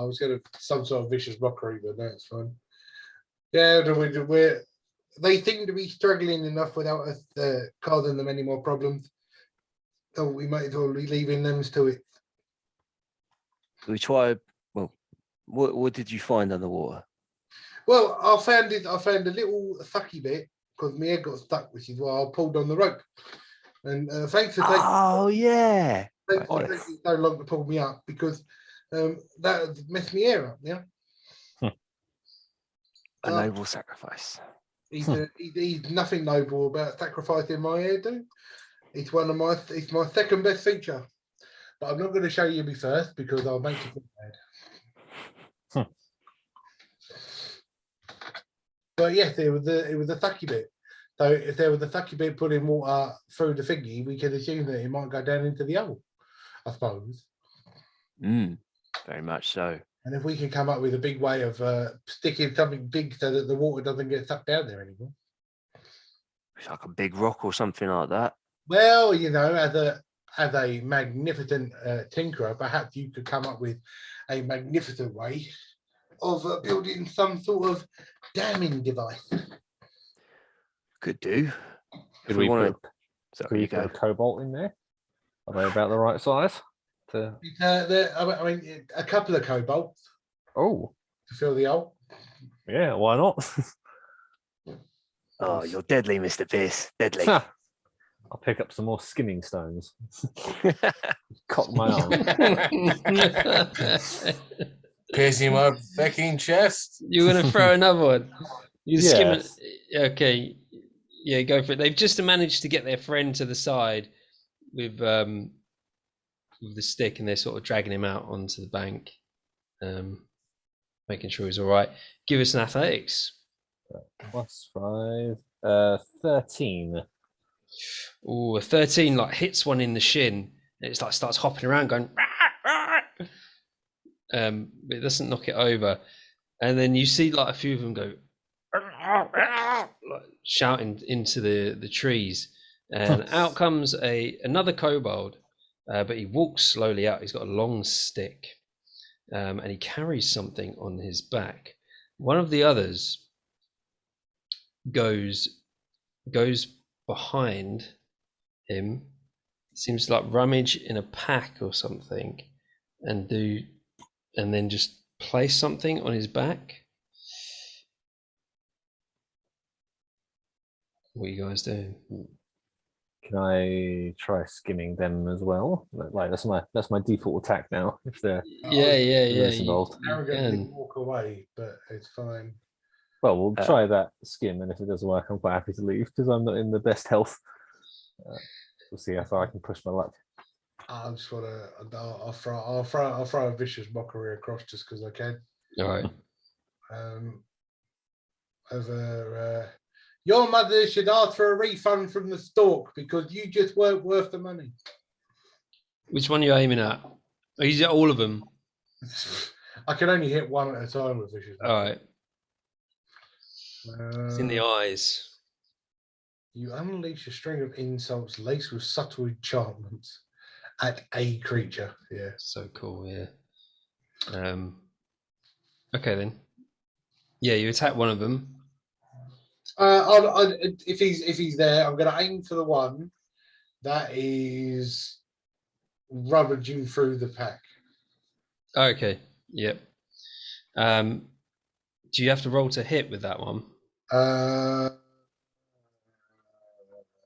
was going to some sort of vicious mockery, but no, it's fine. Yeah, they seem to be struggling enough without us causing them any more problems. So we might as well be leaving them to it. We try. Well, what did you find underwater? Well, I found a little sucky bit because my head got stuck, which is why I pulled on the rope. And thanks for taking. Oh yeah. Thanks for Right. taking so long to pull me up because that messed me hair up. Yeah. A noble sacrifice. He's nothing noble about sacrificing my hairdo. It's my second best feature. But I'm not going to show you me first because I'll make you feel bad. But yes, it was a thucky bit. So if there was a thucky bit putting water through the thingy, we could assume that it might go down into the hole, I suppose. Very much so. And if we can come up with a big way of sticking something big so that the water doesn't get sucked down there anymore. It's like a big rock or something like that. Well, as a magnificent tinkerer, perhaps you could come up with a magnificent way of building some sort of damming device. Could do. Could we want put, to, could we put a cobalt in there? Are they about the right size? I mean, a couple of cobalts Oh, to fill the hole. yeah, why not? Oh, you're deadly, Mr. Pierce. Deadly. I'll pick up some more skimming stones. Cock my arm. Piercing my fucking chest. You're going to throw another one. You skim it. Yes. Okay. Yeah, go for it. They've just managed to get their friend to the side with the stick, and they're sort of dragging him out onto the bank, making sure he's all right. Give us an athletics. +5, 13. Oh, a 13 like hits one in the shin. And it's like starts hopping around, going. But it doesn't knock it over, and then you see like a few of them go, like, shouting into the trees, and out comes another kobold, but he walks slowly out. He's got a long stick, and he carries something on his back. One of the others goes behind him, seems to like rummage in a pack or something, and then just place something on his back. What are you guys doing? Can I try skimming them as well? Like that's my default attack now. If they're Yeah. involved. Arrogantly walk away, but it's fine. Well, we'll try that skim, and if it doesn't work, I'm quite happy to leave because I'm not in the best health. We'll see how far I can push my luck. I just want to. I'll throw a vicious mockery across just because I can. All right. Your mother should ask for a refund from the stork because you just weren't worth the money. Which one are you aiming at? Oh, you at all of them? I can only hit one at a time with vicious. All right. It's in the eyes. You unleash a string of insults laced with subtle enchantments at a creature. Yeah. So cool. Yeah. Okay then. Yeah, you attack one of them. If he's there, I'm going to aim for the one that is rummaging through the pack. Okay. Yep. Do you have to roll to hit with that one?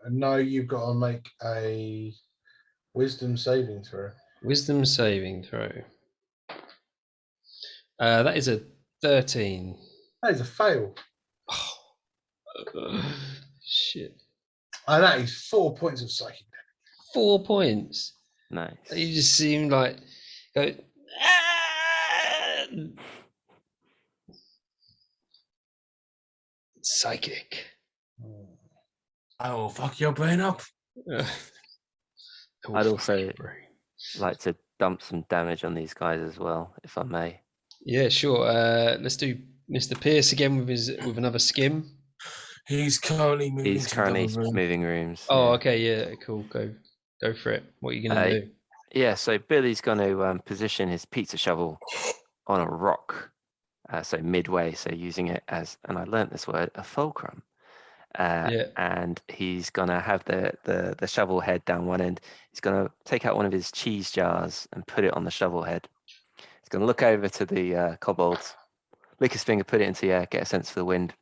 No, you've got to make a wisdom saving throw. Wisdom saving throw. That is a 13. That is a fail. Oh, shit. And that is 4 points of psychic damage. 4 points. Nice. You just seem like go. Psychic. I will fuck your brain up. I'd also like to dump some damage on these guys as well, if I may. Yeah, sure. Let's do Mr. Pierce again with another skim. He's currently moving. He's currently moving rooms. Oh, yeah. okay, yeah, cool. Go for it. What are you gonna do? Yeah, so Billy's going to position his pizza shovel on a rock, so midway, so using it as, and I learnt this word, a fulcrum. And he's going to have the shovel head down one end. He's going to take out one of his cheese jars and put it on the shovel head. He's going to look over to the kobolds, lick his finger, put it into the air, get a sense for the wind.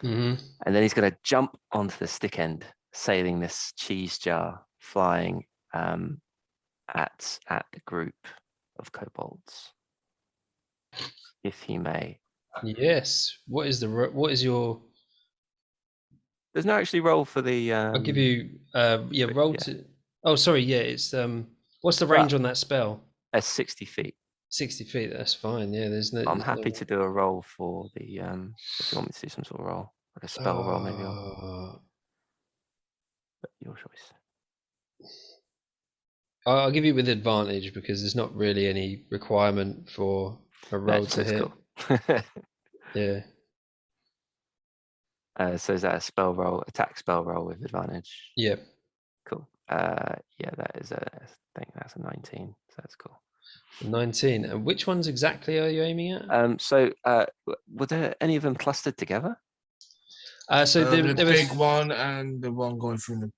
Hmm. And then he's going to jump onto the stick end, sailing this cheese jar, flying at the group of kobolds. If he may. Yes. What is your? There's no actually roll for the. I'll give you. Roll yeah. to. Oh, sorry. Yeah, it's What's the range on that spell? 60 feet. 60 feet. That's fine. Yeah, there's no. I'm there's happy no- to do a roll for the. If you want me to do some sort of roll, like a spell roll, maybe. Your choice. I'll give you with advantage because there's not really any requirement for a roll to That's hit. cool. Yeah. So is that a spell roll, attack spell roll with advantage? Yeah. Cool. Yeah, that is I think that's a 19. So that's cool. 19. And which ones exactly are you aiming at? So were there any of them clustered together? So the there was big one and the one going through the.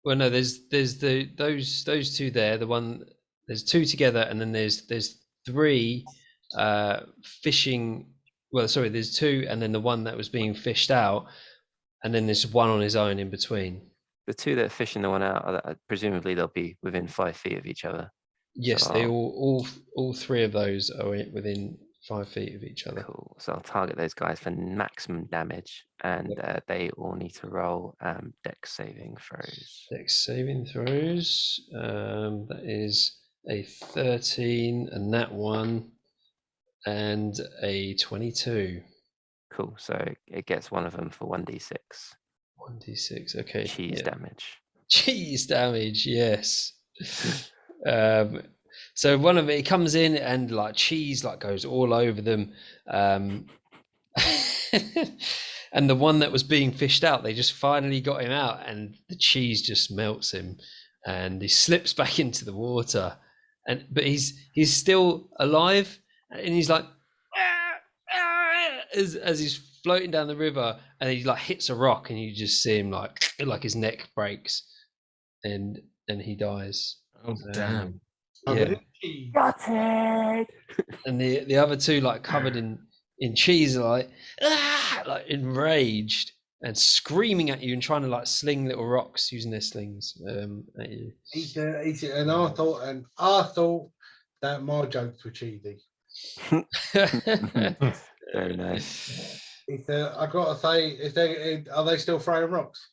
well, no, there's those two there. The one there's two together, and then there's three fishing. Well, sorry, there's two, and then the one that was being fished out, and then there's one on his own in between. The two that are fishing the one out, presumably they'll be within 5 feet of each other. Yes, So they all three of those are within 5 feet of each other. Cool. So I'll target those guys for maximum damage, and they all need to roll dex saving throws. Dex saving throws. That is a 13, and that one, and a 22. Cool. So it gets one of them for 1d6 1d6. Okay. cheese damage. Cheese damage. Yes. So one of it comes in and like cheese like goes all over them. And the one that was being fished out, they just finally got him out, and the cheese just melts him, and he slips back into the water. But he's still alive, and he's like as he's floating down the river, and he like hits a rock, and you just see him like his neck breaks, and he dies. Oh damn! Yeah. Got it. And the other two like covered in cheese are like enraged and screaming at you and trying to like sling little rocks using their slings at you. And I thought that my jokes were cheesy. Very nice. I gotta say, are they still throwing rocks?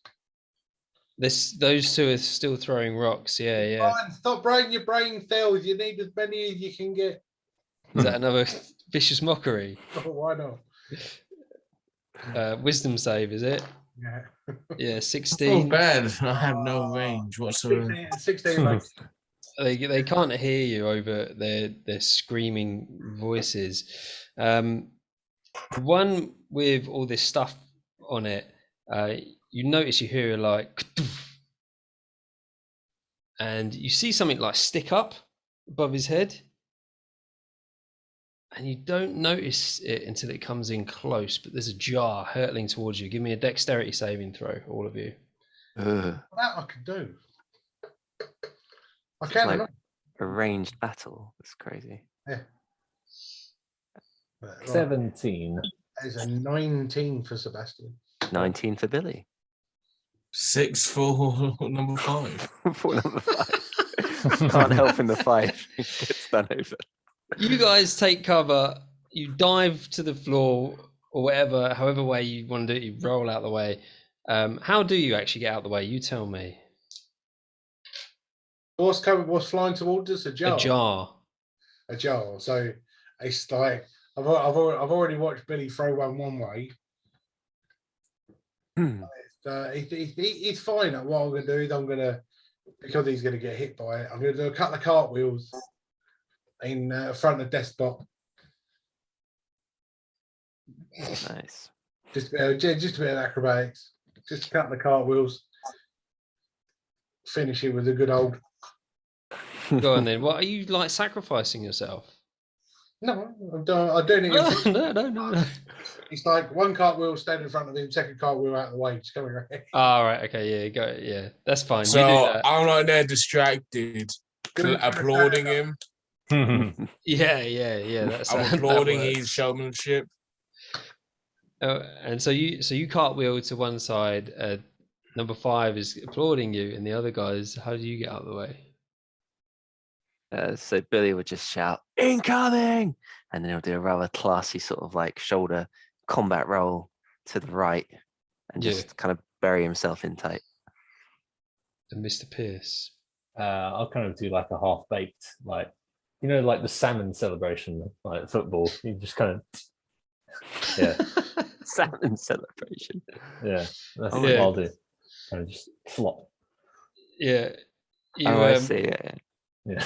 Those two are still throwing rocks. Yeah. Brian, stop brain your brain cells. You need as many as you can get. Is that another vicious mockery? Oh, why not? Wisdom save, is it? Yeah. Yeah, Oh 16. bad! I have no range whatsoever. 16 mate. They can't hear you over their screaming voices. The one with all this stuff on it, you notice you hear like, and you see something like stick up above his head, and you don't notice it until it comes in close, but there's a jar hurtling towards you. Give me a dexterity saving throw, all of you. Ugh. That I can do. I It's can. like a ranged battle. That's crazy. Yeah. Right. 17. There's a 19 for Sebastian. 19 for Billy. 6 for number 5. For number 5. Can't help in the 5. Gets done over. You guys take cover. You dive to the floor or however way you want to do it. You roll out the way. How do you actually get out the way? You tell me. What's flying towards us? A jar. A jar. A jar. So it's like I've already watched Billy throw one way. He's fine. What I'm going to do is because he's going to get hit by it, I'm going to do a couple of cartwheels in front of Despot. Nice. Just a bit of acrobatics. Just a couple of cartwheels. Finish it with a good old. Go on then. What are you like sacrificing yourself? No, I'm doing it. In front. No. It's like one cartwheel standing in front of him, second cartwheel out of the way, just coming right. All right. Okay. Yeah. Go. Yeah. That's fine. So you do that. I'm like there distracted, applauding him. Yeah. That's. I'm applauding his showmanship. And so you cartwheel to one side. Number 5 is applauding you, and the other guys. How do you get out of the way? So Billy would just shout, "Incoming!" And then he'll do a rather classy sort of like shoulder combat roll to the right and just kind of bury himself in tight. And Mr. Pierce. I'll kind of do like a half baked, like like the salmon celebration, like football. You just kind of, yeah, Salmon celebration. yeah. That's Oh, what yeah. I'll do. Kind of just flop. Yeah. You, I see. Yeah.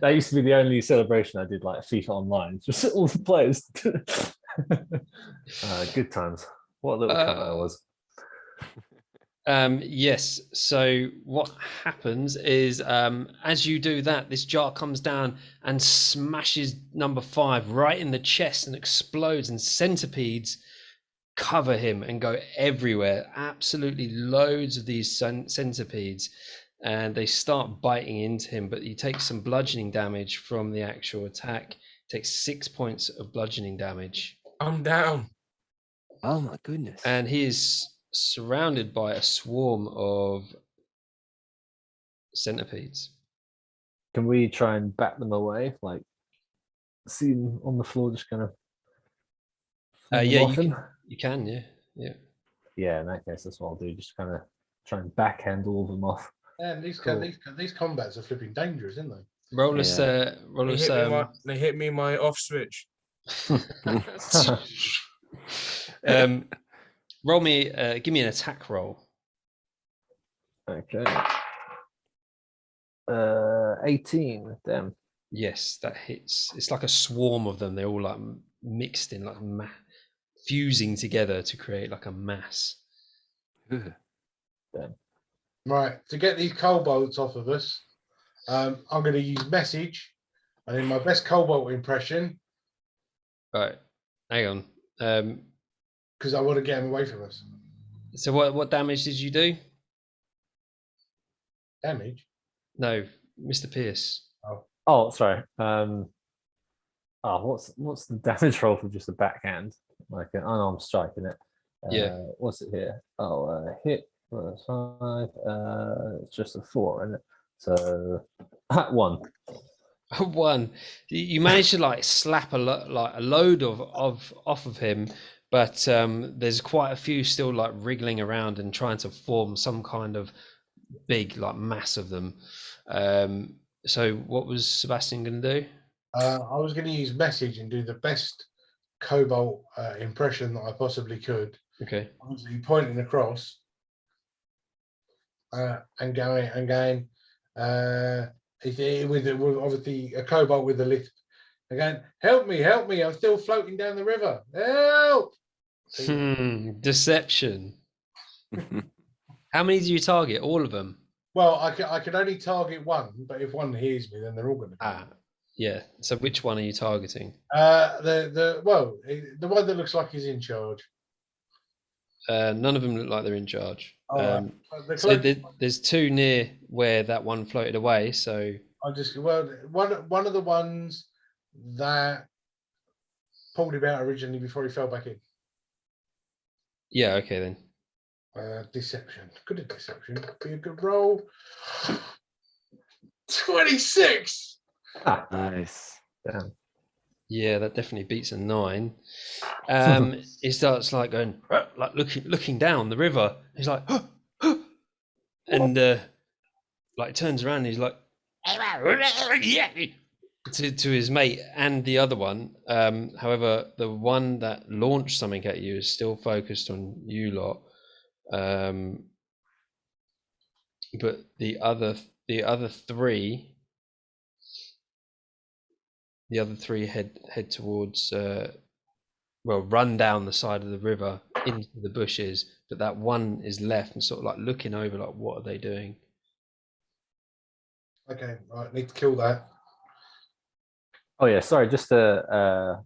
That used to be the only celebration I did, like FIFA Online. Just all the players. Good times. What a little cunt I was. Yes. So what happens is, as you do that, this jar comes down and smashes number 5 right in the chest and explodes, and centipedes cover him and go everywhere. Absolutely loads of these centipedes, and they start biting into him. But he takes some bludgeoning damage from the actual attack. Takes 6 points of bludgeoning damage. I'm down. Oh my goodness. And he is surrounded by a swarm of centipedes. Can we try and bat them away? Like, see them on the floor, just kind of. Yeah, you can, yeah. Yeah, in that case, that's what I'll do. Just kind of try and backhand all of them off. And these combats are flipping dangerous, isn't they? Roll us, roll us. They hit me my off switch. Roll me. Give me an attack roll. Okay. 18. Damn. Yes, that hits. It's like a swarm of them. They're all like mixed in, like fusing together to create like a mass. Damn. Right, to get these kobolds off of us, I'm going to use message, and in my best kobold impression, Right, hang on. because I want to get them away from us. So what damage did you do? Damage? No, Mr. Pierce. Oh, sorry. What's the damage roll for just a backhand? Like an unarmed strike, in it? Yeah. What's it here? Hit plus 5. It's just a 4, isn't it? So 1. 1. You managed to like slap a load of off of him, but there's quite a few still like wriggling around and trying to form some kind of big like mass of them. So what was Sebastian going to do? I was going to use message and do the best cobalt impression that I possibly could. Okay. Obviously pointing across and going with obviously a cobalt with a lift. Again, help me! I'm still floating down the river. Help! Deception. How many do you target? All of them? Well, I could only target one, but if one hears me, then they're all going to. Yeah. So which one are you targeting? The one that looks like he's in charge. None of them look like they're in charge. Right. So there's 2 near where that one floated away. So one of the ones that pulled him out originally before he fell back in. Yeah. Okay then. Deception. Good at deception. Be a good roll. 26. Nice. Damn. Yeah, that definitely beats a 9. He starts like going, like looking down the river. He's like, and like turns around. And he's like, to his mate and the other one. However, the one that launched something at you is still focused on you lot. But the other 3. The other 3 head towards, run down the side of the river into the bushes. But that one is left and sort of like looking over, like, what are they doing? Okay, right, need to kill that. Oh yeah, sorry. Just to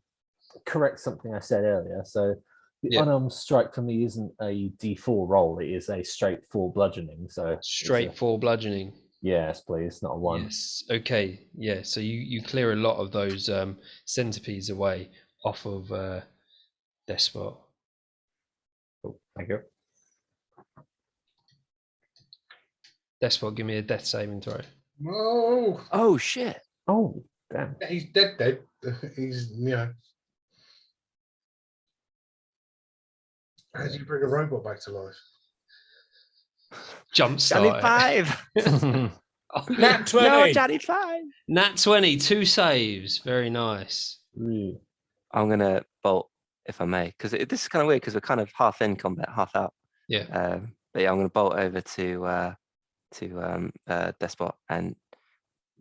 correct something I said earlier. So the unarmed strike for me isn't a D4 roll; it is a straight 4 bludgeoning. So straight 4 bludgeoning. Yes, please, not a 1. Yes. Okay. Yeah. So you clear a lot of those centipedes away off of Despot. Cool. Thank you. Despot, give me a death saving throw. No, Oh shit! Oh, damn. he's dead. He's How do you bring a robot back to life? Jump Johnny start. Five. Nat 20. No, Johnny Five. Nat 20, 2 saves. Very nice. Really? I'm gonna bolt if I may, because this is kind of weird because we're kind of half in combat, half out. Yeah. But yeah, I'm gonna bolt over to Despot, and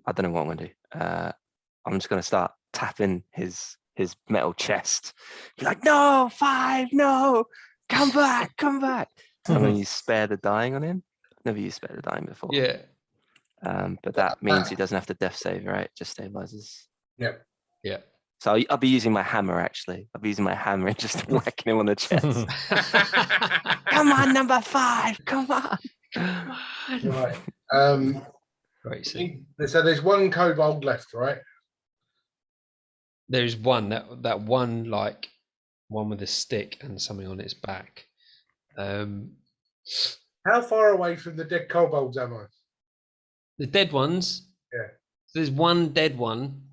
I don't know what I'm gonna do. I'm just gonna start tapping his metal chest. Be like, no, Five, no, come back, come back. I'm gonna use spare the dying on him. Never used spare the dying before. Yeah. But that means he doesn't have to death save, right? Just stabilizes. Yep. Yeah. So I'll be using my hammer, actually. I'll be using my hammer and just whacking him on the chest. Come on, number 5. Come on. Right. Great. So there's one kobold left, right? There's one that one like one with a stick and something on its back. How far away from the dead kobolds am I? The dead ones. Yeah. There's one dead one.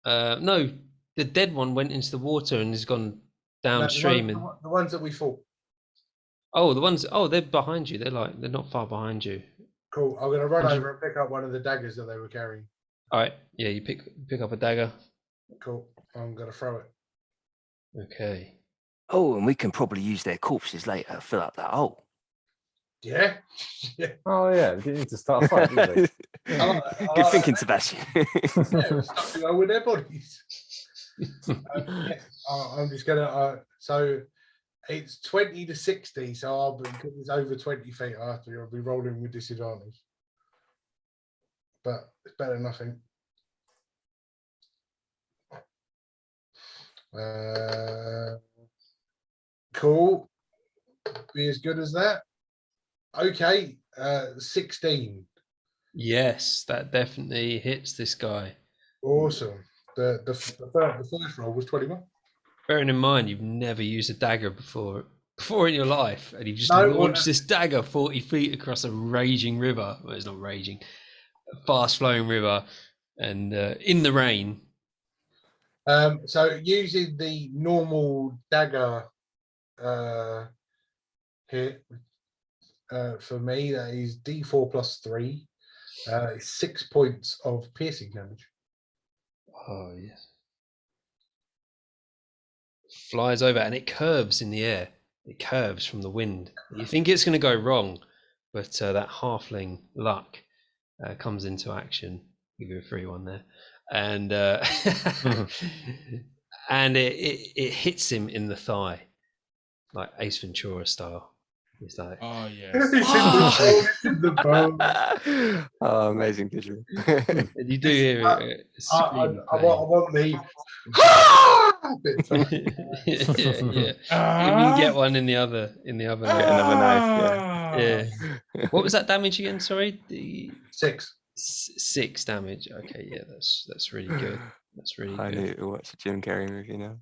No, the dead one went into the water and has gone downstream. The ones that we fought. Oh, the ones. Oh, they're behind you. They're not far behind you. Cool. I'm gonna run over and pick up one of the daggers that they were carrying. All right. Yeah, you pick up a dagger. Cool. I'm gonna throw it. Okay. Oh, and we can probably use their corpses later to fill up that hole. Yeah. Oh, yeah. We didn't need to start a fight, did we? Good thinking, Sebastian. Something wrong with their bodies. I'm just gonna. So it's 20 to 60. So because it's over 20 feet, I'll be rolling with disadvantage. But it's better than nothing. Cool. Be as good as that. Okay. 16. Yes, that definitely hits this guy. Awesome. The first roll was 21. Bearing in mind you've never used a dagger before in your life, and you've just No, launched this dagger 40 feet across a raging river. Well, it's not raging, a fast-flowing river, and in the rain. So using the normal dagger hit for me, that is D4 plus 3. 6 points of piercing damage. Oh yes. Flies over and it curves in the air. It curves from the wind. You think it's going to go wrong, but that halfling luck comes into action. Give you a free one there, and and it hits him in the thigh, like Ace Ventura style. He's like, Oh yes. It's in the bone. Oh, amazing visual. and you do hear it. I want the yeah. You can get one in the other. Another knife, Yeah. What was that damage again? Sorry, the 6. 6 damage. Okay, yeah, that's really good. That's really I good. need to watch a Jim Carrey movie now.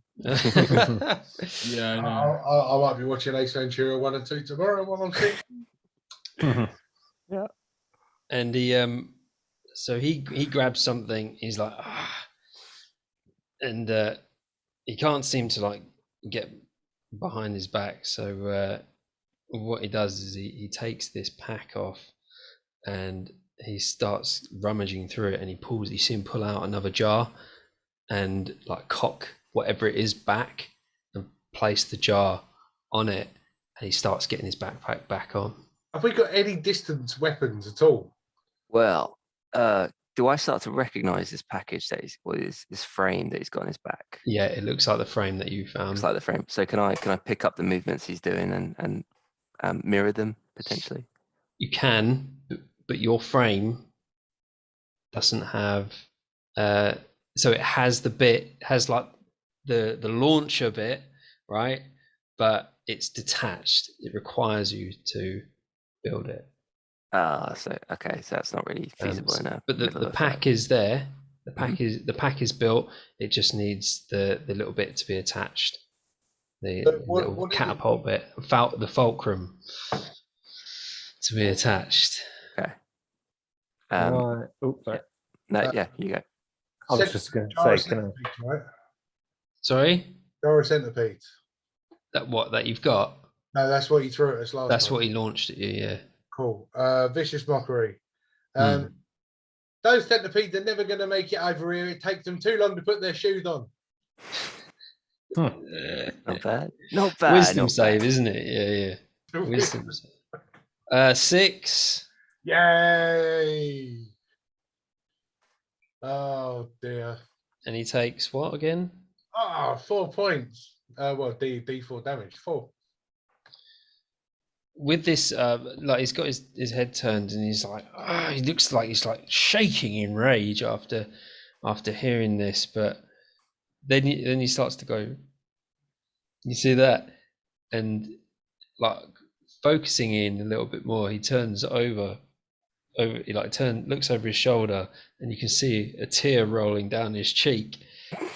Yeah, I know. I might be watching Ace Ventura 1 and 2 tomorrow while I'm sick. Yeah. And he so he grabs something. He's like, and he can't seem to like get behind his back. So what he does is he takes this pack off and he starts rummaging through it, and you see him pull out another jar and like cock whatever it is back and place the jar on it, and he starts getting his backpack back on. Have we got any distance weapons at all? Well, do I start to recognize this package that this frame that he's got on his back? Yeah, it looks like the frame that you found. Looks like the frame. So can I pick up the movements he's doing and mirror them potentially? You can, but your frame doesn't have. So it has like the launcher bit, right? But it's detached. It requires you to build it. So that's not really feasible enough. But the pack is there. The pack is built. It just needs the little bit to be attached. the But little what is it? catapult bit, the fulcrum to be attached. Okay. Can I- oh, sorry. No, Uh, yeah, you go. I was just going to Jar of say, can I? centipedes, right? Sorry, Jar of centipedes. that you've got. No, that's what you threw at us last That's time. what he launched at you. Yeah. Cool. Vicious mockery. Hmm. Those centipedes are never going to make it over here. It takes them too long to put their shoes on. Not bad. Not bad. Wisdom not save, bad. isn't it? Yeah. Wisdom. 6. Yay! Oh dear. And he takes what again? 4 points. Well, D4 damage. 4. With this, like he's got his head turned, and he's like, he looks like he's like shaking in rage after hearing this. But then he starts to go. You see that, and like focusing in a little bit more, he turns over. He looks over his shoulder, and you can see a tear rolling down his cheek,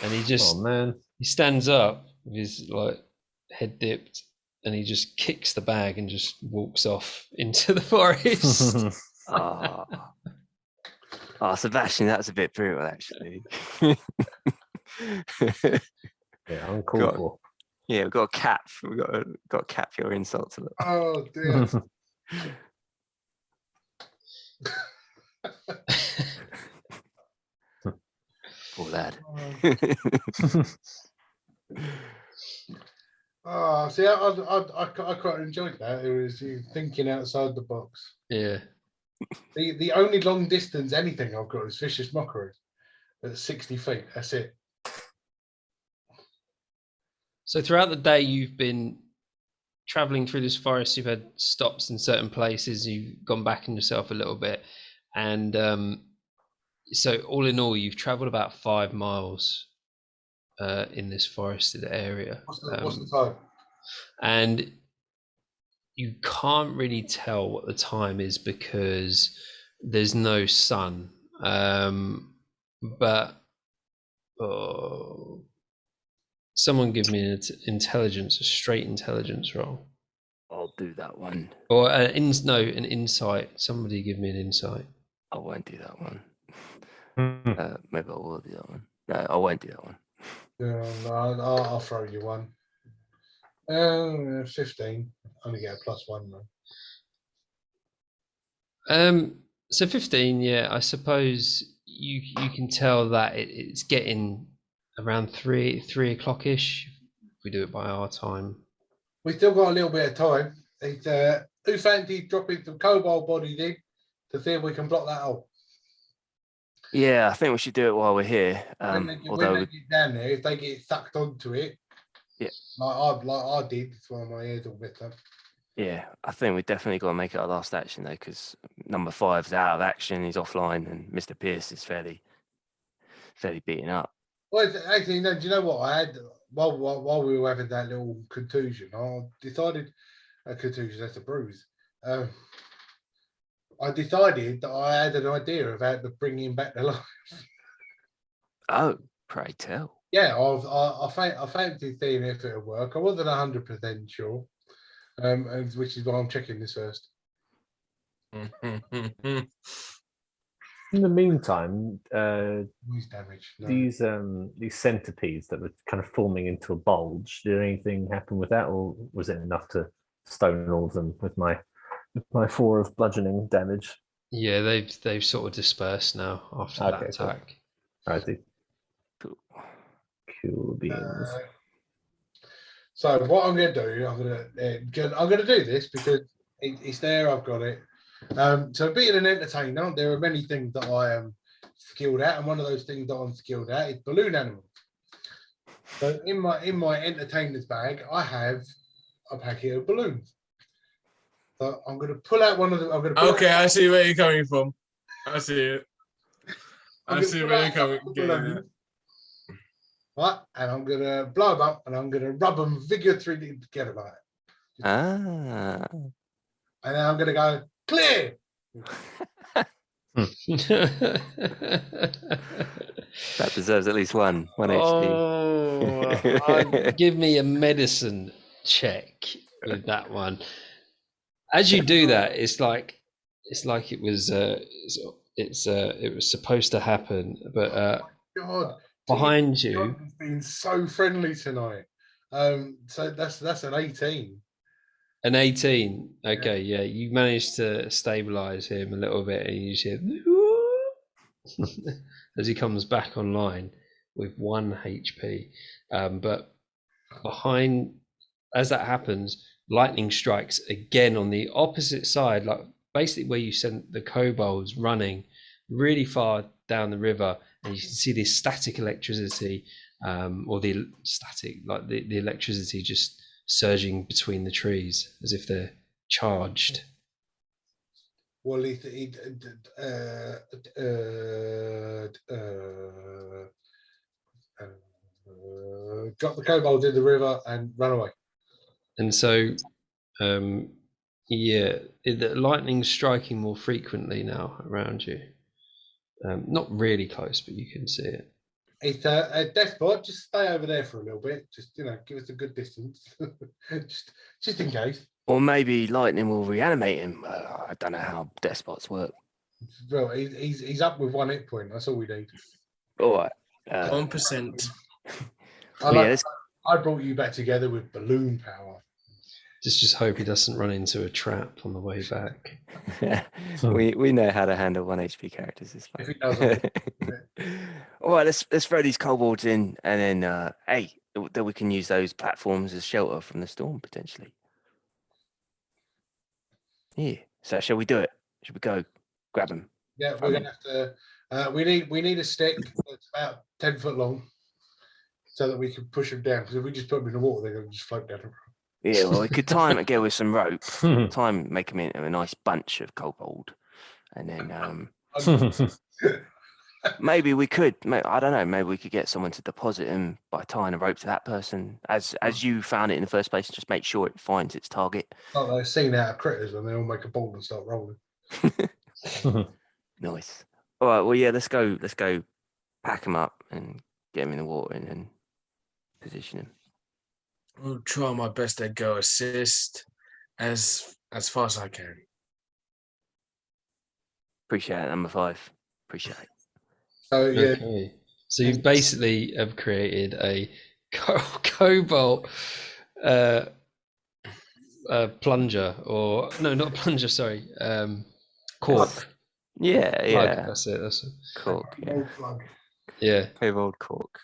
and he just Oh man. he stands up with his like head dipped, and he just kicks the bag and just walks off into the forest. Oh, Sebastian, that was a bit brutal, actually. Yeah, uncalled for. Yeah, we've got a cap. We've got to cap your insults a little. Oh dear. Poor lad. Oh, see, I quite enjoyed that. It was you thinking outside the box. Yeah. The only long distance anything I've got is vicious mockery at 60 feet. That's it. So throughout the day, you've been traveling through this forest. You've had stops in certain places. You've gone back in yourself a little bit, and so all in all, you've travelled about 5 miles in this forested area. What's the time? And you can't really tell what the time is because there's no sun. But someone give me an intelligence, a straight intelligence roll. I'll do that one. Or an insight. Somebody give me an insight. I won't do that one. Hmm. Maybe I will do that one. No, I won't do that one. Yeah, no, I'll throw you one. 15. Only get a +1 though. So 15, yeah, I suppose you can tell that it's getting around 3 o'clock-ish if we do it by our time. We still got a little bit of time. Who fancied dropping some cobalt bodies in to see if we can block that hole? Yeah, I think we should do it while we're here. When they Although, get down there, if they get sucked onto it, yeah, like I did, that's why my ears all bit up. yeah, I think we definitely got to make it our last action though, because number 5's out of action. He's offline, and Mr. Pierce is fairly beaten up. Well, actually, no. Do you know what I had while we were having that little contusion? I decided a contusion. That's a bruise. I decided that I had an idea of how to bring him back to life. Oh, pray tell. Yeah, I fancied seeing if it would work. I wasn't 100% sure, and which is why I'm checking this first. In the meantime, Noise damage. No. these centipedes that were kind of forming into a bulge, did anything happen with that, or was it enough to stone all of them with my 4 of bludgeoning damage? Yeah, they've sort of dispersed now after that Okay, cool. attack. I see. Cool beans. So what I'm going to do, I'm going to do this because it's there. I've got it. So being an entertainer, there are many things that I am skilled at, and one of those things that I'm skilled at is balloon animals. So in my entertainer's bag, I have a packet of balloons. So I'm going to pull out one of them. Okay, I see where you're coming from. I see it. I see where you're coming from. Right, and I'm going to blow them up, and I'm going to rub them vigorously together like that. And then I'm going to go, clear! That deserves at least one HP. Give me a medicine check with that one. As you do that, it's like it was it was supposed to happen, but God, behind you, Jonathan's been so friendly tonight. So that's an 18. an 18. Okay, yeah, you managed to stabilize him a little bit, and you hear as he comes back online with 1 HP. But behind, as that happens, lightning strikes again on the opposite side, like basically where you sent the kobolds running really far down the river, and you can see this static electricity, or the static, like the electricity just surging between the trees as if they're charged. Well, drop the kobolds in the river and run away. And so, yeah, the lightning's striking more frequently now around you. Not really close, but you can see it. It's a Deathbot. Just stay over there for a little bit. Just give us a good distance, just in case. Or maybe lightning will reanimate him. I don't know how death spots work. Well, he's up with 1 hit point. That's all we need. All right. 1%. I brought you back together with balloon power. Just hope he doesn't run into a trap on the way back. we know how to handle 1 HP characters. It's If fine. he doesn't, All right, let's throw these kobolds in, and then then we can use those platforms as shelter from the storm potentially. Yeah. So shall we do it? Should we go grab them? yeah, we're gonna have to. We need a stick that's about 10 foot long, so that we can push them down. Because if we just put them in the water, they're gonna just float down. Yeah, well, we could time it again with some rope. Make them into a nice bunch of kobold, and then maybe we could. I don't know. Maybe we could get someone to deposit him by tying a rope to that person, as you found it in the first place. Just make sure it finds its target. Like they're seen out of critters when they all make a ball and start rolling. Nice. All right. Well, yeah. Let's go. Pack him up and get him in the water and then position him. I'll try my best to go assist as far as I can. Appreciate it, number 5. Appreciate it. So yeah, Okay. So you basically have created a cobalt plunger, or no, not plunger. Sorry, cork. Yeah. Plug, Yeah. that's it. That's it. Cork. Yeah. old plug. Yeah. Kobold cork.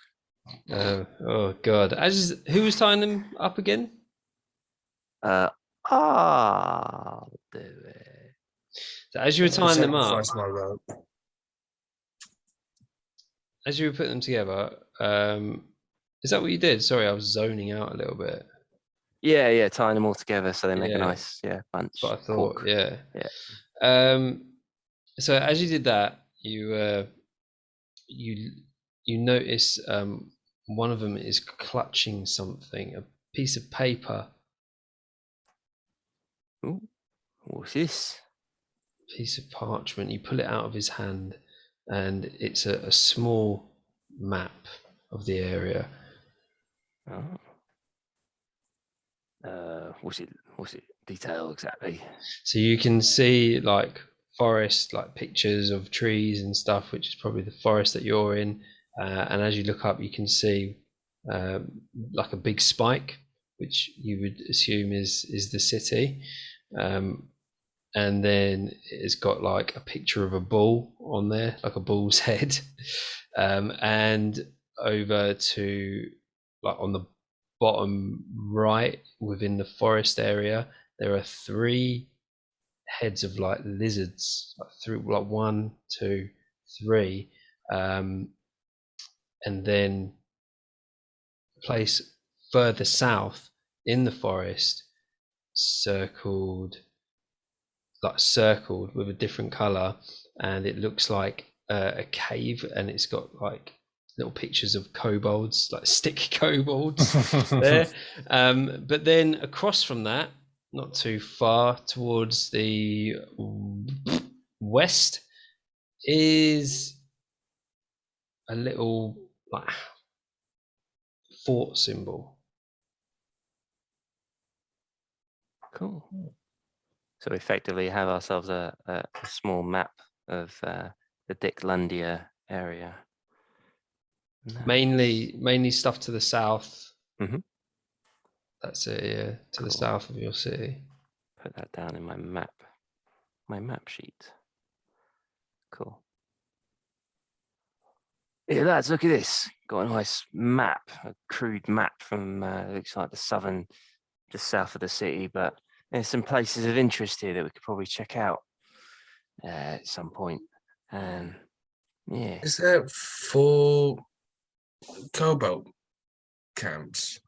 Oh God. Who was tying them up again? I'll do it. So as you were tying them up, Sacrifice my rope. as you were putting them together, is that what you did? Sorry, I was zoning out a little bit. Yeah, tying them all together so they make a Yeah. nice bunch. That's what I thought. Cork. Yeah. So as you did that, you notice one of them is clutching something, a piece of paper. Ooh, what's this? Piece of parchment. You pull it out of his hand, and it's a small map of the area. Oh. What's it detail exactly? So you can see like forest, like pictures of trees and stuff, which is probably the forest that you're in. And as you look up, you can see like a big spike, which you would assume is the city. And then it's got like a picture of a bull on there, like a bull's head. And over to like on the bottom right within the forest area, there are 3 heads of like lizards, like 1, 2, 3. And then a place further south in the forest, circled with a different color, and it looks like a cave, and it's got like little pictures of kobolds, like stick kobolds there. But then across from that, not too far towards the west, is a little like fort symbol. Cool. So we effectively have ourselves a small map of the Dicklundia area. Nice. Mainly stuff to the south. Mhm. That's it, yeah, to the Cool. south of your city. Put that down in my map sheet. Cool. Yeah, lads, look at this. Got a nice map, a crude map from looks like the south of the city, but there's some places of interest here that we could probably check out at some point. Yeah. Is there 4 cobalt camps?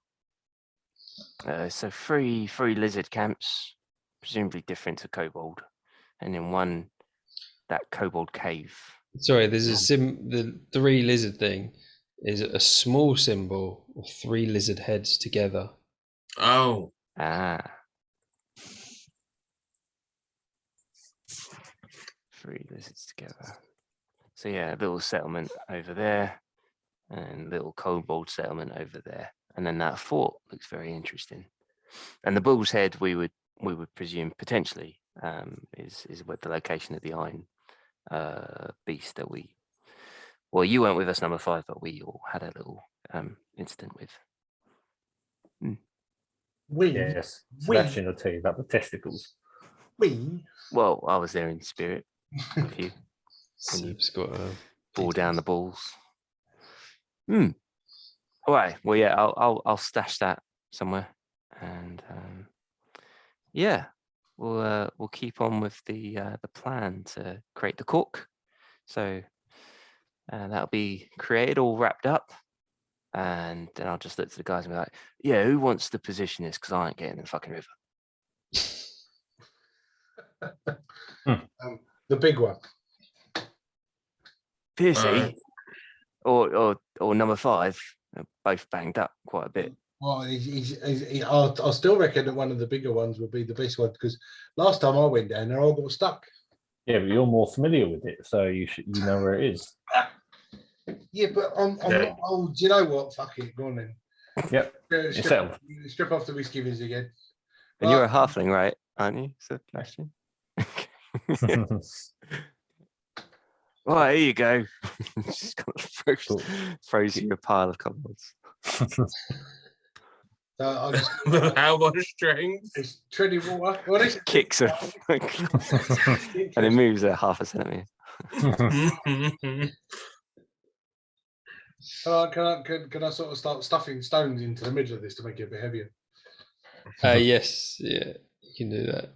So three lizard camps, presumably different to kobold, and then one that kobold cave. Sorry, there's the 3 lizard thing is a small symbol of 3 lizard heads together. Oh, Ah. 3 lizards together. So yeah, a little settlement over there, and little kobold settlement over there, and then that fort looks very interesting. And the bull's head, we would presume potentially is what the location of the iron beast that you weren't with us, number 5, but we all had a little incident with. Yes, Sebastian will tell you about the testicles. Well, I was there in spirit with you. And you Seb's got a ball down the balls. All right. Well, yeah, I'll stash that somewhere, and yeah, we'll keep on with the plan to create the cork. So that'll be created, all wrapped up, and then I'll just look to the guys and be like, "Yeah, who wants to position this? Because I ain't getting in the fucking river." The big one. Piercy or number 5 are both banged up quite a bit. Well, I'll still reckon that one of the bigger ones would be the best one, because last time I went down there, I got stuck. Yeah, but you're more familiar with it, so you know where it is. Yeah, but I'm not old. Do you know what? Fuck it. Go on then. Yep. Strip off the whiskey fizz again. And you're a halfling, right? Aren't you, Sebastian? Right, here you go. Just kind of throws you a pile of kobolds. I just, how much strength? it's treading water. What is it? Kicks her. And it moves at half a centimeter. Can I sort of start stuffing stones into the middle of this to make it a bit heavier? yes, yeah, you can do that.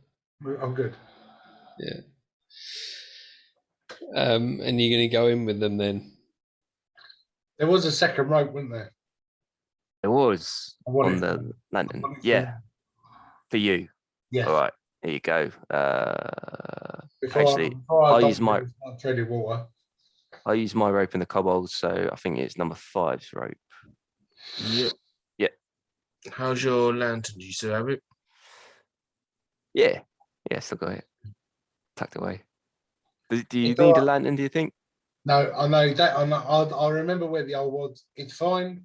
I'm good. Yeah. And you're going to go in with them then? There was a second rope, wasn't there? It was on the lantern. Yeah, for you. Yes. All right, here you go. Before I'll use my treading water. I use my rope in the kobolds, so I think it's number 5's rope. Yep. Yeah. How's your lantern? Do you still have it? Yeah, still got it tucked away. Do you need a lantern? Do you think? No, I know that. I remember where the old was. It's fine.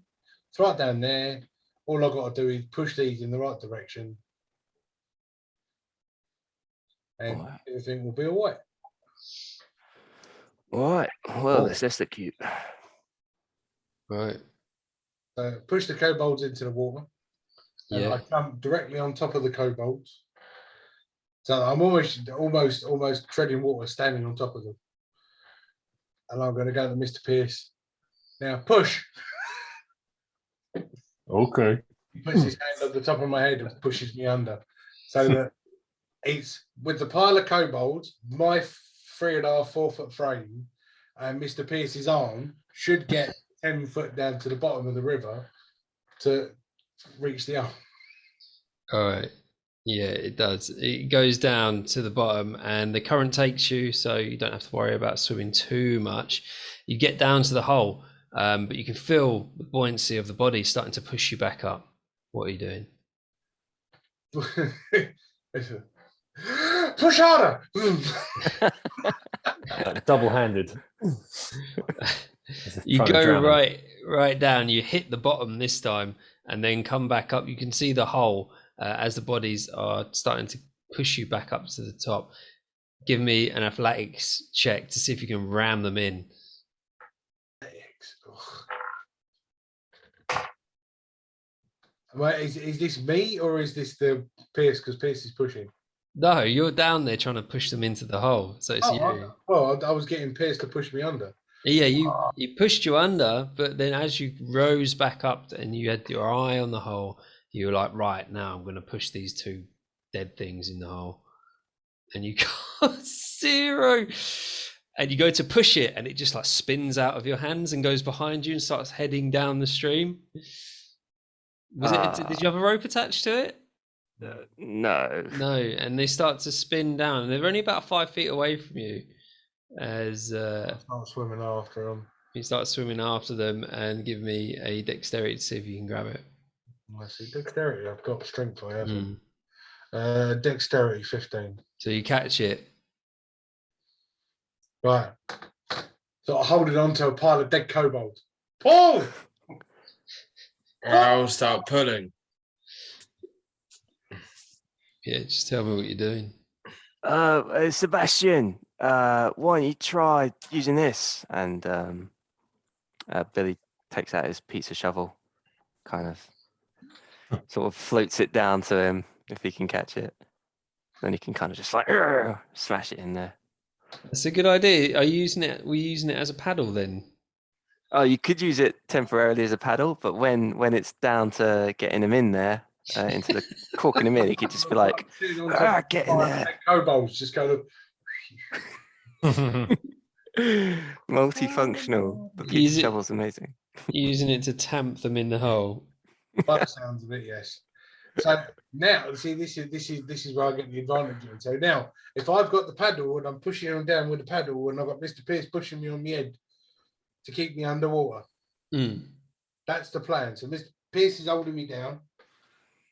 It's right down there. All I've got to do is push these in the right direction, and everything will be all right. All right. Well, let's execute. Right. So push the kobolds into the water. And I jump directly on top of the kobolds. So I'm almost treading water, standing on top of them. And I'm going to go to Mr. Pierce. Now push. Okay. He puts his hand on the top of my head and pushes me under. So that it's with the pile of kobolds, my 3.5, 4 foot frame, and Mr. Pierce's arm should get 10 foot down to the bottom of the river to reach the arm. All right. Yeah, it does. It goes down to the bottom and the current takes you, so you don't have to worry about swimming too much. You get down to the hole, but you can feel the buoyancy of the body starting to push you back up. What are you doing? Push harder! Double-handed. You go right down. You hit the bottom this time, and then come back up. You can see the hole as the bodies are starting to push you back up to the top. Give me an athletics check to see if you can ram them in. Well, is this me or is this the Pierce? Because Pierce is pushing. No, you're down there trying to push them into the hole. So it's you. I was getting Pierce to push me under. Yeah, you pushed you under, but then as you rose back up and you had your eye on the hole, you were like, right, now I'm going to push these two dead things in the hole. And you got 0. And you go to push it, and it just like spins out of your hands and goes behind you and starts heading down the stream. Did you have a rope attached to it? No. No, and they start to spin down. And they're only about 5 feet away from you. As I start swimming after them. you start swimming after them, and give me a dexterity to see if you can grab it. I see dexterity. I've got strength. I haven't. Dexterity 15. So you catch it. Right. So I hold it onto a pile of dead kobolds. Pull! I'll start pulling. Yeah, just tell me what you're doing. Sebastian, why don't you try using this? And Billy takes out his pizza shovel, kind of sort of floats it down to him if he can catch it. Then he can kind of just like smash it in there. That's a good idea. Are you using it? Were you using it as a paddle then? Oh, you could use it temporarily as a paddle, but when it's down to getting him in there, into the corking him in, he could just be like, get in there. Kobolds just go. Multifunctional. The pizza shovel's amazing. Using it to tamp them in the hole. By the sounds of it, yes. So now, see, this is where I get the advantage in. So now, if I've got the paddle and I'm pushing him down with the paddle, and I've got Mr. Pierce pushing me on the head to keep me underwater, that's the plan. So Mr. Pierce is holding me down,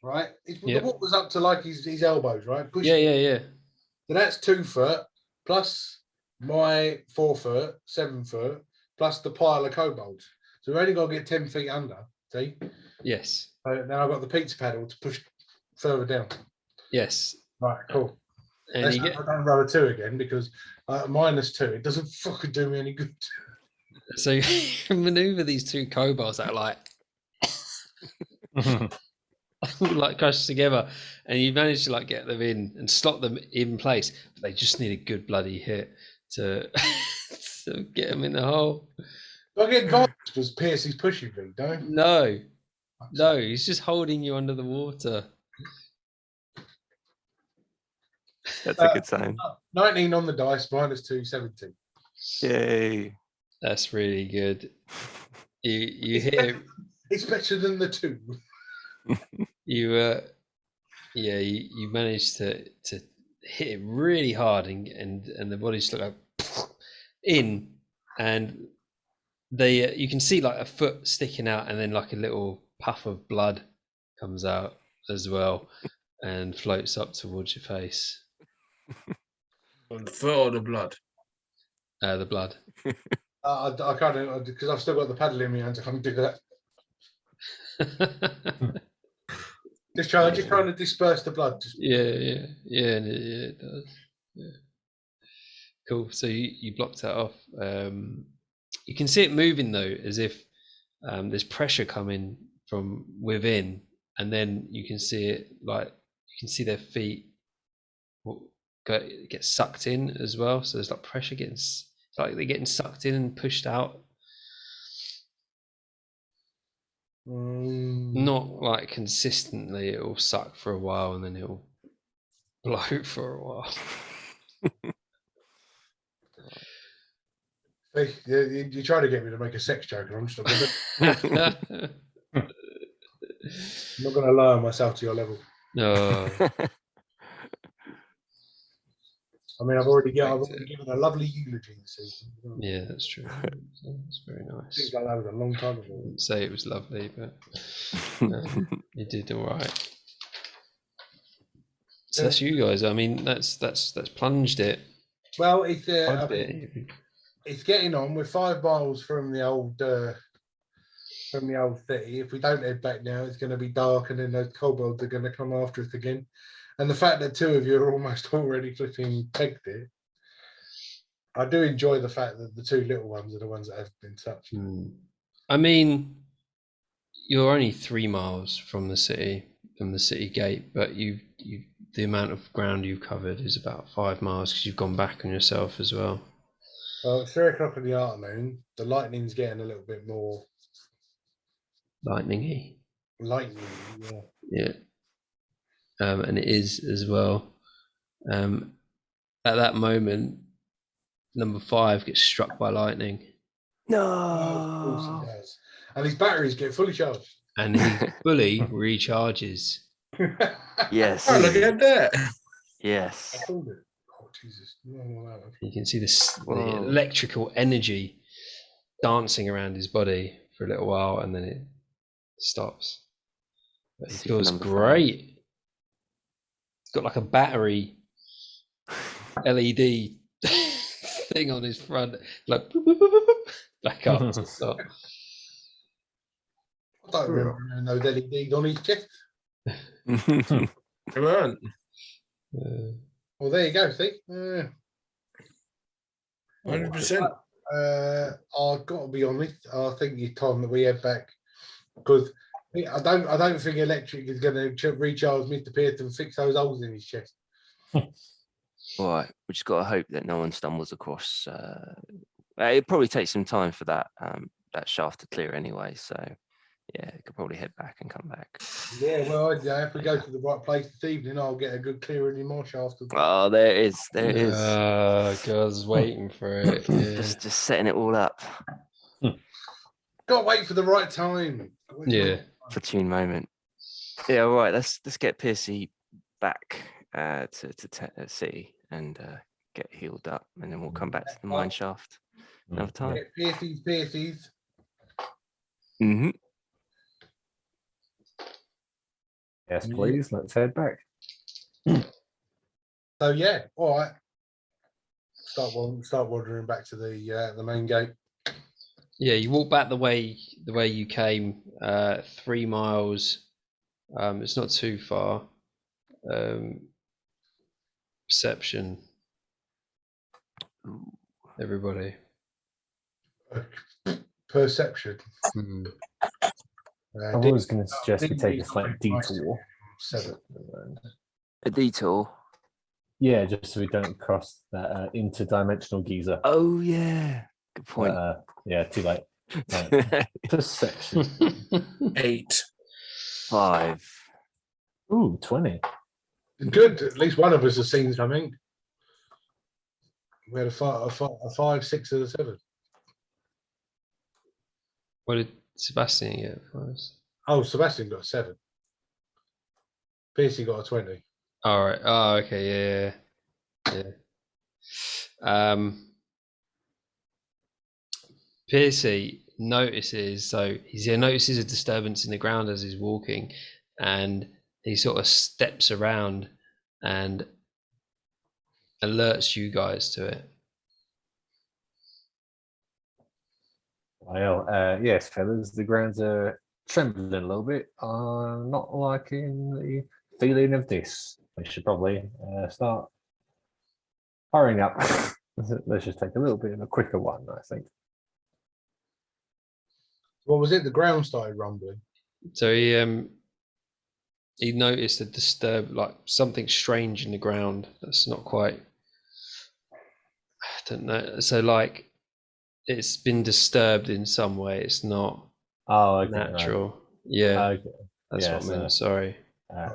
right? The water's up to like his elbows, right? Yeah. So that's 2 foot plus my 4 foot, 7 foot, plus the pile of kobolds. So we're only got to get 10 feet under. See? Yes. So now I've got the pizza paddle to push further down. Yes. Right, cool. And Let's you get down row 2 again, because -2, it doesn't fucking do me any good. so you maneuver these 2 kobolds that are like like crushed together, and you manage to like get them in and slot them in place, but they just need a good bloody hit to to get them in the hole. Do I get advantage because Pierce is pushing me, don't? No, he's just holding you under the water. That's a good sign. 19 on the dice, -2, 17. Yay. That's really good. You hit him. It's better than the 2. You managed to hit it really hard, and the bodies look like in, and they you can see like a foot sticking out, and then like a little puff of blood comes out as well and floats up towards your face. On the foot or the blood? The blood. I can't, because I've still got the paddle in my hands. I can't do that. Just trying to disperse the blood. Yeah, it does. Yeah. Cool. So you blocked that off. You can see it moving though, as if there's pressure coming from within, and then you can see it like you can see their feet get sucked in as well. So there's like pressure it's like they're getting sucked in and pushed out. Not like consistently. It'll suck for a while and then it'll blow for a while. Hey, you try to get me to make a sex joke, and I'm just not going to lower myself to your level. No. I mean, I've already given a lovely eulogy this evening. Yeah, that's true. That's very nice. Seems like that was a long time ago. I wouldn't say it was lovely, but you did all right. So that's you guys. I mean, that's plunged it. Well, it's getting on. We're 5 miles from the old from the old city. If we don't head back now, it's going to be dark, and then those kobolds are going to come after us again. And the fact that two of you are almost already flipping pegged it, I do enjoy the fact that the two little ones are the ones that have been touched. I mean, you're only 3 miles from the city gate, but the amount of ground you've covered is about 5 miles because you've gone back on yourself as well. Well, it's 3 o'clock in the afternoon. The lightning's getting a little bit more Lightning-y. lightning. Yeah. And it is as well. At that moment, number 5 gets struck by lightning. No. Of course he does. And his batteries get fully charged. And he fully recharges. Yes. Oh, look at that. Yes. I called it. Oh, Jesus. No. You can see the Whoa. electrical energy dancing around his body for a little while, and then it stops. But he See for feels number 5. great. He's got like a battery LED thing on his front, like boop, boop, boop, boop, boop, back up to the top. I don't remember having those LEDs on his chest. Come on. Well, there you go. See, 100%. I've got to be honest. I think it's time that we head back because I don't think electric is going to recharge Mr. Pierce and fix those holes in his chest. All right, we just got to hope that no one stumbles across. It probably takes some time for that shaft to clear anyway. So yeah, you could probably head back and come back. Yeah, well, if we go to the right place this evening, I'll get a good clearing in my shaft. Oh, there it is. There it is. God, I was waiting for it. Yeah. Just setting it all up. Got to wait for the right time. Yeah. Opportune moment. Yeah, all right. Let's get Piercy back to city and get healed up, and then we'll come back to the mine shaft another time. Piercy's. Mm-hmm. Yes, please. Let's head back. So yeah, all right. Start wandering back to the main gate. Yeah, you walk back the way you came, 3 miles. It's not too far. Perception. Everybody. Perception. I was going to suggest we take a slight detour. 7. A detour. Yeah, just so we don't cross that interdimensional geyser. Oh yeah, good point. Yeah, too late. Perception. 8. 5. Ooh, 20. Good. At least one of us has seen something. We had a 5, 6, and a 7. What did Sebastian get first? Oh, Sebastian got a 7. Piercy got a 20. All right. Oh, okay. Yeah. Piercy notices a disturbance in the ground as he's walking, and he sort of steps around and alerts you guys to it. Well, yes, fellas, the grounds are trembling a little bit. I'm not liking the feeling of this. We should probably start hurrying up. Let's just take a little bit of a quicker one, I think. What was it? The ground started rumbling. So he noticed like something strange in the ground. That's not quite. I don't know. So like, it's been disturbed in some way. It's not natural. Right. Yeah, okay. That's what I meant. Sorry.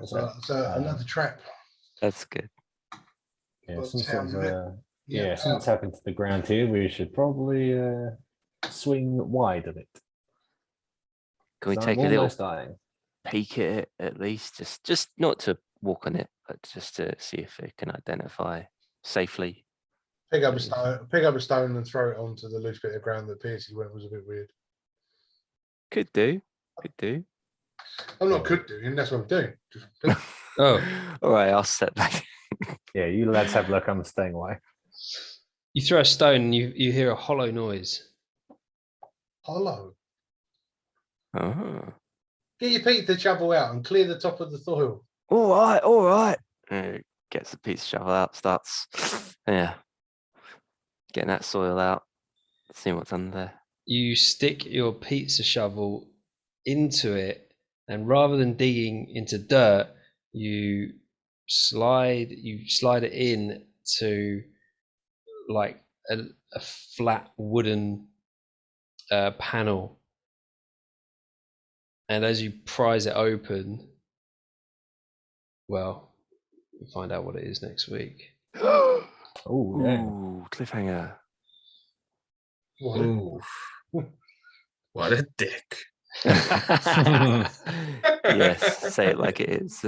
So another trap. That's good. Yeah, something's happened to the ground here. We should probably swing wide of it. Can we take a little peek at it at least? Just not to walk on it, but just to see if it can identify safely. Pick up a stone and throw it onto the loose bit of ground that Piercy went was a bit weird. Could do. I'm not doing, that's what I'm doing. Oh. All right, I'll step back. Yeah, you lads have a look. I'm staying away. You throw a stone and you hear a hollow noise. Hollow. Oh. Get your pizza shovel out and clear the top of the soil. All right, all right. Gets the pizza shovel out, starts, getting that soil out, seeing what's under there. You stick your pizza shovel into it, and rather than digging into dirt, you slide it in to like a flat wooden panel, and as you prise it open, well, you'll find out what it is next week. Oh, yeah. Ooh, cliffhanger. What? Ooh. What a dick. Yes, say it like it is.